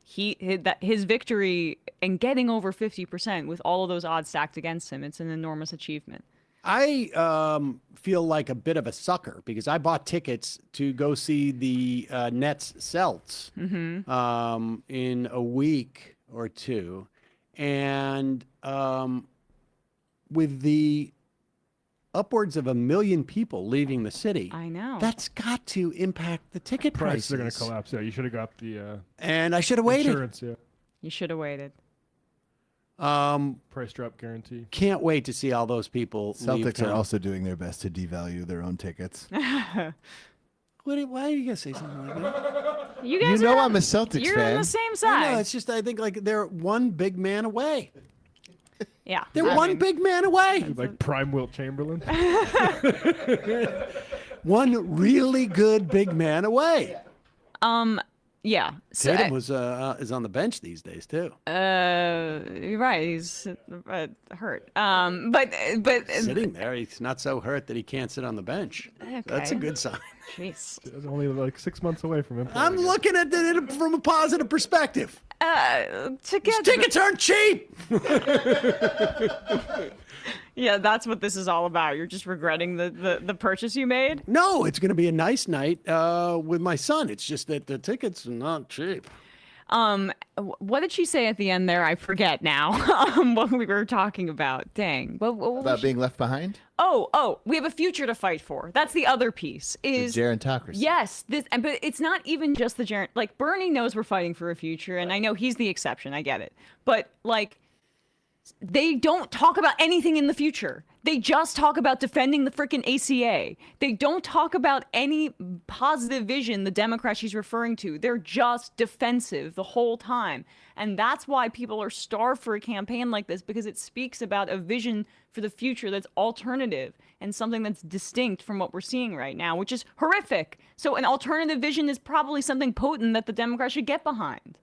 his victory and getting over 50% with all of those odds stacked against him, it's an enormous achievement. I feel like a bit of a sucker because I bought tickets to go see the Nets Celts in a week or two. And with the upwards of 1 million people leaving the city, I know that's got to impact the ticket prices. Are going to collapse. Yeah, you should have got the and I should have waited. Insurance, yeah. You should have waited. Price drop guarantee. Can't wait to see all those people. Celtics are also doing their best to devalue their own tickets. Why are you going to say something like that? You guys I'm a Celtics you're fan. on the same side. No, it's just I think like they're one big man away. Yeah. They're one big man away. Like Prime Wilt Chamberlain. One really good big man away. Yeah. So, Tatum is on the bench these days too. You're right. He's hurt. But sitting there, he's not so hurt that he can't sit on the bench. Okay. That's a good sign. Jeez. It's only like 6 months away from him. I'm looking at it from a positive perspective. Tickets aren't cheap. Yeah, that's what this is all about. You're just regretting the purchase you made? No, it's going to be a nice night with my son. It's just that the tickets are not cheap. What did she say at the end there? I forget now what we were talking about. Dang. What About being left behind? Oh, we have a future to fight for. That's the other piece. Is the gerontocracy. Yes, but it's not even just the gerant. Like Bernie knows we're fighting for a future, and I know he's the exception. I get it, but like they don't talk about anything in the future. They just talk about defending the freaking ACA. They don't talk about any positive vision the Democrat she's referring to. They're just defensive the whole time. And that's why people are starved for a campaign like this, because it speaks about a vision for the future that's alternative and something that's distinct from what we're seeing right now, which is horrific. So an alternative vision is probably something potent that the Democrats should get behind.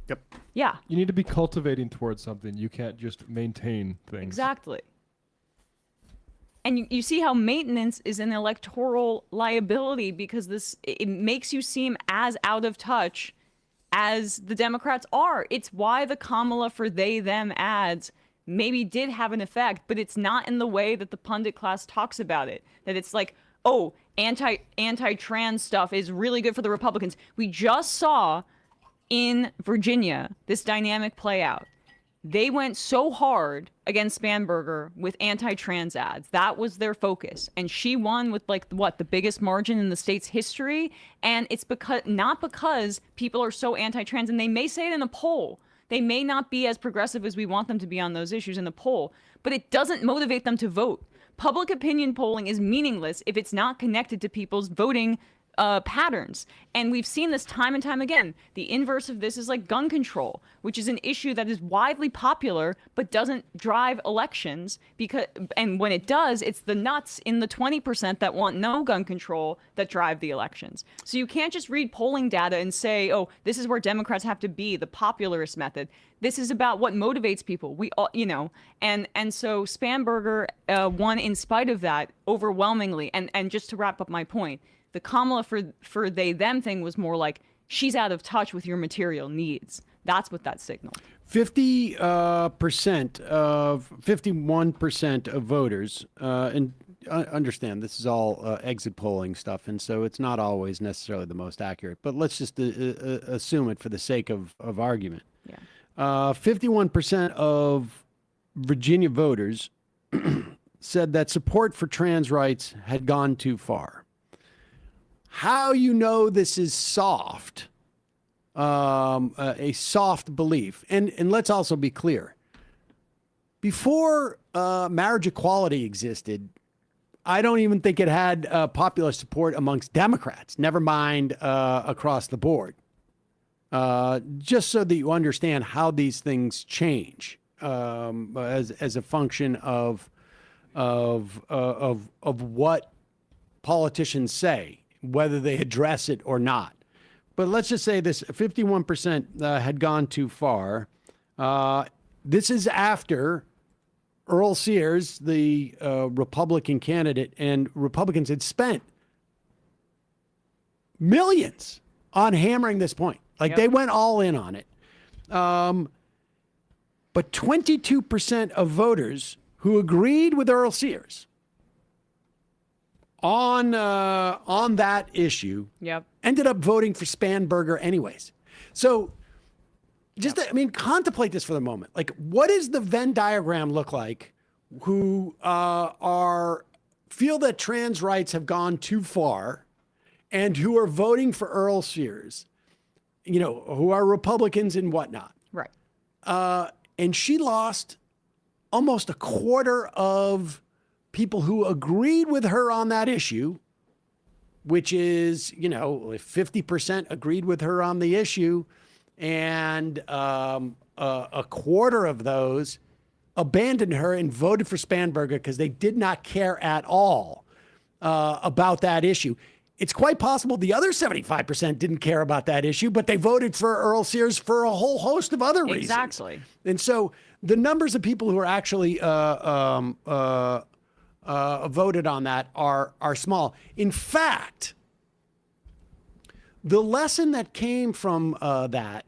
Yep. Yeah. You need to be cultivating towards something. You can't just maintain things. Exactly. And you see how maintenance is an electoral liability, because it makes you seem as out of touch as the Democrats are. It's why the Kamala for they, them ads maybe did have an effect, but it's not in the way that the pundit class talks about it. That it's like, oh, anti-trans stuff is really good for the Republicans. We just saw in Virginia this dynamic play out. They went so hard against Spanberger with anti-trans ads. That was their focus. And she won with the biggest margin in the state's history. And it's not because people are so anti-trans, and they may say it in a poll. They may not be as progressive as we want them to be on those issues in the poll, but it doesn't motivate them to vote. Public opinion polling is meaningless if it's not connected to people's voting patterns. And we've seen this time and time again. The inverse of this is like gun control, which is an issue that is widely popular but doesn't drive elections, and when it does, it's the nuts in the 20% that want no gun control that drive the elections. So you can't just read polling data and say, oh, this is where Democrats have to be, the popularist method. This is about what motivates people. We all, and so Spanberger won in spite of that overwhelmingly. And just to wrap up my point, the Kamala for they them thing was more like she's out of touch with your material needs. That's what that signaled. 51% of voters, and understand this is all exit polling stuff, and so it's not always necessarily the most accurate. But let's just assume it for the sake of argument. Yeah. 51% of Virginia voters said that support for trans rights had gone too far. How you know this is soft, a soft belief, and let's also be clear. Before marriage equality existed, I don't even think it had popular support amongst Democrats, never mind across the board. Just so that you understand how these things change as a function of what politicians say, whether they address it or not. But let's just say this 51% had gone too far. This is after Earl Sears, the Republican candidate, and Republicans had spent millions on hammering this point. They went all in on it. But 22% of voters who agreed with Earl Sears on that issue ended up voting for Spanberger anyways. So contemplate this for the moment. What does the Venn diagram look like who feel that trans rights have gone too far and who are voting for Earl Sears, who are Republicans and whatnot. Right. And she lost almost a quarter of people who agreed with her on that issue, which is, if 50% agreed with her on the issue and a quarter of those abandoned her and voted for Spanberger because they did not care at all about that issue. It's quite possible the other 75% didn't care about that issue, but they voted for Earl Sears for a whole host of other reasons. Exactly. And so the numbers of people who are actually voted on that are small. In fact, the lesson that came from that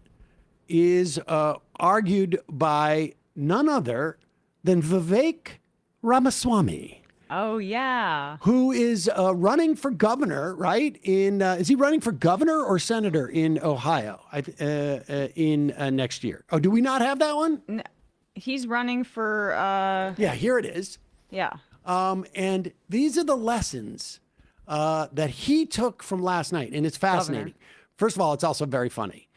is argued by none other than Vivek Ramaswamy. Oh, yeah. Who is running for governor, right? Is he running for governor or senator in Ohio in next year? Oh, do we not have that one? No, he's running for... Yeah, here it is. Yeah. And these are the lessons that he took from last night, and it's fascinating. Governor. First of all, it's also very funny.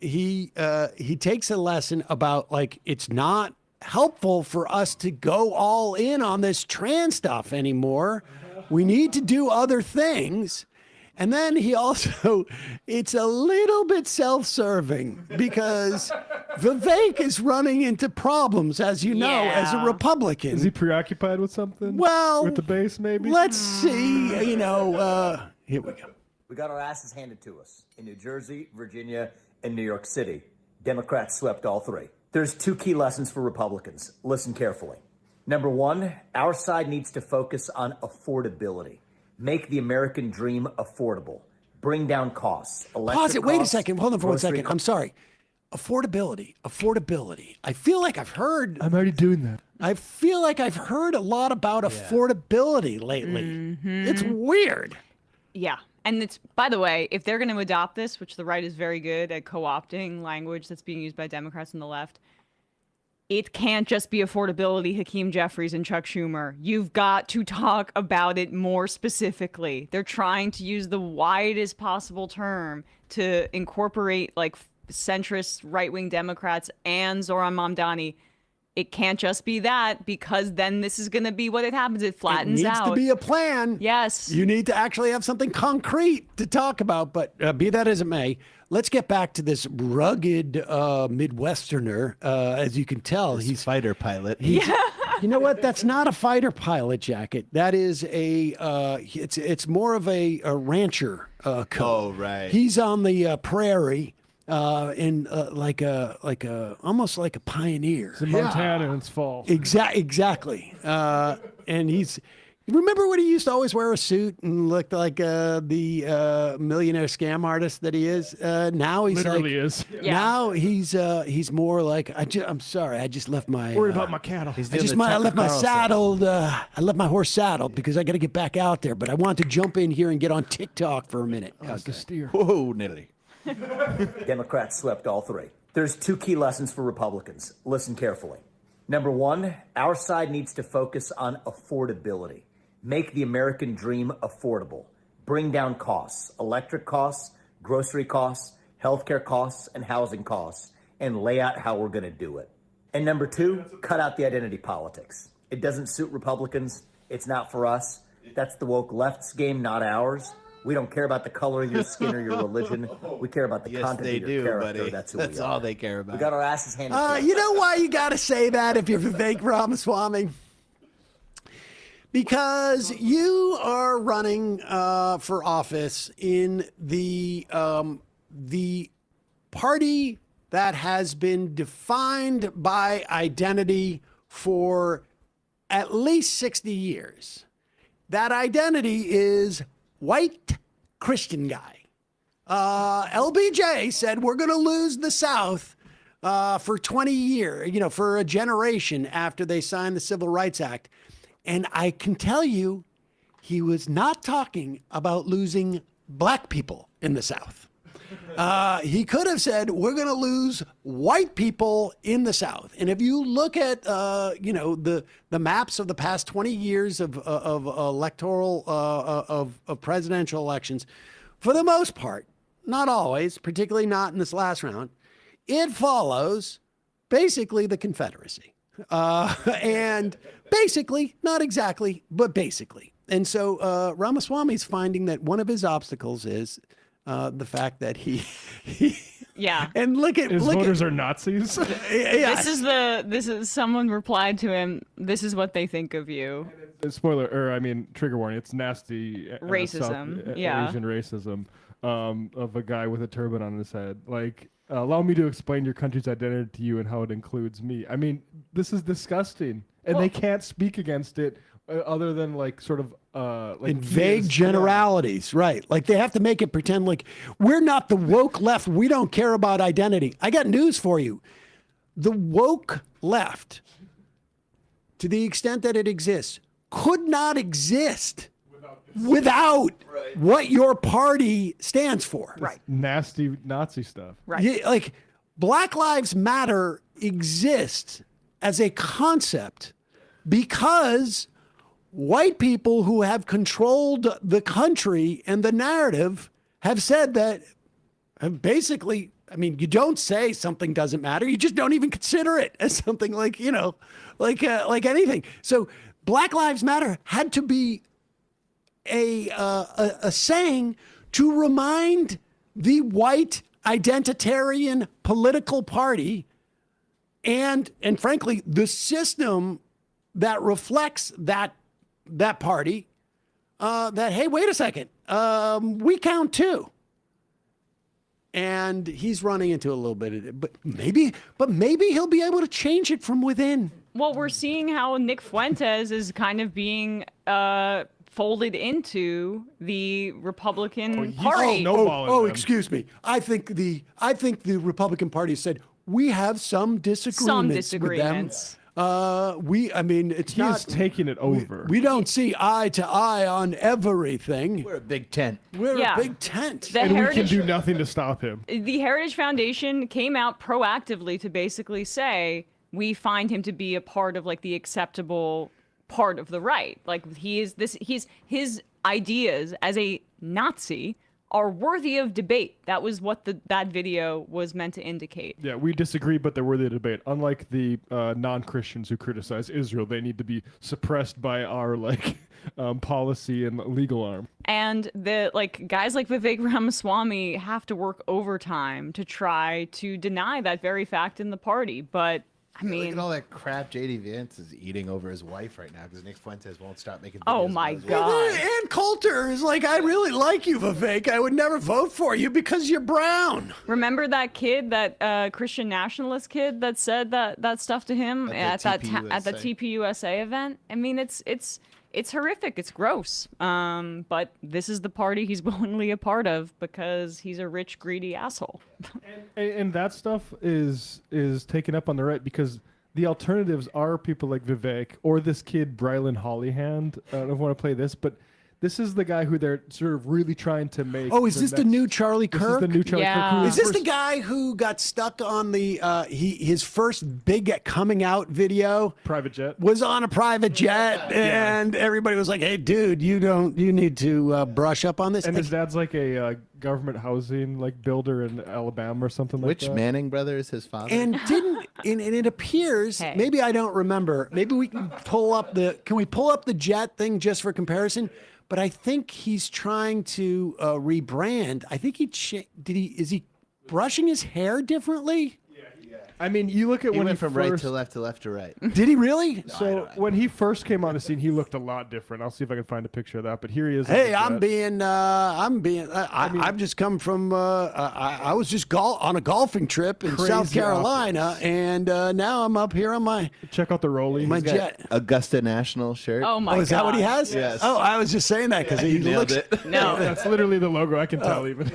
He takes a lesson about it's not helpful for us to go all in on this trans stuff anymore. We need to do other things. And then he also, it's a little bit self-serving because Vivek is running into problems, as you know, as a Republican. Is he preoccupied with something? Well, with the base, maybe? Let's see. Here we go. We got our asses handed to us in New Jersey, Virginia, and New York City. Democrats swept all three. There's two key lessons for Republicans. Listen carefully. Number one, our side needs to focus on affordability. Make the American dream affordable. Bring down costs. Pause it. Wait a second. Hold on for 1 second. I'm sorry. Affordability. I feel like I've heard. I'm already doing that. I feel like I've heard a lot about affordability lately. Mm-hmm. It's weird. Yeah. And it's, by the way, if they're going to adopt this, which the right is very good at co-opting language that's being used by Democrats and the left, it can't just be affordability, Hakeem Jeffries and Chuck Schumer. You've got to talk about it more specifically. They're trying to use the widest possible term to incorporate like centrist right-wing Democrats and Zohran Mamdani. It can't just be that, because then this is going to be what it happens. It flattens out. It needs to be a plan. Yes. You need to actually have something concrete to talk about. But be that as it may, let's get back to this rugged Midwesterner. As you can tell, he's fighter pilot. You know what? That's not a fighter pilot jacket. That is it's more of a rancher coat. Oh, right. He's on the prairie. Almost like a pioneer. It's in Montana and it's fall. Exactly. And remember when he used to always wear a suit and looked like the millionaire scam artist that he is? Now he's Literally is. Now he's more like, I'm sorry, I just left my Worried about my cattle. I left my saddled. I left my horse saddled because I got to get back out there. But I want to jump in here and get on TikTok for a minute. The steer. Whoa, nearly. Democrats swept all three. There's two key lessons for Republicans. Listen carefully. Number one, our side needs to focus on affordability. Make the American dream affordable. Bring down costs, electric costs, grocery costs, healthcare costs, and housing costs, and lay out how we're going to do it. And number two, cut out the identity politics. It doesn't suit Republicans. It's not for us. That's the woke left's game, not ours. We don't care about the color of your skin or your religion. We care about the content of your character. Buddy. That's who That's we are. all they care about. We got our asses handed to us. You know why you got to say that if you're Vivek Ramaswamy? Because you are running for office in the party that has been defined by identity for at least 60 years. That identity is white Christian guy. LBJ said we're going to lose the South for 20 years, for a generation after they signed the Civil Rights Act. And I can tell you, he was not talking about losing black people in the South. He could have said, we're going to lose white people in the South. And if you look at, the maps of the past 20 years of electoral, of presidential elections, for the most part, not always, particularly not in this last round, it follows basically the Confederacy. And basically, not exactly, but basically. And so Ramaswamy's finding that one of his obstacles is the fact that he yeah. And his voters are Nazis. Yeah. This is someone replied to him. This is what they think of you. Trigger warning. It's nasty racism. Asian racism of a guy with a turban on his head. Like, allow me to explain your country's identity to you and how it includes me. I mean, this is disgusting, and they can't speak against it other than in vague generalities, right? Like they have to make it pretend like we're not the woke left. We don't care about identity. I got news for you. The woke left, to the extent that it exists, could not exist without what your party stands for. Right. Nasty Nazi stuff. Right. Yeah, like Black Lives Matter exists as a concept because white people who have controlled the country and the narrative have said that basically, you don't say something doesn't matter. You just don't even consider it as something like anything. So Black Lives Matter had to be a saying to remind the white identitarian political party and frankly, the system that reflects that party, that, hey, wait a second, we count too. And he's running into a little bit of it, but maybe he'll be able to change it from within. Well, we're seeing how Nick Fuentes is kind of being folded into the Republican Party. Excuse me. I think the Republican Party said we have some disagreements with them. He's taking it over. We don't see eye to eye on everything. We're a big tent. We're a big tent. And we can do nothing to stop him. The Heritage Foundation came out proactively to basically say, we find him to be a part of like the acceptable part of the right. Like his ideas as a Nazi are worthy of debate. That was what that video was meant to indicate. Yeah, we disagree, but they're worthy of debate. Unlike the non-Christians who criticize Israel, they need to be suppressed by our policy and legal arm. And the guys like Vivek Ramaswamy have to work overtime to try to deny that very fact in the party. But I mean, look at all that crap JD Vance is eating over his wife right now because Nick Fuentes won't stop making videos. Oh my God. Ann Coulter is like, I really like you, Vivek. I would never vote for you because you're brown. Remember that kid, that Christian nationalist kid that said that stuff to him at the TPUSA event? I mean, it's horrific. It's gross. But this is the party he's willingly a part of because he's a rich, greedy asshole. And that stuff is taken up on the right because the alternatives are people like Vivek or this kid, Brylan Hollyhand. I don't know if I want to play this, but this is the guy who they're sort of really trying to make. Oh, is this the new Charlie Kirk? This is the new Charlie Kirk. Is this the guy who got stuck on the his first big coming out video? Private jet. Was on a private jet, and everybody was like, "Hey, dude, you need to brush up on this." And his dad's like a government housing builder in Alabama or something like that. Which Manning brother is his father? And it appears, maybe I don't remember. Maybe we can pull up the jet thing just for comparison? But I think he's trying to rebrand. I think is he brushing his hair differently? I mean, you look at he when went he from first... right to left to left to right. Did he really? So when he first came on the scene, he looked a lot different. I'll see if I can find a picture of that. But here he is. Hey, I've just come from. I was just on a golfing trip in South Carolina, and now I'm up here on my. Check out the rollie. My jet. Augusta National shirt. Oh my God! Is that what he has? Yes. Oh, I was just saying that because he nailed looks. it. No, that's literally the logo. I can tell even.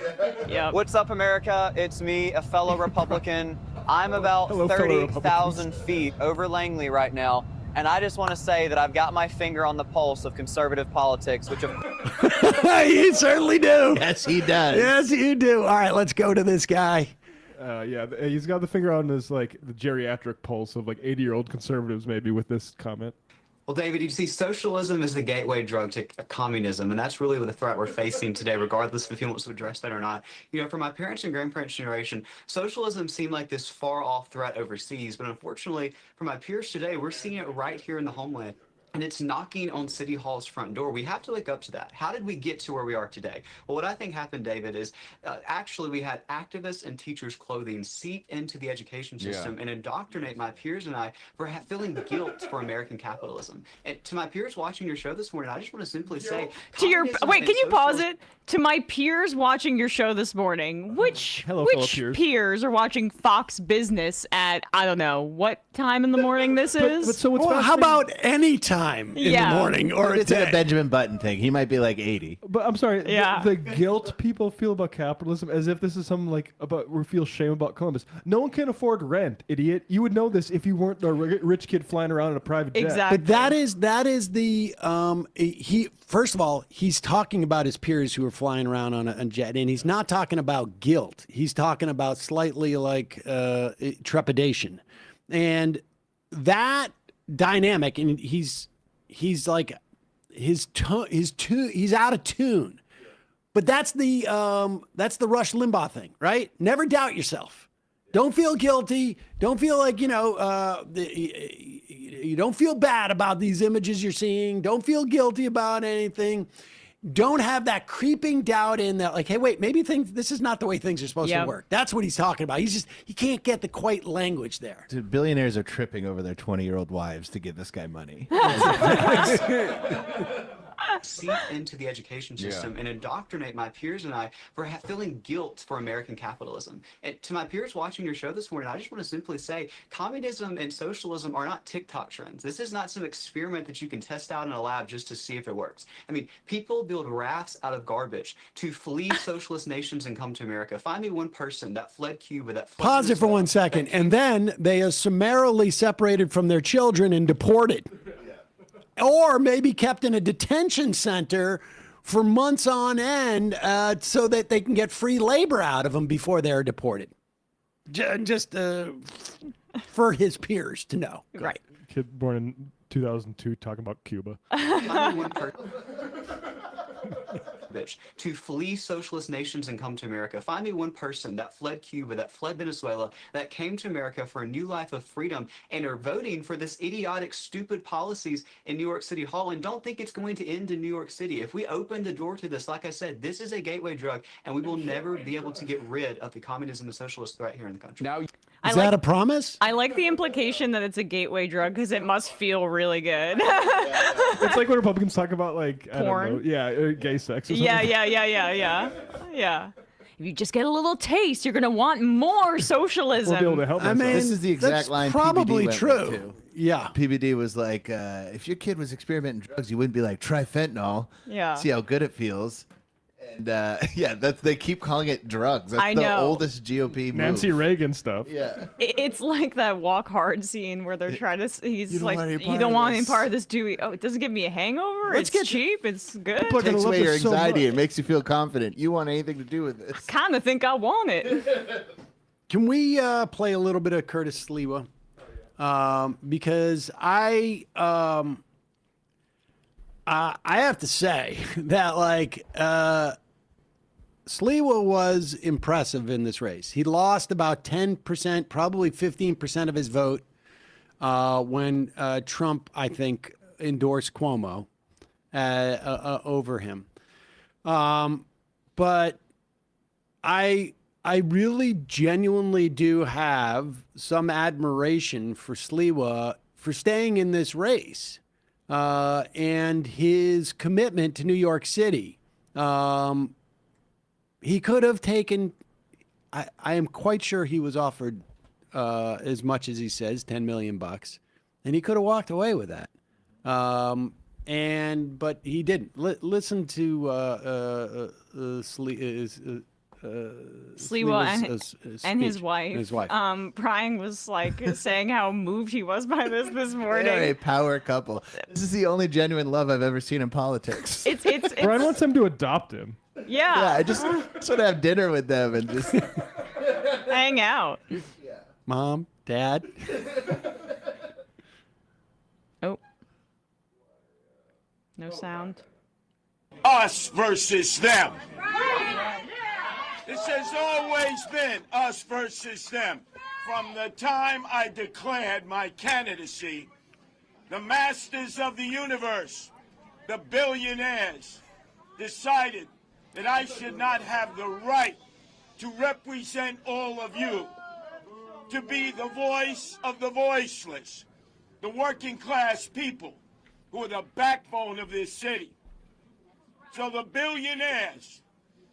Yeah. What's up, America? It's me, a fellow Republican. I'm about 30,000 feet over Langley right now, and I just want to say that I've got my finger on the pulse of conservative politics, which You certainly do. Yes, he does. Yes, you do. All right, let's go to this guy. Yeah, he's got the finger on his the geriatric pulse of 80-year-old conservatives maybe with this comment. Well, David, you see, socialism is the gateway drug to communism, and that's really the threat we're facing today, regardless if he wants to address that or not. You know, for my parents' and grandparents' generation, socialism seemed like this far-off threat overseas, but unfortunately, for my peers today, we're seeing it right here in the homeland. And it's knocking on City Hall's front door. We have to wake up to that. How did we get to where we are today? Well, what I think happened, David, is actually we had activists and teachers' clothing seep into the education system and indoctrinate my peers and I for feeling guilt for American capitalism. And to my peers watching your show this morning, I just want to simply say... Wait, can you pause it? To my peers watching your show this morning, which peers are watching Fox Business at, I don't know, what time in the morning this is? But so what's how about any time in the morning or it's a Benjamin Button thing. He might be 80. But I'm sorry, the guilt people feel about capitalism as if this is something we feel shame about Columbus. No one can afford rent, idiot. You would know this if you weren't a rich kid flying around in a private jet. Exactly. But that is the first of all, he's talking about his peers who are flying around on a jet, and he's not talking about guilt. He's talking about slightly trepidation, and that dynamic, and he's out of tune. But that's the Rush Limbaugh thing, right? Never doubt yourself. Don't feel guilty. Don't feel you don't feel bad about these images you're seeing. Don't feel guilty about anything. Don't have that creeping doubt in that, hey, wait, maybe this is not the way things are supposed to work. That's what he's talking about. He can't get the quite language there. Dude, billionaires are tripping over their 20-year-old wives to give this guy money. Seep into the education system and indoctrinate my peers and I for feeling guilt for American capitalism. And to my peers watching your show this morning, I just want to simply say communism and socialism are not TikTok trends. This is not some experiment that you can test out in a lab just to see if it works. I mean, people build rafts out of garbage to flee socialist nations and come to America. Find me one person that fled Cuba, that fled Pause it for 1 second. And then they are summarily separated from their children and deported. Or maybe kept in a detention center for months on end so that they can get free labor out of them before they're deported. Just for his peers to know. Right. Kid born in 2002 talking about Cuba. Bitch, to flee socialist nations and come to America. Find me one person that fled Cuba, that fled Venezuela, that came to America for a new life of freedom and are voting for this idiotic, stupid policies in New York City Hall and don't think it's going to end in New York City. If we open the door to this, like I said, this is a gateway drug and we will never be able to get rid of the communism and socialist threat here in the country. Now, is that a promise? I like the implication that it's a gateway drug because it must feel really good. It's like when Republicans talk about like I Porn? don't know, gay sex. Or something. Yeah. If you just get a little taste, you're gonna want more socialism. We'll be able to help I mean, This is the exact that's line probably PBD went true. with, too. Yeah. PBD was like, if your kid was experimenting drugs, you wouldn't be like, try fentanyl. Yeah. See how good it feels. And they keep calling it drugs. That's I the know. oldest GOP move. Nancy Reagan stuff. Yeah. It's like that Walk Hard scene where they're trying to. He's You don't like, want any "You part don't of want any this." part of this, do we? Oh, it doesn't give me a hangover. Let's It's get- cheap. It's good. People are It gonna takes love away your this so anxiety. much. It makes you feel confident. You want anything to do with this. Kind of think I want it. Can we play a little bit of Curtis Sliwa? Because I have to say that like Sliwa was impressive in this race. He lost about 10%, probably 15% of his vote when Trump, I think, endorsed Cuomo over him. But I really genuinely do have some admiration for Sliwa for staying in this race and his commitment to New York City. He could have taken, I am quite sure he was offered as much as he says, $10 million, and he could have walked away with that. But he didn't. Listen to Sliwa and his wife. Brian was like saying how moved he was by this morning. They're a power couple. This is the only genuine love I've ever seen in politics. It's Brian wants them to adopt him. yeah. I just want to have dinner with them and just Hang out. Mom, Dad. Oh. No sound. Us versus them. This has always been us versus them. From the time I declared my candidacy, the masters of the universe, the billionaires, decided that I should not have the right to represent all of you, to be the voice of the voiceless, the working class people who are the backbone of this city. So the billionaires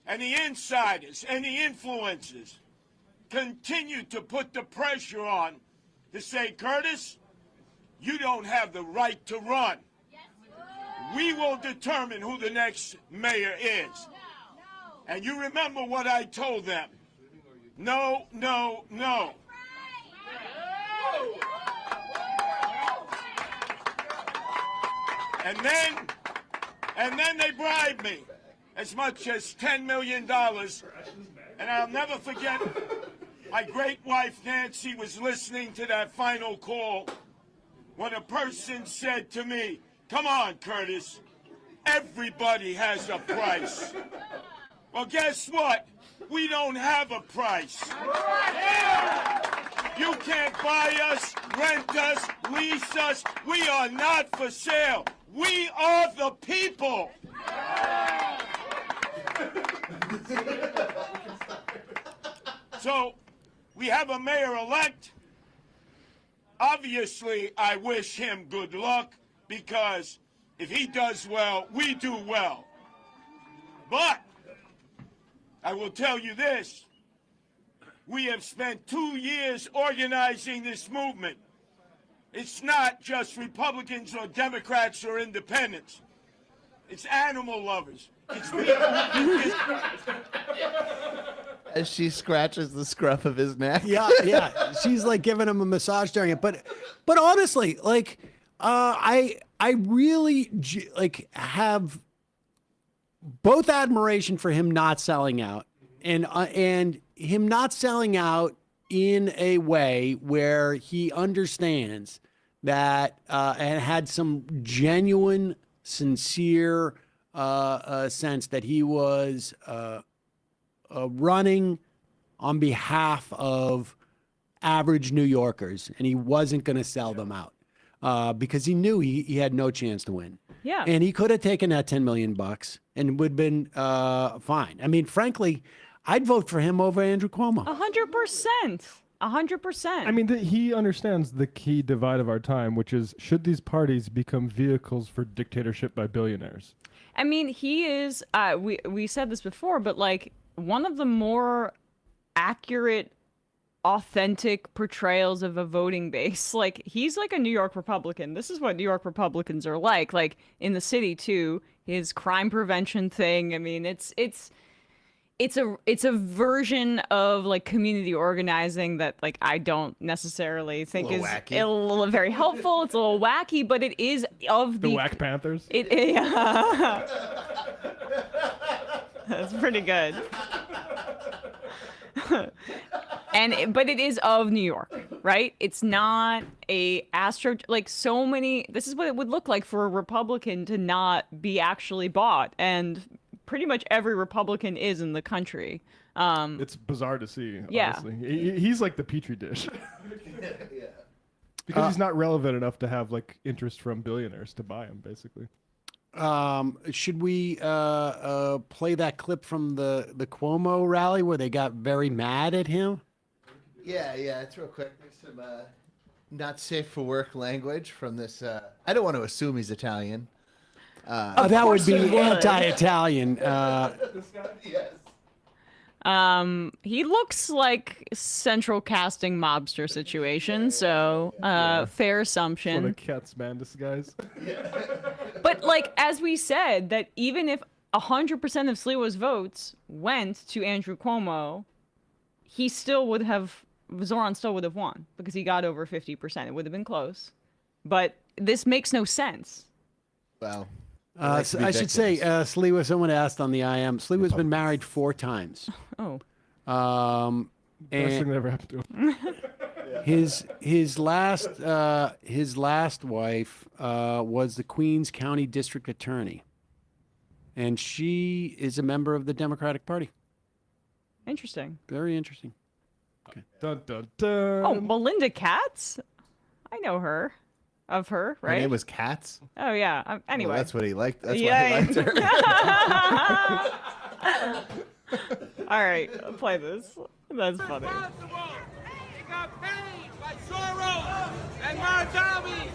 and the insiders and the influencers continue to put the pressure on to say, Curtis, you don't have the right to run. We will determine who the next mayor is. And you remember what I told them. No, no, no. And then they bribed me as much as $10 million. And I'll never forget, my great wife Nancy was listening to that final call when a person said to me, come on, Curtis, everybody has a price. Well, guess what? We don't have a price. You can't buy us, rent us, lease us. We are not for sale. We are the people. So, we have a mayor-elect. Obviously, I wish him good luck because if he does well, we do well. But I will tell you this. We have spent 2 years organizing this movement. It's not just Republicans or Democrats or independents. It's animal lovers. It's as she scratches the scruff of his neck. Yeah. She's like giving him a massage during it. But honestly, like, I really like have both admiration for him not selling out and him not selling out in a way where he understands that and had some genuine, sincere sense that he was running on behalf of average New Yorkers, and he wasn't going to sell them out because he knew he had no chance to win. Yeah. And he could have taken that $10 million and would have been fine. I mean, frankly, I'd vote for him over Andrew Cuomo. 100%. 100%. I mean, he understands the key divide of our time, which is should these parties become vehicles for dictatorship by billionaires? I mean, he is, we said this before, but like one of the more accurate, authentic portrayals of a voting base. Like, he's like a New York Republican. This is what New York Republicans are like in the city too. His crime prevention thing. I mean, it's a version of like community organizing that like I don't necessarily think is very helpful. It's a little wacky, but it is of the Whack Panthers. That's pretty good. But it is of New York, right? It's not a so many. This is what it would look like for a Republican to not be actually bought, and pretty much every Republican is in the country. It's bizarre to see. Yeah. Honestly. He's like the petri dish. Yeah. Because he's not relevant enough to have like interest from billionaires to buy him, basically. Should we play that clip from the Cuomo rally where they got very mad at him? Yeah, it's real quick. There's some not safe for work language from this. I don't want to assume he's Italian. That would be anti-Italian. This guy? Yes. He looks like central casting mobster situation, so fair assumption. What a Katzman disguise. But like as we said, that even if 100% of Sliwa's votes went to Andrew Cuomo, Zoran still would have won because he got over 50%. It would have been close, but this makes no sense. Wow. I should say, Sliwa, someone asked on the IM, Sliwa's been married 4 times. Oh. Best thing that ever happened to him. His last wife was the Queens County District Attorney, and she is a member of the Democratic Party. Interesting. Very interesting. Okay. Dun, dun, dun. Oh, Melinda Katz? I know her. Of her, right? Her name was Katz? Oh, yeah. Anyway. Well, that's what he liked. That's why he liked her. All right, I'll play this. That's funny. He got paid by Soros and Andrabi.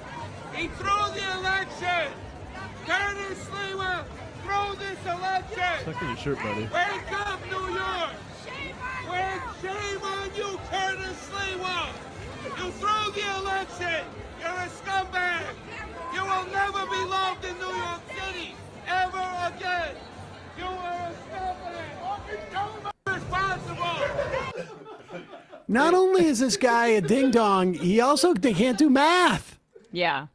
He threw the election. Curtis Sliwa threw this election. Look at your shirt, buddy. Wake up, New York. Shame on you, Curtis Sliwa. You threw the election. You're a scumbag. You will never be loved in New York City ever again. You are a scumbag. Responsible. Not only is this guy a ding dong, he can't do math. Yeah.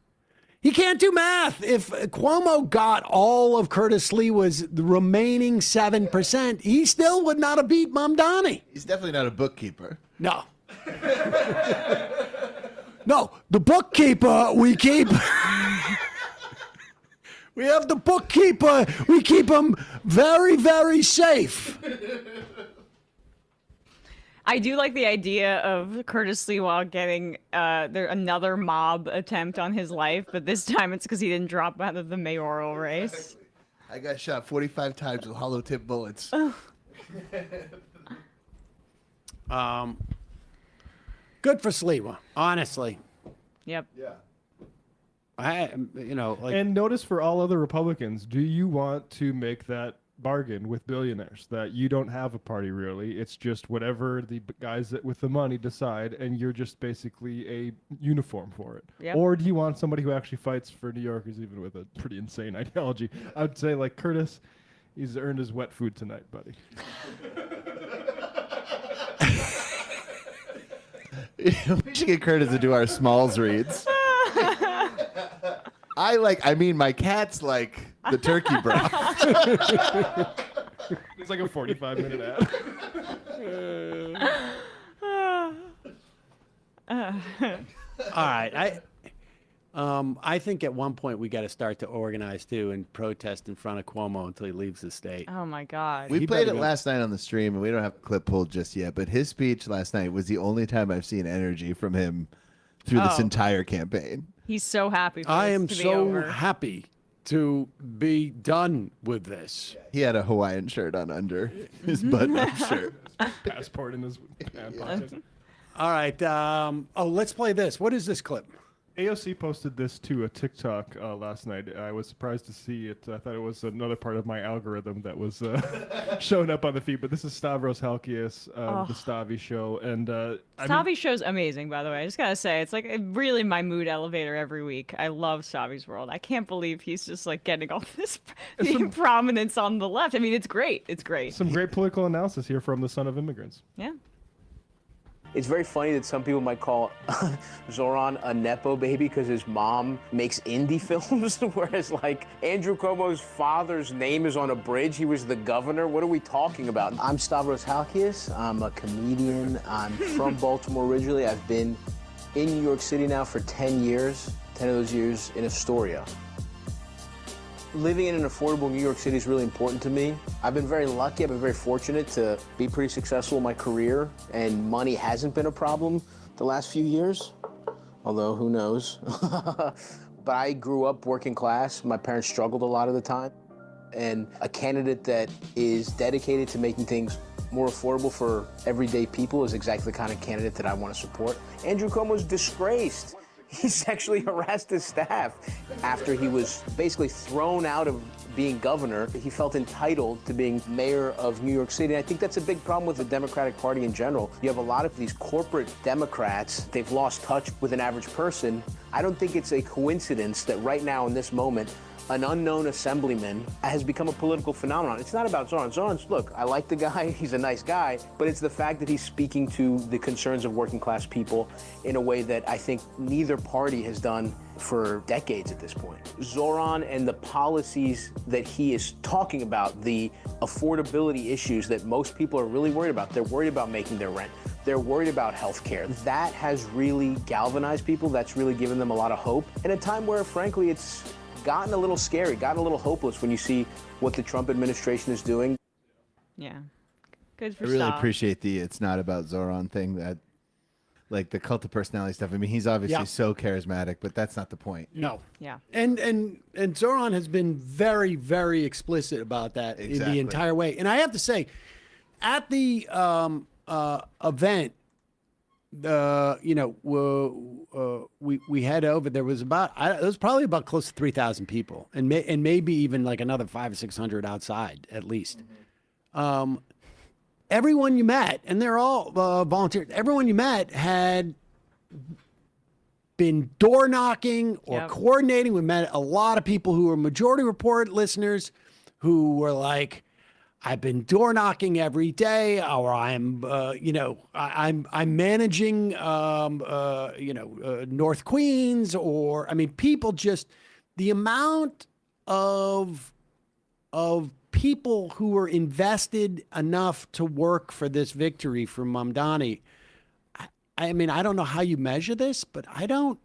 He can't do math. If Cuomo got all of Curtis Sliwa's the remaining 7%, he still would not have beat Mamdani. He's definitely not a bookkeeper. No. No, the bookkeeper we keep. We have the bookkeeper. We keep him very, very safe. I do like the idea of Curtis Sliwa getting another mob attempt on his life, but this time it's because he didn't drop out of the mayoral race. I got shot 45 times with hollow tip bullets. Good for Sliwa, honestly. Yep. Yeah. And notice for all other Republicans, do you want to make that bargain with billionaires that you don't have a party really? It's just whatever the guys with the money decide, and you're just basically a uniform for it. Yep. Or do you want somebody who actually fights for New Yorkers, even with a pretty insane ideology? I would say like Curtis, he's earned his wet food tonight, buddy. We should get Curtis to do our Smalls reads. My cat's like the turkey broth. It's like a 45-minute ad. All right, I think at one point we got to start to organize too and protest in front of Cuomo until he leaves the state. Oh my God. We He played better it go- last night on the stream, and we don't have a clip pulled just yet. But his speech last night was the only time I've seen energy from him through this Oh. entire campaign. He's so happy for I this am to be so over. happy to be done with this. He had a Hawaiian shirt on under his button-up shirt. Passport in his pant pocket. All right. Let's play this. What is this clip? AOC posted this to a TikTok last night. I was surprised to see it. I thought it was another part of my algorithm that was showing up on the feed. But this is Stavros Halkias, the Stavi show, and Stavi's show's amazing, by the way. I just gotta say, it's like really my mood elevator every week. I love Stavi's World. I can't believe he's just like getting all this prominence on the left. I mean, it's great. It's great. some great political analysis here from the son of immigrants. Yeah. It's very funny that some people might call Zoran a Nepo baby because his mom makes indie films, whereas like Andrew Cuomo's father's name is on a bridge. He was the governor. What are we talking about? I'm Stavros Halkias. I'm a comedian. I'm from Baltimore originally. I've been in New York City now for 10 years, 10 of those years in Astoria. Living in an affordable New York City is really important to me. I've been very lucky, I've been very fortunate to be pretty successful in my career, and money hasn't been a problem the last few years, although who knows. But I grew up working class. My parents struggled a lot of the time. And a candidate that is dedicated to making things more affordable for everyday people is exactly the kind of candidate that I want to support. Andrew Cuomo's disgraced. He sexually harassed his staff after he was basically thrown out of being governor. He felt entitled to being mayor of New York City. And I think that's a big problem with the Democratic Party in general. You have a lot of these corporate Democrats. They've lost touch with an average person. I don't think it's a coincidence that right now in this moment, an unknown assemblyman has become a political phenomenon. It's not about Zoran. Zoran's, look, I like the guy, he's a nice guy, but it's the fact that he's speaking to the concerns of working class people in a way that I think neither party has done for decades at this point. Zoran and the policies that he is talking about, the affordability issues that most people are really worried about, they're worried about making their rent. They're worried about health care. That has really galvanized people. That's really given them a lot of hope. In a time where, frankly, it's gotten a little scary, gotten a little hopeless when you see what the Trump administration is doing. Yeah. Good for I really Stav. appreciate the "it's not about Zoran" thing. That, like the cult of personality stuff. I mean, he's obviously Yeah. so charismatic, but that's not the point. No. Yeah. And Zoran has been very, very explicit about that in Exactly. the entire way. And I have to say, at the event, we had over. There was probably about close to 3,000 people, and maybe even like another 500 or 600 outside at least. Everyone you met, and they're all volunteers. Everyone you met had been door knocking or coordinating. We met a lot of people who were Majority Report listeners who were like, I've been door knocking every day, or I'm managing, North Queens, or, I mean, people just, the amount of people who were invested enough to work for this victory for Mamdani. I mean, I don't know how you measure this, but I don't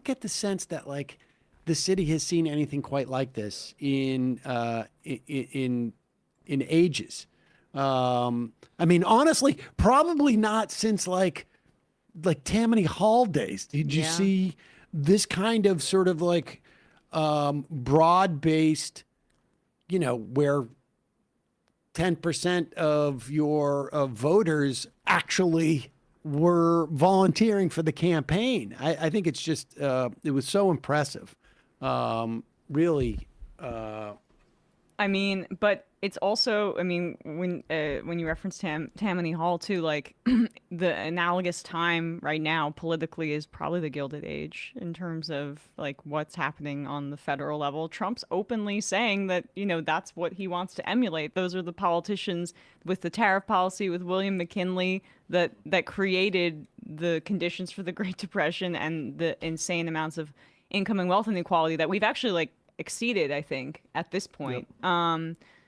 get the sense that like the city has seen anything quite like this in ages. I mean, honestly, probably not since like Tammany Hall days. Did you see this kind of sort of like broad-based, where 10% of your voters actually were volunteering for the campaign? I think it's just, it was so impressive. Really. I mean, but it's also, I mean, when you reference Tammany Hall too, like the analogous time right now politically is probably the Gilded Age in terms of like what's happening on the federal level. Trump's openly saying that, that's what he wants to emulate. Those are the politicians with the tariff policy with William McKinley that created the conditions for the Great Depression and the insane amounts of income and wealth inequality that we've actually like exceeded, I think, at this point.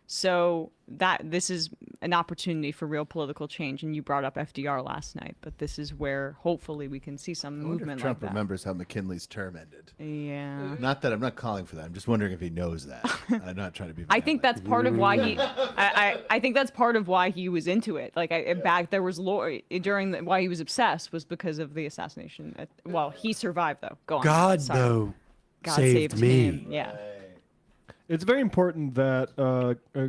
So that this is an opportunity for real political change. And you brought up FDR last night, but this is where hopefully we can see some I wonder if movement Trump like that. remembers how McKinley's term ended. Yeah. Not that I'm not calling for that. I'm just wondering if he knows that. I'm not trying to be. I think that's part of why he. I think that's part of why he was into it. Like back there was why he was obsessed was because of the assassination. Well, he survived though. Go on. God Sorry. though God saved me. him. Yeah. It's very important that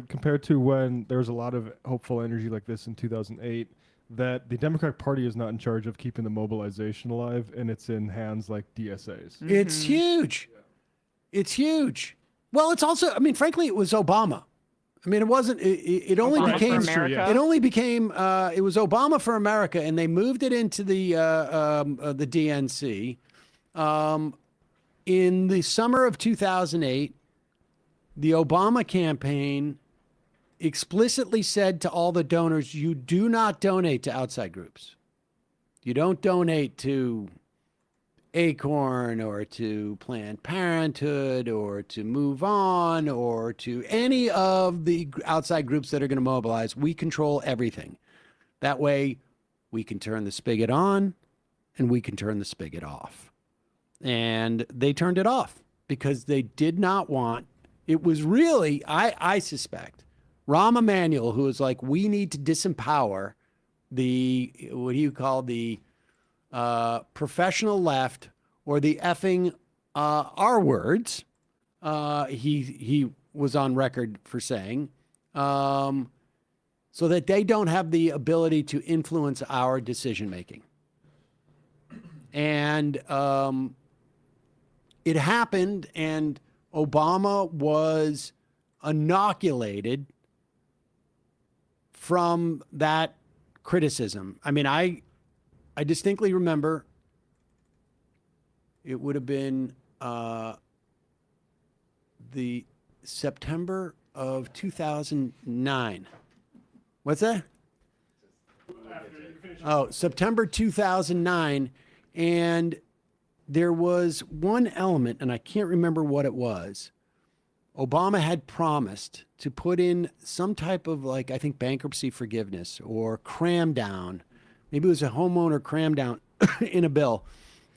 compared to when there was a lot of hopeful energy like this in 2008, that the Democratic Party is not in charge of keeping the mobilization alive, and it's in hands like DSAs. It's huge. It's huge. Well, it's also, I mean, frankly, it was Obama. I mean, it wasn't, it only Obama became, for America? it only became, it was Obama for America, and they moved it into the DNC. In the summer of 2008, the Obama campaign explicitly said to all the donors, you do not donate to outside groups. You don't donate to Acorn or to Planned Parenthood or to Move On or to any of the outside groups that are going to mobilize. We control everything. That way we can turn the spigot on and we can turn the spigot off. And they turned it off because they did not want, it was really, I suspect, Rahm Emanuel, who was like, we need to disempower the, what do you call the professional left or the effing R words, he was on record for saying, so that they don't have the ability to influence our decision making. And it happened, and Obama was inoculated from that criticism. I mean, I distinctly remember it would have been the September of 2009. What's that? Oh, September 2009. And there was one element, and I can't remember what it was. Obama had promised to put in some type of, like, I think bankruptcy forgiveness or cram down. Maybe it was a homeowner cram down in a bill,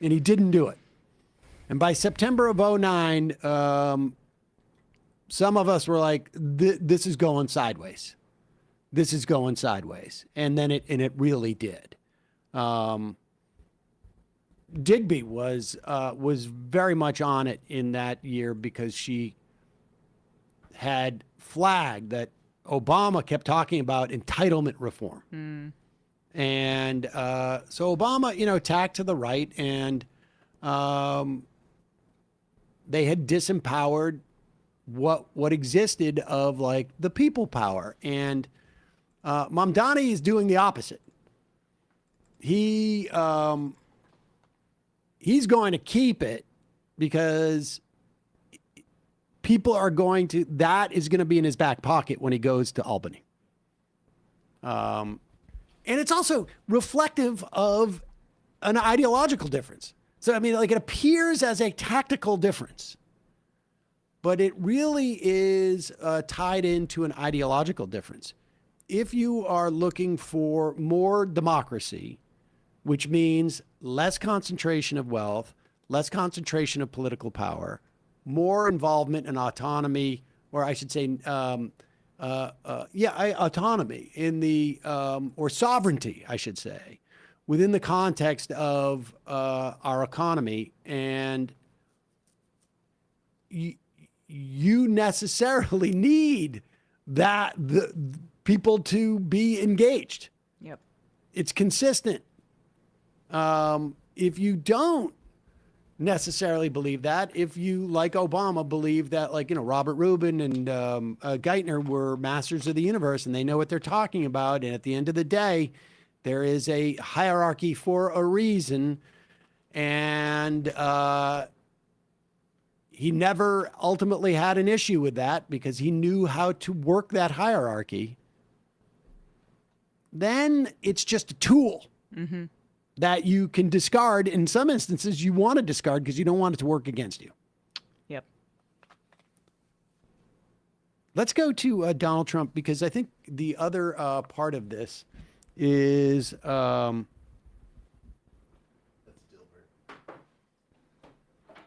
and he didn't do it. And by September of 2009, some of us were like, this is going sideways. This is going sideways. And then it really did. Digby was very much on it in that year because she had flagged that Obama kept talking about entitlement reform. And so Obama, tacked to the right, and they had disempowered what existed of, like, the people power. And Mamdani is doing the opposite. He's going to keep it because people are going to, that is going to be in his back pocket when he goes to Albany. And it's also reflective of an ideological difference. So, I mean, like, it appears as a tactical difference, but it really is tied into an ideological difference. If you are looking for more democracy, which means less concentration of wealth, less concentration of political power, more involvement and autonomy, or I should say, autonomy in the, or sovereignty, I should say, within the context of our economy. And you necessarily need the people to be engaged. Yep. It's consistent. If you don't necessarily believe that, if you, like Obama, believe that, like, Robert Rubin and Geithner were masters of the universe and they know what they're talking about, and at the end of the day, there is a hierarchy for a reason, and he never ultimately had an issue with that because he knew how to work that hierarchy, then it's just a tool. Mm-hmm. That you can discard. In some instances, you want to discard because you don't want it to work against you. Yep. Let's go to Donald Trump, because I think the other part of this is I'm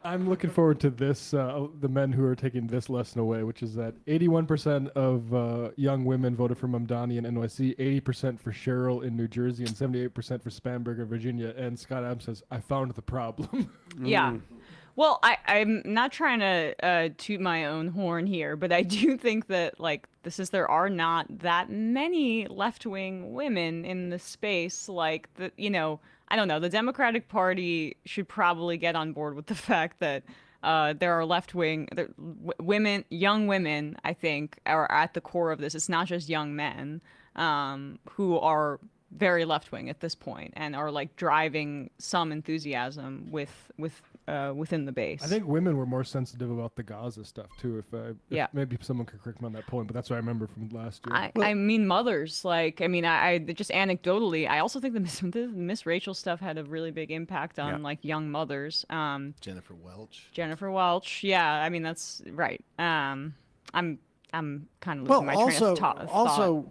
looking forward to this, the men who are taking this lesson away, which is that 81% of young women voted for Mamdani in NYC, 80% for Cheryl in New Jersey, and 78% for Spanberger, Virginia. And Scott Adams says, I found the problem. Yeah. Well, I'm not trying to toot my own horn here, but I do think that, like, there are not that many left-wing women in the space. Like, I don't know, the Democratic Party should probably get on board with the fact that there are left-wing women, young women, I think, are at the core of this. It's not just young men who are very left-wing at this point and are, like, driving some enthusiasm within the base. I think women were more sensitive about the Gaza stuff too. If maybe someone could correct me on that point, but that's what I remember from last year. I mean, mothers. Like, I mean, I just anecdotally, I also think the Miss Rachel stuff had a really big impact on like young mothers. Jennifer Welch. Jennifer Welch. Yeah, I mean that's right. I'm kind of losing my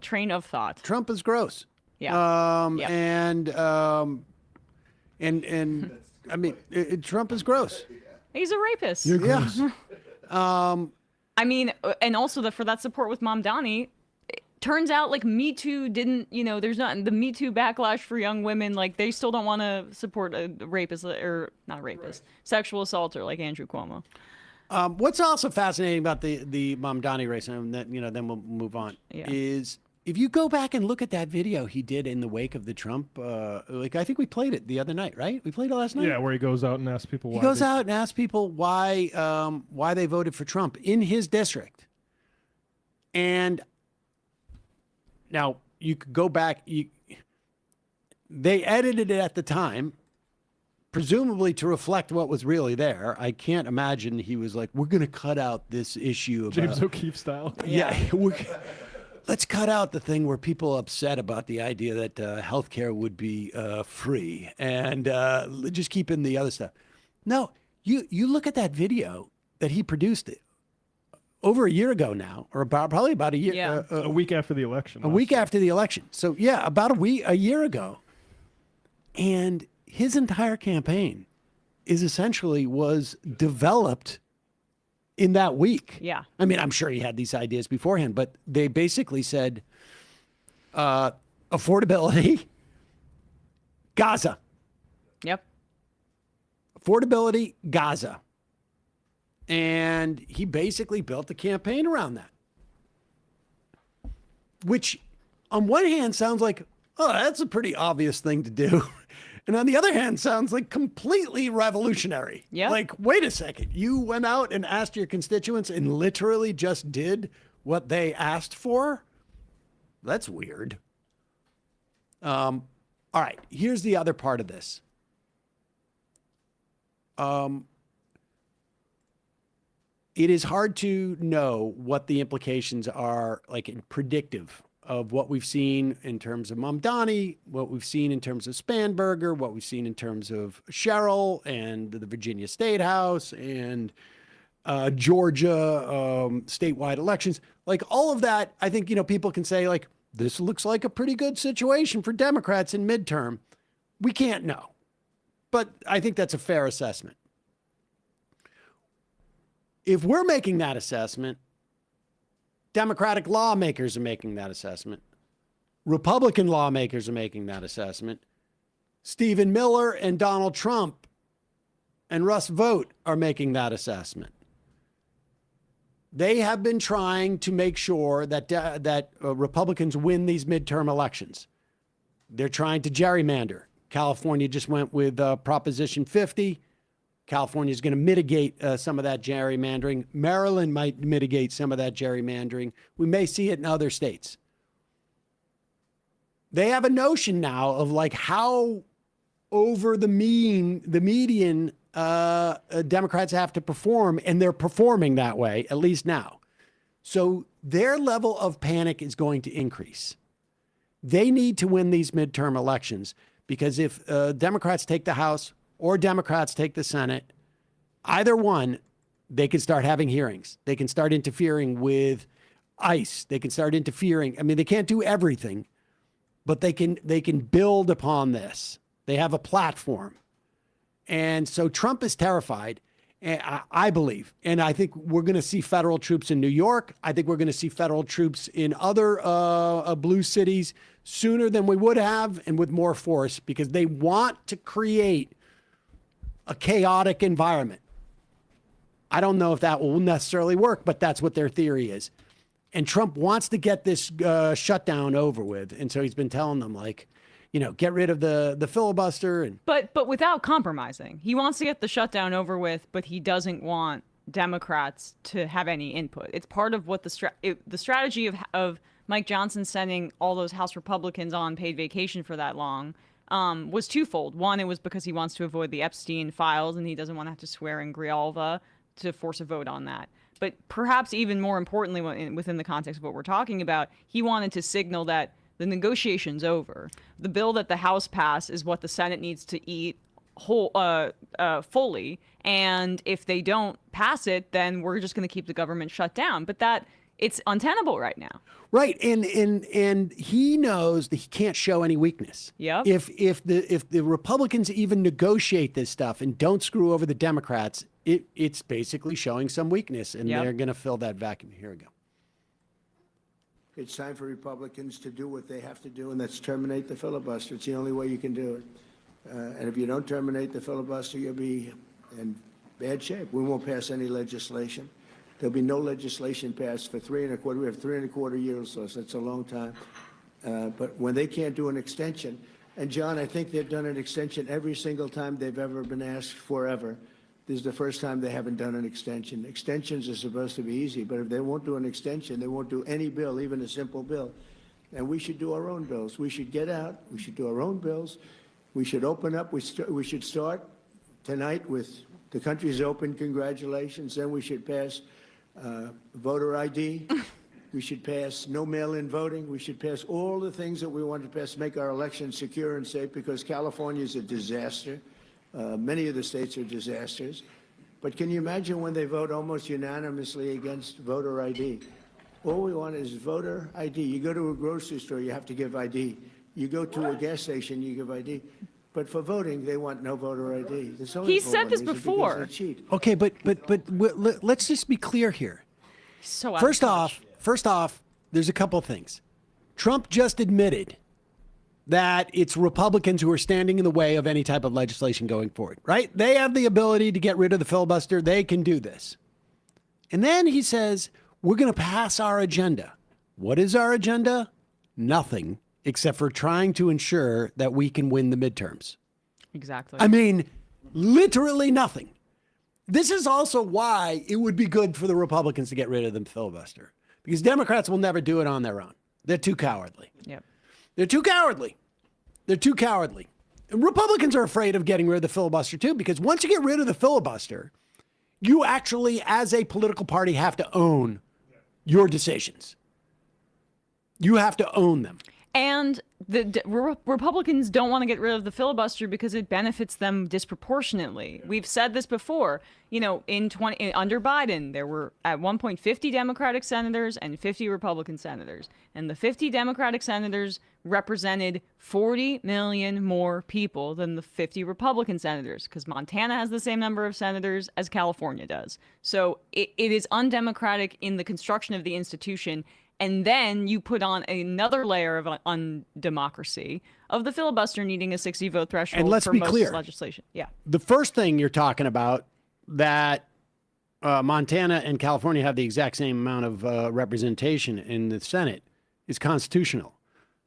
train of thought. Trump is gross. Yeah. And I mean, Trump is gross. He's a rapist. You're gross. I mean, and also for that support with Mamdani, it turns out like Me Too didn't, there's not the Me Too backlash for young women. Like they still don't want to support a rapist or not rapist, sexual assaulter like Andrew Cuomo. What's also fascinating about the Mamdani race, and that, then we'll move on, is if you go back and look at that video he did in the wake of the Trump, I think we played it the other night, right? We played it last night. Yeah, where he goes out and asks people why. He goes out and asks people why they voted for Trump in his district. And now you could go back. They edited it at the time, presumably to reflect what was really there. I can't imagine he was like, "We're going to cut out this issue about James O'Keefe style." Yeah. Let's cut out the thing where people are upset about the idea that healthcare would be free, and just keep in the other stuff. No, you look at that video that he produced it over a year ago now, or probably about a year. Yeah. A week after the election. A week after the election. So yeah, about a year ago. And his entire campaign was developed in that week. Yeah. I mean, I'm sure he had these ideas beforehand, but they basically said affordability, Gaza. Yep. Affordability, Gaza. And he basically built the campaign around that. Which, on one hand, sounds like, oh, that's a pretty obvious thing to do. And on the other hand, sounds like completely revolutionary. Yeah. Like, wait a second. You went out and asked your constituents and literally just did what they asked for? That's weird. All right. Here's the other part of this. It is hard to know what the implications are, like, predictive of what we've seen in terms of Mamdani, what we've seen in terms of Spanberger, what we've seen in terms of Cheryl and the Virginia State House and Georgia statewide elections. Like all of that, I think, people can say, like, this looks like a pretty good situation for Democrats in midterm. We can't know. But I think that's a fair assessment. If we're making that assessment, Democratic lawmakers are making that assessment. Republican lawmakers are making that assessment. Stephen Miller and Donald Trump and Russ Vought are making that assessment. They have been trying to make sure that Republicans win these midterm elections. They're trying to gerrymander. California just went with Proposition 50. California is going to mitigate some of that gerrymandering. Maryland might mitigate some of that gerrymandering. We may see it in other states. They have a notion now of like how over the median Democrats have to perform, and they're performing that way, at least now. So their level of panic is going to increase. They need to win these midterm elections because if Democrats take the House or Democrats take the Senate, either one, they can start having hearings. They can start interfering with ICE. They can start interfering. I mean, they can't do everything, but they can build upon this. They have a platform. And so Trump is terrified, I believe. And I think we're going to see federal troops in New York. I think we're going to see federal troops in other blue cities sooner than we would have and with more force, because they want to create a chaotic environment. I don't know if that will necessarily work, but that's what their theory is. And Trump wants to get this shutdown over with. And so he's been telling them, like, you know, get rid of the filibuster. But without compromising. He wants to get the shutdown over with, but he doesn't want Democrats to have any input. It's part of what the strategy of Mike Johnson sending all those House Republicans on paid vacation for that long was twofold. One, it was because he wants to avoid the Epstein files, and he doesn't want to have to swear in Grijalva to force a vote on that. But perhaps even more importantly, within the context of what we're talking about, he wanted to signal that the negotiation's over. The bill that the House passed is what the Senate needs to eat fully. And if they don't pass it, then we're just going to keep the government shut down. But it's untenable right now. Right. And he knows that he can't show any weakness. Yep. If the Republicans even negotiate this stuff and don't screw over the Democrats, it's basically showing some weakness, and they're going to fill that vacuum. Here we go. It's time for Republicans to do what they have to do, and that's terminate the filibuster. It's the only way you can do it. And if you don't terminate the filibuster, you'll be in bad shape. We won't pass any legislation. There'll be no legislation passed for 3.25. We have 3.25 years, so that's a long time. But when they can't do an extension, and John, I think they've done an extension every single time they've ever been asked forever. This is the first time they haven't done an extension. Extensions are supposed to be easy, but if they won't do an extension, they won't do any bill, even a simple bill. And we should do our own bills. We should get out. We should do our own bills. We should open up. We should start tonight with the country's open. Congratulations. Then we should pass voter ID. We should pass no mail-in voting. We should pass all the things that we want to pass, make our elections secure and safe, because California is a disaster. Many of the states are disasters. But can you imagine when they vote almost unanimously against voter ID? All we want is voter ID. You go to a grocery store, you have to give ID. You go to a gas station, you give ID. But for voting, they want no voter ID. He said this before. Okay, but let's just be clear here. So First off, there's a couple things. Trump just admitted that it's Republicans who are standing in the way of any type of legislation going forward, right? They have the ability to get rid of the filibuster. They can do this. And then he says, we're going to pass our agenda. What is our agenda? Nothing, except for trying to ensure that we can win the midterms. Exactly. I mean, literally nothing. This is also why it would be good for the Republicans to get rid of the filibuster, because Democrats will never do it on their own. They're too cowardly. Yep. They're too cowardly. They're too cowardly. And Republicans are afraid of getting rid of the filibuster too, because once you get rid of the filibuster, you actually, as a political party, have to own your decisions. You have to own them. And the Republicans don't want to get rid of the filibuster because it benefits them disproportionately. We've said this before. You know, under Biden, there were at one point 50 Democratic senators and 50 Republican senators. And the 50 Democratic senators represented 40 million more people than the 50 Republican senators, because Montana has the same number of senators as California does. So it is undemocratic in the construction of the institution. And then you put on another layer of undemocracy of the filibuster needing a 60-vote threshold and let's for be most clear. legislation. Yeah. The first thing you're talking about, that Montana and California have the exact same amount of representation in the Senate, is constitutional.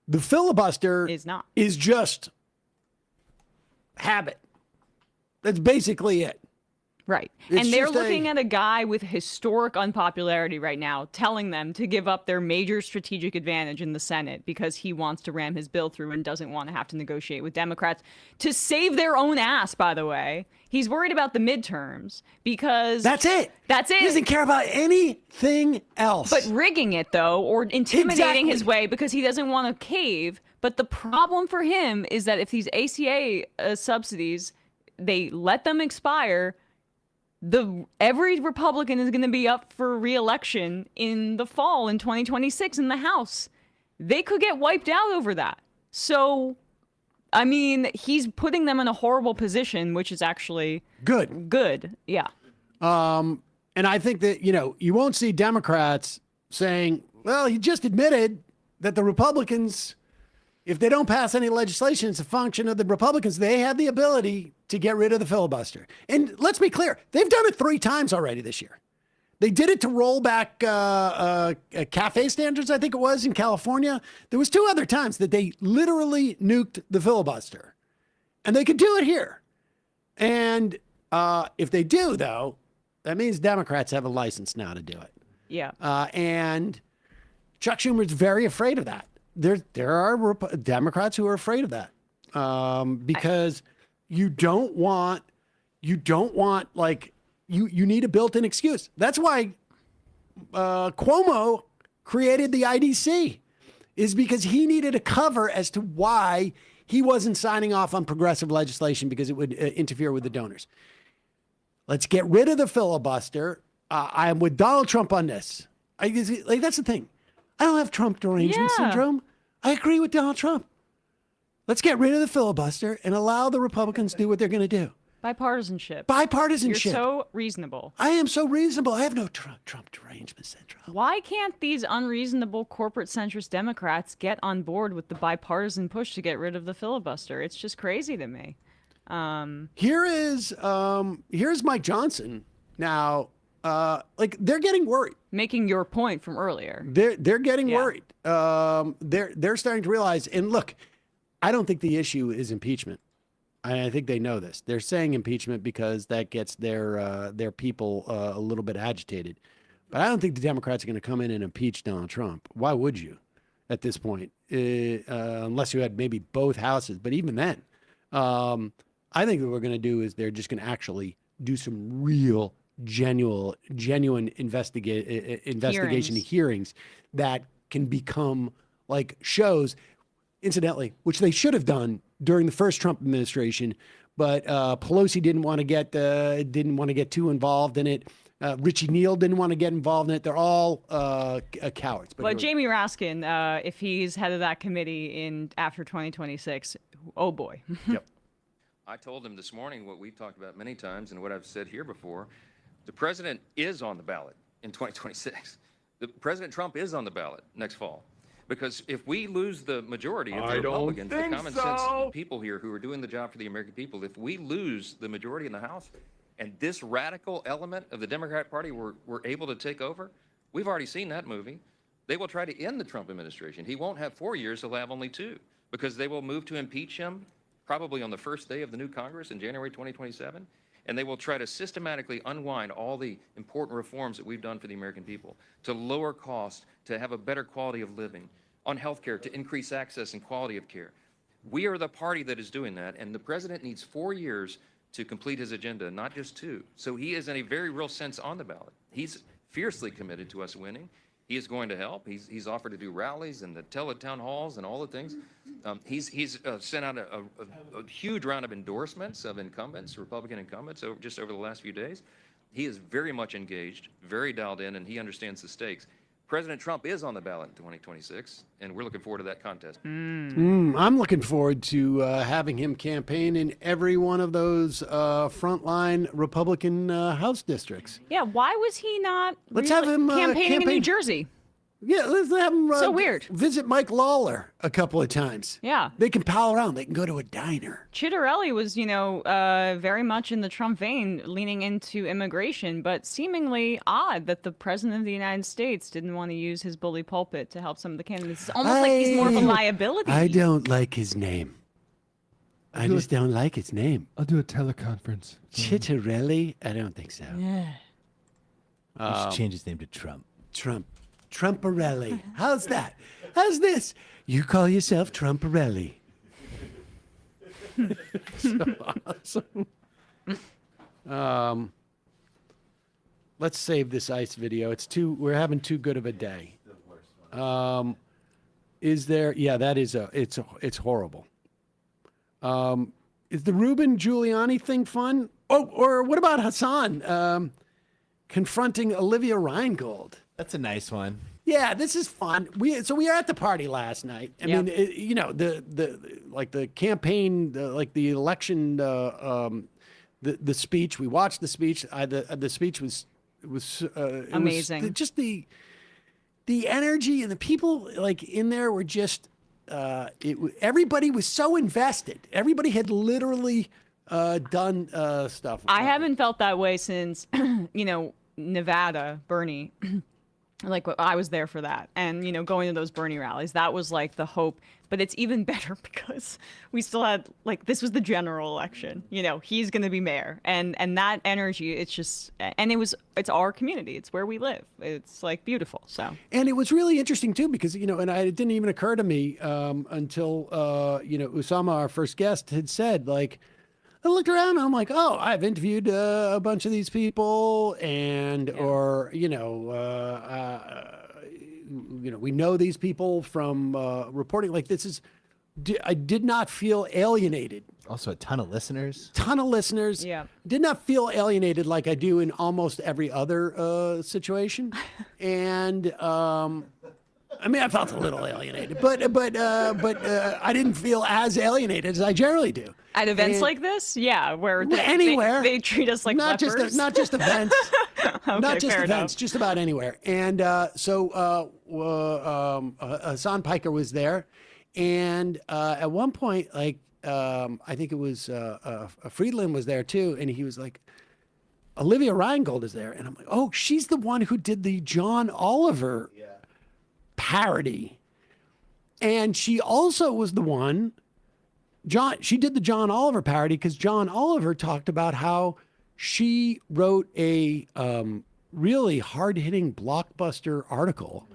The filibuster is not. Is just habit. That's basically it. Right. It's and they're just looking at a guy with historic unpopularity right now, telling them to give up their major strategic advantage in the Senate because he wants to ram his bill through and doesn't want to have to negotiate with Democrats to save their own ass, by the way. He's worried about the midterms because... That's it. That's it. He doesn't care about anything else. But rigging it, though, or intimidating his way because he doesn't want to cave. But the problem for him is that if these ACA subsidies, they let them expire... every Republican is going to be up for re-election in the fall in 2026 in the House. They could get wiped out over that. So, I mean, he's putting them in a horrible position, which is actually good. Yeah. And I think that, you won't see Democrats saying, well, he just admitted that the Republicans, if they don't pass any legislation, it's a function of the Republicans. They have the ability to get rid of the filibuster. And let's be clear, they've done it 3 times already this year. They did it to roll back cafe standards, I think it was, in California. There was 2 other times that they literally nuked the filibuster. And they could do it here. And if they do, though, that means Democrats have a license now to do it. Yeah. And Chuck Schumer's very afraid of that. There are Democrats who are afraid of that because you don't want like you need a built-in excuse. That's why Cuomo created the IDC, is because he needed a cover as to why he wasn't signing off on progressive legislation because it would interfere with the donors. Let's get rid of the filibuster. I am with Donald Trump on this. That's the thing. I don't have Trump derangement syndrome. I agree with Donald Trump. Let's get rid of the filibuster and allow the Republicans to do what they're going to do. Bipartisanship. Bipartisanship. You're so reasonable. I am so reasonable. I have no Trump derangement syndrome. Why can't these unreasonable corporate centrist Democrats get on board with the bipartisan push to get rid of the filibuster? It's just crazy to me. Here's Mike Johnson. Now, they're getting worried. Making your point from earlier. They're getting worried. They're starting to realize, and look, I don't think the issue is impeachment. I think they know this. They're saying impeachment because that gets their people a little bit agitated. But I don't think the Democrats are going to come in and impeach Donald Trump. Why would you at this point? Unless you had maybe both houses. But even then, I think what we're going to do is they're just going to actually do some real, genuine investigation hearings that can become like shows, incidentally, which they should have done during the first Trump administration, but Pelosi didn't want to get too involved in it. Richie Neal didn't want to get involved in it. They're all cowards. But Jamie Raskin, if he's head of that committee after 2026, oh boy. Yep. I told him this morning what we've talked about many times and what I've said here before. The president is on the ballot in 2026. President Trump is on the ballot next fall. Because if we lose the majority of the Republicans, the common sense people here who are doing the job for the American people, if we lose the majority in the House and this radical element of the Democrat Party were able to take over, we've already seen that movie. They will try to end the Trump administration. He won't have 4 years, he'll have only 2, because they will move to impeach him probably on the first day of the new Congress in January 2027. And they will try to systematically unwind all the important reforms that we've done for the American people, to lower costs, to have a better quality of living, on health care, to increase access and quality of care. We are the party that is doing that, and the president needs 4 years to complete his agenda, not just 2. So he is in a very real sense on the ballot. He's fiercely committed to us winning. He is going to help. He's offered to do rallies and the town halls and all the things. He's sent out a huge round of endorsements of incumbents, Republican incumbents, just over the last few days. He is very much engaged, very dialed in, and he understands the stakes. President Trump is on the ballot in 2026, and we're looking forward to that contest. I'm looking forward to having him campaign in every one of those frontline Republican House districts. Yeah, why was he not have him campaigning in New Jersey? Yeah, let's have him so weird. Visit Mike Lawler a couple of times. Yeah. They can pal around. They can go to a diner. Chitterelli was, very much in the Trump vein, leaning into immigration, but seemingly odd that the president of the United States didn't want to use his bully pulpit to help some of the candidates. It's almost like he's more of a liability. I don't like his name. I just don't like his name. I'll do a teleconference. Chitterelli? I don't think so. Yeah. You should change his name to Trump. Trumparelli. How's that? How's this? You call yourself Trumparelli. So awesome. Let's save this ice video. We're having too good of a day. Is there? Yeah, that is it's horrible. Is the Ruben Giuliani thing fun? or what about Hassan confronting Olivia Reingold? That's a nice one. Yeah, this is fun. We were at the party last night. I mean, the campaign, the election, the speech. We watched the speech. The speech was amazing. Just the energy and the people in there were just. Everybody was so invested. Everybody had literally done stuff. I haven't felt that way since Nevada, Bernie. I was there for that, and going to those Bernie rallies, that was like the hope. But it's even better because we still had this was the general election. He's going to be mayor, and that energy. It's just, and it's our community. It's where we live. It's beautiful. So, and it was really interesting too because and it didn't even occur to me until Usamah, our first guest, had said I looked around and I'm like, oh, I've interviewed a bunch of these people, and we know these people from reporting. I did not feel alienated. Also, a ton of listeners. Yeah. Did not feel alienated like I do in almost every other situation, and I felt a little alienated, but I didn't feel as alienated as I generally do. At events like this, yeah, where anywhere they treat us like not lepers. Not just events, Okay, not just fair events, enough. just about anywhere. And Hassan Piker was there, and at one point, I think it was Friedland was there too, and he was like, Olivia Reingold is there, and I'm like, oh, she's the one who did the John Oliver parody, and she also was the one. She did the John Oliver parody because John Oliver talked about how she wrote a really hard-hitting blockbuster article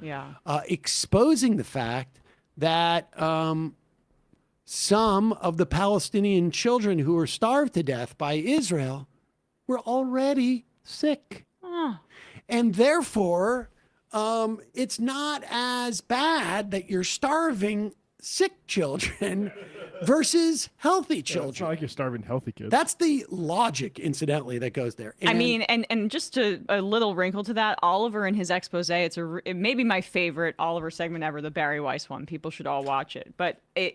exposing the fact that some of the Palestinian children who were starved to death by Israel were already sick. And therefore, it's not as bad that you're starving sick children versus healthy children. It's not like you're starving healthy kids. That's the logic, incidentally, that goes there. And just a little wrinkle to that, Oliver in his expose, it may be my favorite Oliver segment ever, the Barry Weiss one. People should all watch it. But in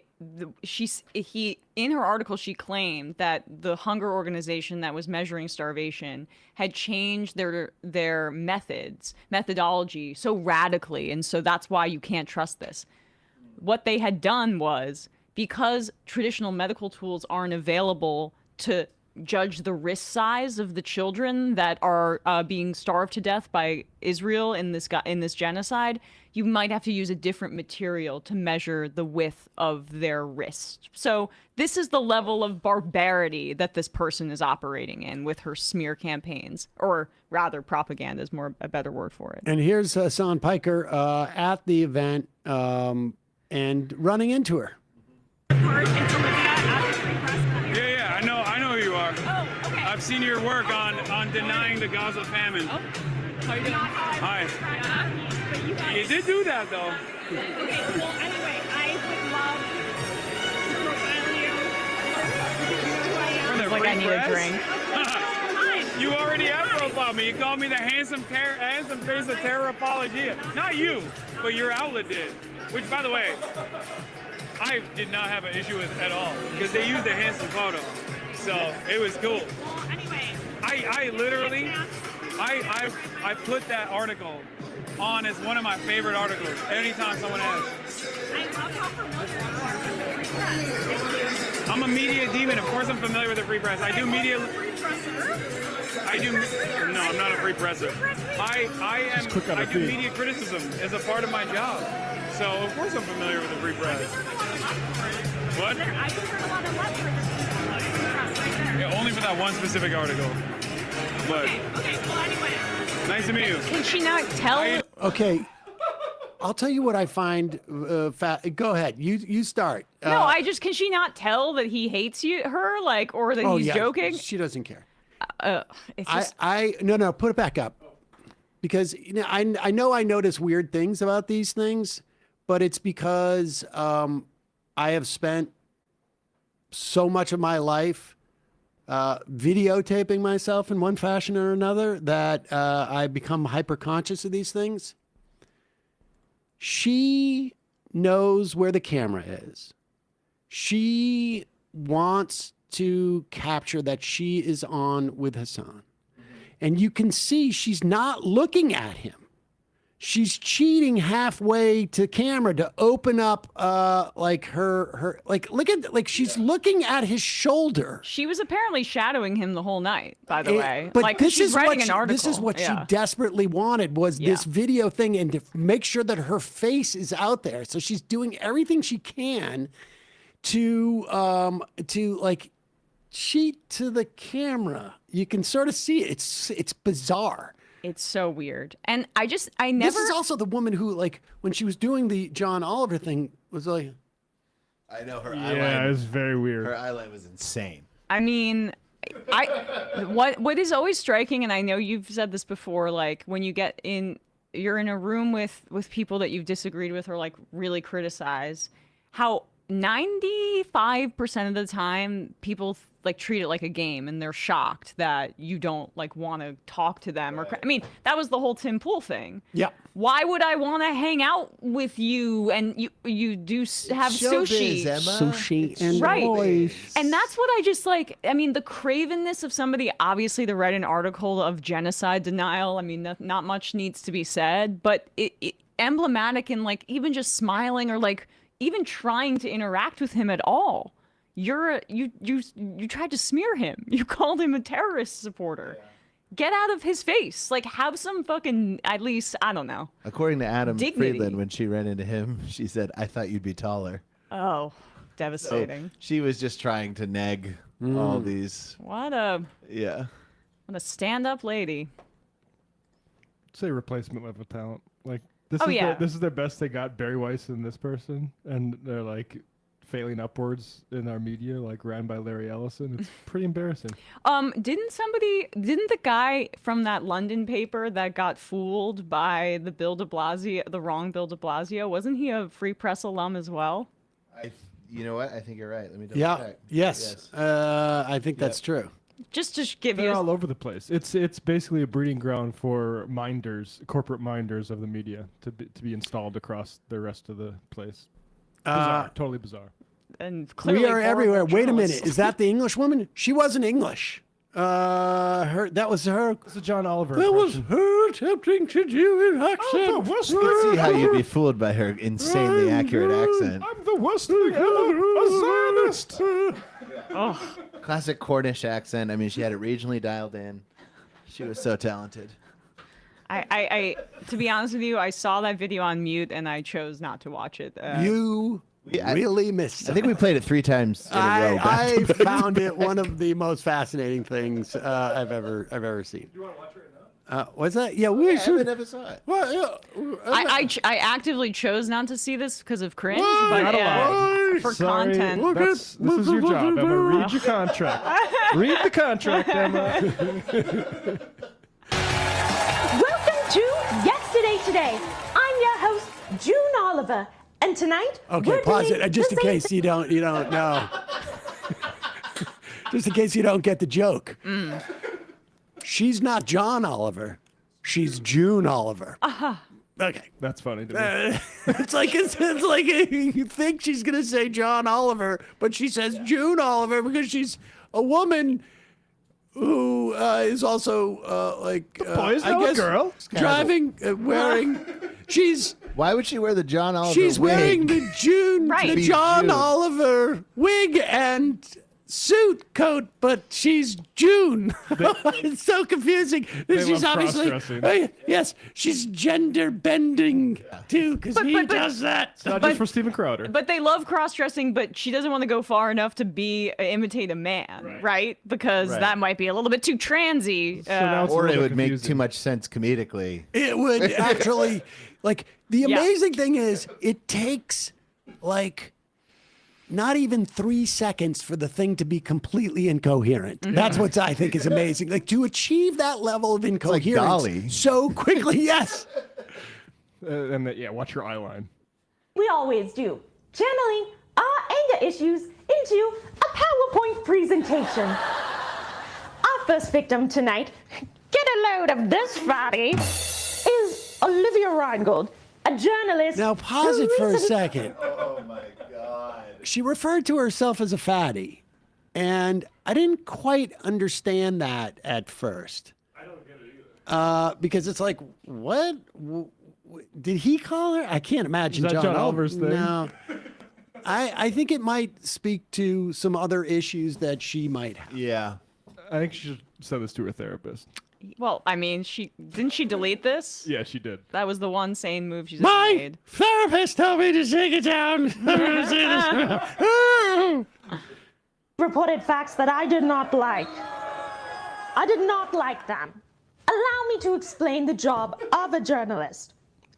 her article, she claimed that the hunger organization that was measuring starvation had changed their methodology so radically, and so that's why you can't trust this. What they had done was, because traditional medical tools aren't available to judge the risk size of the children that are being starved to death by Israel in this genocide, you might have to use a different material to measure the width of their wrist. So this is the level of barbarity that this person is operating in with her smear campaigns, or rather propaganda is a better word for it. And here's Hassan Piker at the event and running into her. Yeah, I know who you are. Oh, okay. I've seen your work on denying the Gaza famine. Oh, how you doing? Hi. But you guys... You did do that, though. Okay, well, anyway, I would love to profile you. It's like I need a drink. You already have profiled me. You called me the handsome face of terror apologia. Not you, but your outlet did. Which, by the way, I did not have an issue with at all because they used a handsome photo, so it was cool. Well, anyway, I literally, I put that article on as one of my favorite articles anytime someone asks. I love how familiar you are with the free press. I'm a media demon. Of course, I'm familiar with the free press. I do media. No, I'm not a free presser. I do media criticism as a part of my job. So, of course, I'm familiar with the free press. What? I just heard a lot of love for the free press right there. Yeah, only for that one specific article. But Okay, well, anyway. Nice to meet you. Can she not tell? Okay. I'll tell you what I find. Go ahead. You start. No, can she not tell that he hates her, or that he's joking? She doesn't care. It's just... No, put it back up. Because I know I notice weird things about these things, but it's because I have spent so much of my life videotaping myself in one fashion or another, that I become hyper conscious of these things. She knows where the camera is. She wants to capture that she is on with Hassan. And you can see she's not looking at him. She's cheating halfway to camera to open up like her like look at like she's looking at his shoulder. She was apparently shadowing him the whole night, by the way. But like, this she's is writing what an article. This is what Yeah. she desperately wanted was this video thing, and to make sure that her face is out there. So she's doing everything she can to like cheat to the camera. You can sort of see it. It's bizarre. It's so weird. And I never... This is also the woman who, like, when she was doing the John Oliver thing, was like... I know her eyeliner. Yeah, it was very weird. Her eyeliner was insane. I mean, what is always striking, and I know you've said this before, like, when you get in... You're in a room with people that you've disagreed with or, like, really criticize, how 95% of the time people like treat it like a game, and they're shocked that you don't like want to talk to them. Or I mean, that was the whole Tim Pool thing. Yeah. Why would I want to hang out with you? And you do have sushi. Sushi and right. boys. And that's what I just like. I mean, the cravenness of somebody, obviously, to write an article of genocide denial. I mean, not much needs to be said, but it emblematic in like even just smiling or like even trying to interact with him at all. You tried to smear him. You called him a terrorist supporter. Yeah. Get out of his face. Like, have some fucking, at least, I don't know. According to Adam Dignity. Friedland, when she ran into him, she said, "I thought you'd be taller." Oh, devastating. So she was just trying to neg all these. What a stand-up lady. Say replacement level talent. Like this is their best. They got Barry Weiss and this person, and they're like failing upwards in our media, like ran by Larry Ellison. It's pretty embarrassing. Didn't the guy from that London paper that got fooled by the wrong Bill de Blasio, wasn't he a Free Press alum as well? You know what? I think you're right. Let me double check. Yes. I think that's true. Just to give They're you all over the place. It's basically a breeding ground for corporate minders of the media to be installed across the rest of the place. Bizarre, totally bizarre. And clearly we are everywhere. Wait a journalists. minute. Is that the English woman? She wasn't English. That was her. It's a John Oliver. That was her attempting to do an accent. Let's see how you'd be fooled by her insanely accurate accent. I'm the worst thing ever. A Zionist. Oh. Classic Cornish accent. I mean, she had it regionally dialed in. She was so talented. I to be honest with you, I saw that video on mute and I chose not to watch it. You really missed it. I think we played it 3 times in a row. I found it one of the most fascinating things I've ever seen. You want to watch it right now? What's that? Yeah, we should. I never saw it. Well, I actively chose not to see this because of cringe, Not but allowed. for Sorry. content. This is your job, Emma. Read your contract. Read the contract, Emma. Welcome to Yesterday Today. I'm your host, June Oliver, and tonight. Okay, we're pause doing it just in the case you don't know. Just in case you don't get the joke. She's not John Oliver. She's June Oliver. Okay. That's funny to me. It's like you think she's gonna say John Oliver, but she says June Oliver because she's a woman who is also like boys I know a guess girl. driving, wearing. She's Why would she wear the John Oliver she's wig? wearing the June, Right. the Be John June. Oliver wig and suit coat, but she's June. It's so confusing. They She's love obviously cross-dressing. yes, she's gender bending too because he does that. It's not just for Steven Crowder. But they love cross-dressing, but she doesn't want to go far enough to imitate a man, right? Because Right. that might be a little bit too transy. now it's a Or it little would make confusing. too much sense comedically. It would actually, like, the Yeah. amazing thing is, it takes, like, not even 3 seconds for the thing to be completely incoherent. That's what I think is amazing. Like, to achieve that level of incoherence Dolly. so quickly, yes. Watch your eye line. We always do, channeling our anger issues into a PowerPoint presentation. Our first victim tonight, get a load of this fatty, is Olivia Reingold, a journalist. Now pause it for a second. Oh my God. She referred to herself as a fatty, and I didn't quite understand that at first. I don't get it either. Because it's like, what? Did he call her? I can't imagine. Is that John Oliver's thing? No. I think it might speak to some other issues that she might have. Yeah. I think she should send this to her therapist. Well, I mean, didn't she delete this? Yeah, she did. That was the one sane move she's ever My made. therapist told me to take it down. I'm gonna say this. Reported facts that I did not like. I did not like them. Allow me to explain the job of a journalist.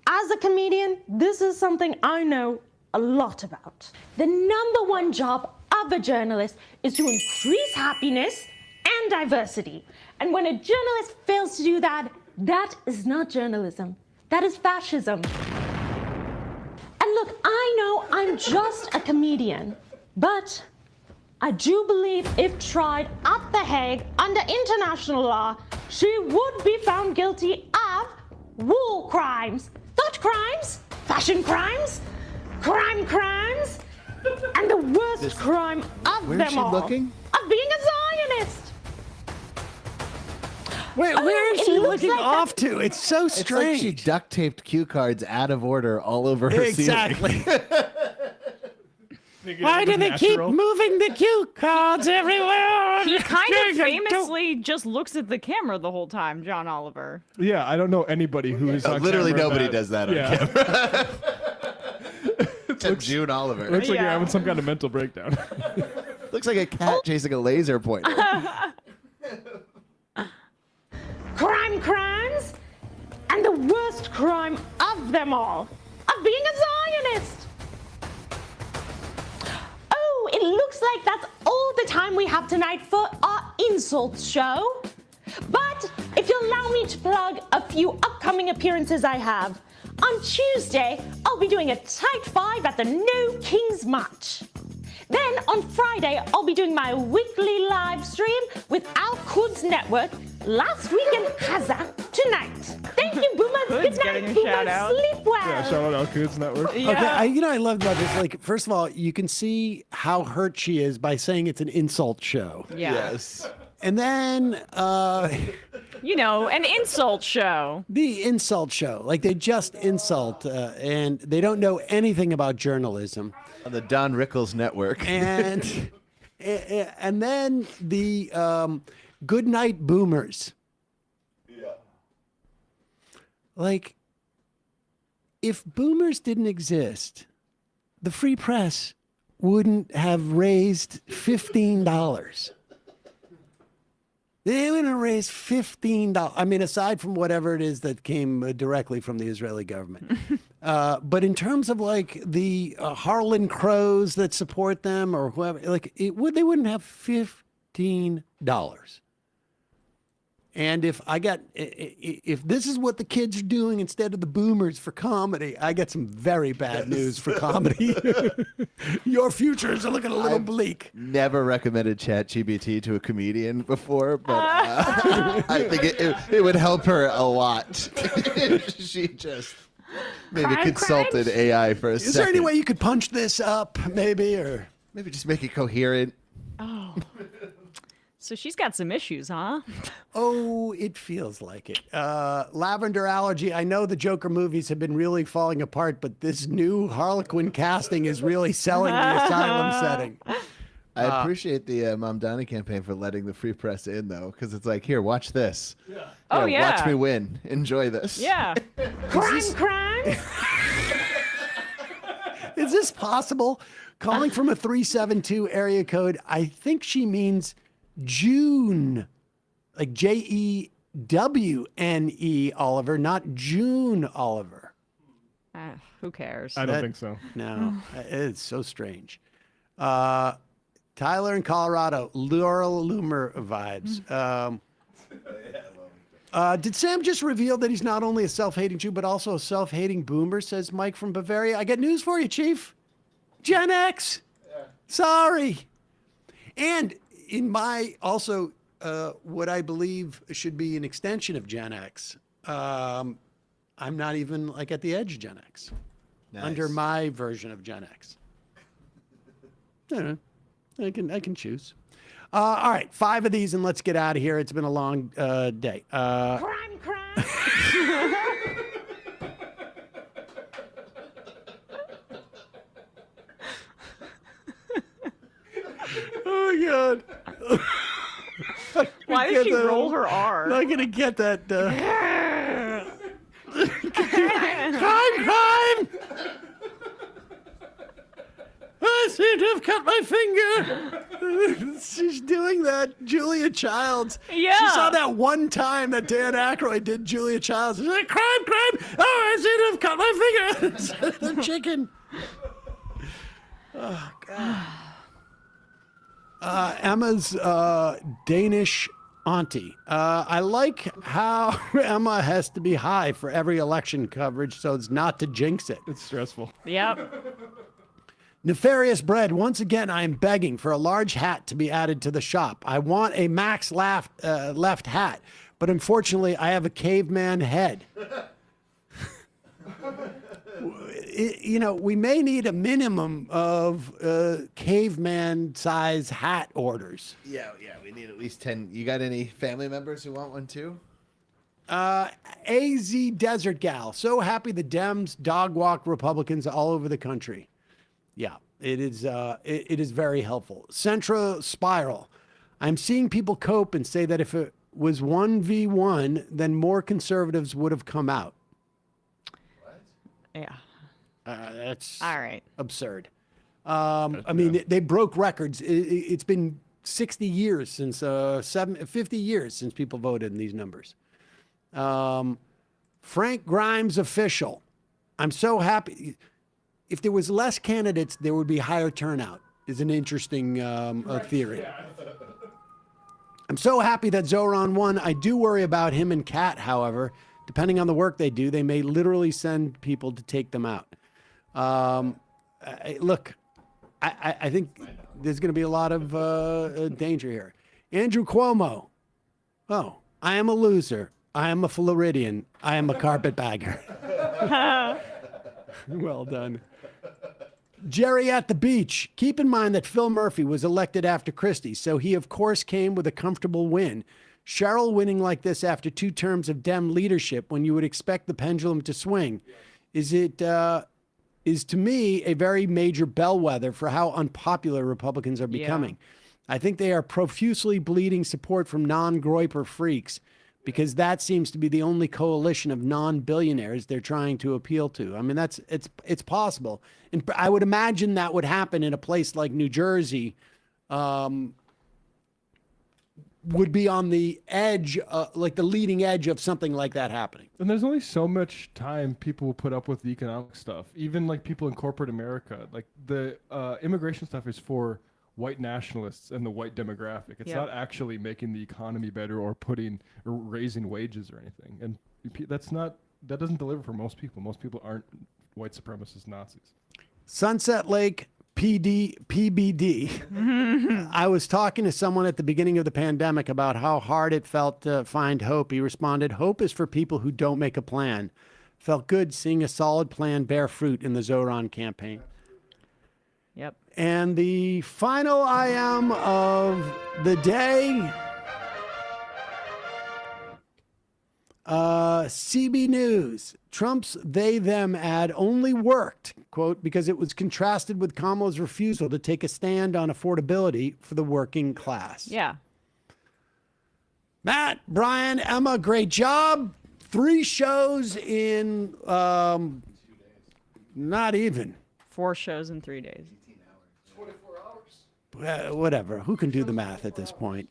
As a comedian, this is something I know a lot about. The number one job of a journalist is to increase happiness and diversity. And when a journalist fails to do that, that is not journalism. That is fascism. And look, I know I'm just a comedian, but I do believe if tried at The Hague under international law, she would be found guilty of war crimes, thought crimes, fashion crimes, crimes, and the worst crime of Where them is she all, looking? of being a Zionist. Wait, where is it she looks looking like off to? It's so It's like strange. she duct taped cue cards out of order all over her Exactly. ceiling. Why do they keep moving the cue cards everywhere? He kind of famously just looks at the camera the whole time, John Oliver. Yeah, I don't know anybody who is on Literally camera nobody does that on camera. Except June Oliver. Looks like you're having some kind of mental breakdown. Looks like a cat chasing a laser pointer. Crimes, and the worst crime of them all, of being a Zionist. Oh, it looks like that's all the time we have tonight for our insults show. But if you'll allow me to plug a few upcoming appearances I have. On Tuesday, I'll be doing a tight five at the No Kings March. Then on Friday, I'll be doing my weekly live stream with Al Quds Network. Last week in Gaza, tonight. Thank you, Boomers. Quds Good getting night, a Boomers. shout out. Sleep well. Yeah, shout out Al Quds Network. Okay, I love about this. Like, first of all, you can see how hurt she is by saying it's an insult show. Yeah. Yes. And then, an insult show. The insult show. Like, they just insult, and they don't know anything about journalism. On the Don Rickles Network. And then the Good Night Boomers. Yeah. Like, if boomers didn't exist, the free press wouldn't have raised $15. They wouldn't have raised $15. I mean, aside from whatever it is that came directly from the Israeli government. But in terms of like the Harlan Crows that support them or whoever, like they wouldn't have $15. And if this is what the kids are doing instead of the boomers for comedy, I got some very bad news for comedy. Your future is looking a little bleak. Never recommended ChatGPT to a comedian before, but I think it would help her a lot. She just maybe consulted AI for a second. Is there any way you could punch this up, maybe, or maybe just make it coherent? Oh. So she's got some issues, huh? Oh, it feels like it. Lavender allergy. I know the Joker movies have been really falling apart, but this new Harlequin casting is really selling the asylum setting. I appreciate the Mom Donnie campaign for letting the free press in, though, because it's like, here, watch this. Yeah. Oh, yeah. Watch me win. Enjoy this. Yeah. Crime. Is this possible? Calling from a 372 area code, I think she means June, like Jewne Oliver, not June Oliver. Who cares? I don't think so. No, it's so strange. Tyler in Colorado, Laurel Loomer vibes. Did Sam just reveal that he's not only a self-hating Jew, but also a self-hating boomer, says Mike from Bavaria? I got news for you, Chief. Gen X. Sorry. And in my also what I believe should be an extension of Gen X. I'm not even like at the edge of Gen X. Nice. Under my version of Gen X. I don't know. I can choose. All right, 5 of these and let's get out of here. It's been a long day. Crime. Oh, God. Why did she roll her R? I'm not going to get that. Crime! I seem to have cut my finger. She's doing that Julia Childs. Yeah. She saw that one time that Dan Aykroyd did Julia Childs. She's like, crime! Oh, I seem to have cut my finger. The chicken. Oh, God. Emma's Danish auntie. I like how Emma has to be high for every election coverage so as not to jinx it. It's stressful. Yep. Nefarious Bread. Once again, I am begging for a large hat to be added to the shop. I want a Max left hat, but unfortunately, I have a caveman head. We may need a minimum of caveman size hat orders. Yeah, we need at least 10. You got any family members who want one too? AZ Desert Gal. So happy the Dems dog walk Republicans all over the country. Yeah, it is. It is very helpful. Centra Spiral. I'm seeing people cope and say that if it was 1v1, then more conservatives would have come out. Yeah. That's all right. Absurd. I mean, they broke records. It's been 60 years since 50 years since people voted in these numbers. Frank Grimes official. I'm so happy. If there was less candidates, there would be higher turnout. Is an interesting theory. I'm so happy that Zoran won. I do worry about him and Kat, however. Depending on the work they do, they may literally send people to take them out. Look, I think there's going to be a lot of danger here. Andrew Cuomo. Oh, I am a loser. I am a Floridian. I am a carpetbagger. Well done. Jerry at the beach. Keep in mind that Phil Murphy was elected after Christie, so he, of course, came with a comfortable win. Cheryl winning like this after 2 terms of Dem leadership when you would expect the pendulum to swing is to me a very major bellwether for how unpopular Republicans are becoming. Yeah. I think they are profusely bleeding support from non-Groyper freaks because that seems to be the only coalition of non-billionaires they're trying to appeal to. I mean, it's possible. And I would imagine that would happen in a place like New Jersey, would be on the edge, like the leading edge of something like that happening. And there's only so much time people will put up with the economic stuff. Even like people in corporate America, like the immigration stuff is for white nationalists and the white demographic. It's not actually making the economy better or raising wages or anything. And that doesn't deliver for most people. Most people aren't white supremacist Nazis. Sunset Lake PBD. I was talking to someone at the beginning of the pandemic about how hard it felt to find hope. He responded, "Hope is for people who don't make a plan." Felt good seeing a solid plan bear fruit in the Zoran campaign. Yep. And the final IM of the day, CB News. Trump's they-them ad only worked, quote, because it was contrasted with Kamala's refusal to take a stand on affordability for the working class. Yeah. Matt, Brian, Emma, great job. 3 shows in not even. 4 shows in 3 days. 24 hours. Whatever. Who can do the math at this point?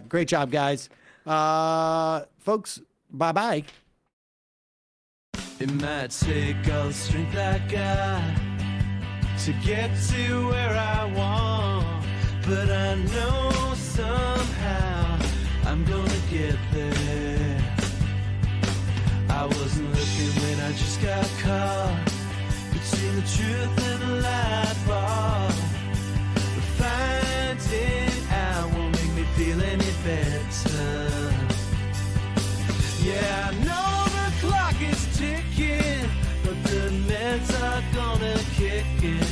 Great job, guys. Folks, bye-bye. It might take all the strength I got to get to where I want, but I know somehow I'm gonna get there. I wasn't looking when I just got caught between the truth and the light bar, but finding out won't make me feel any better. I know the clock is ticking, but the meds are gonna kick in,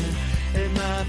and my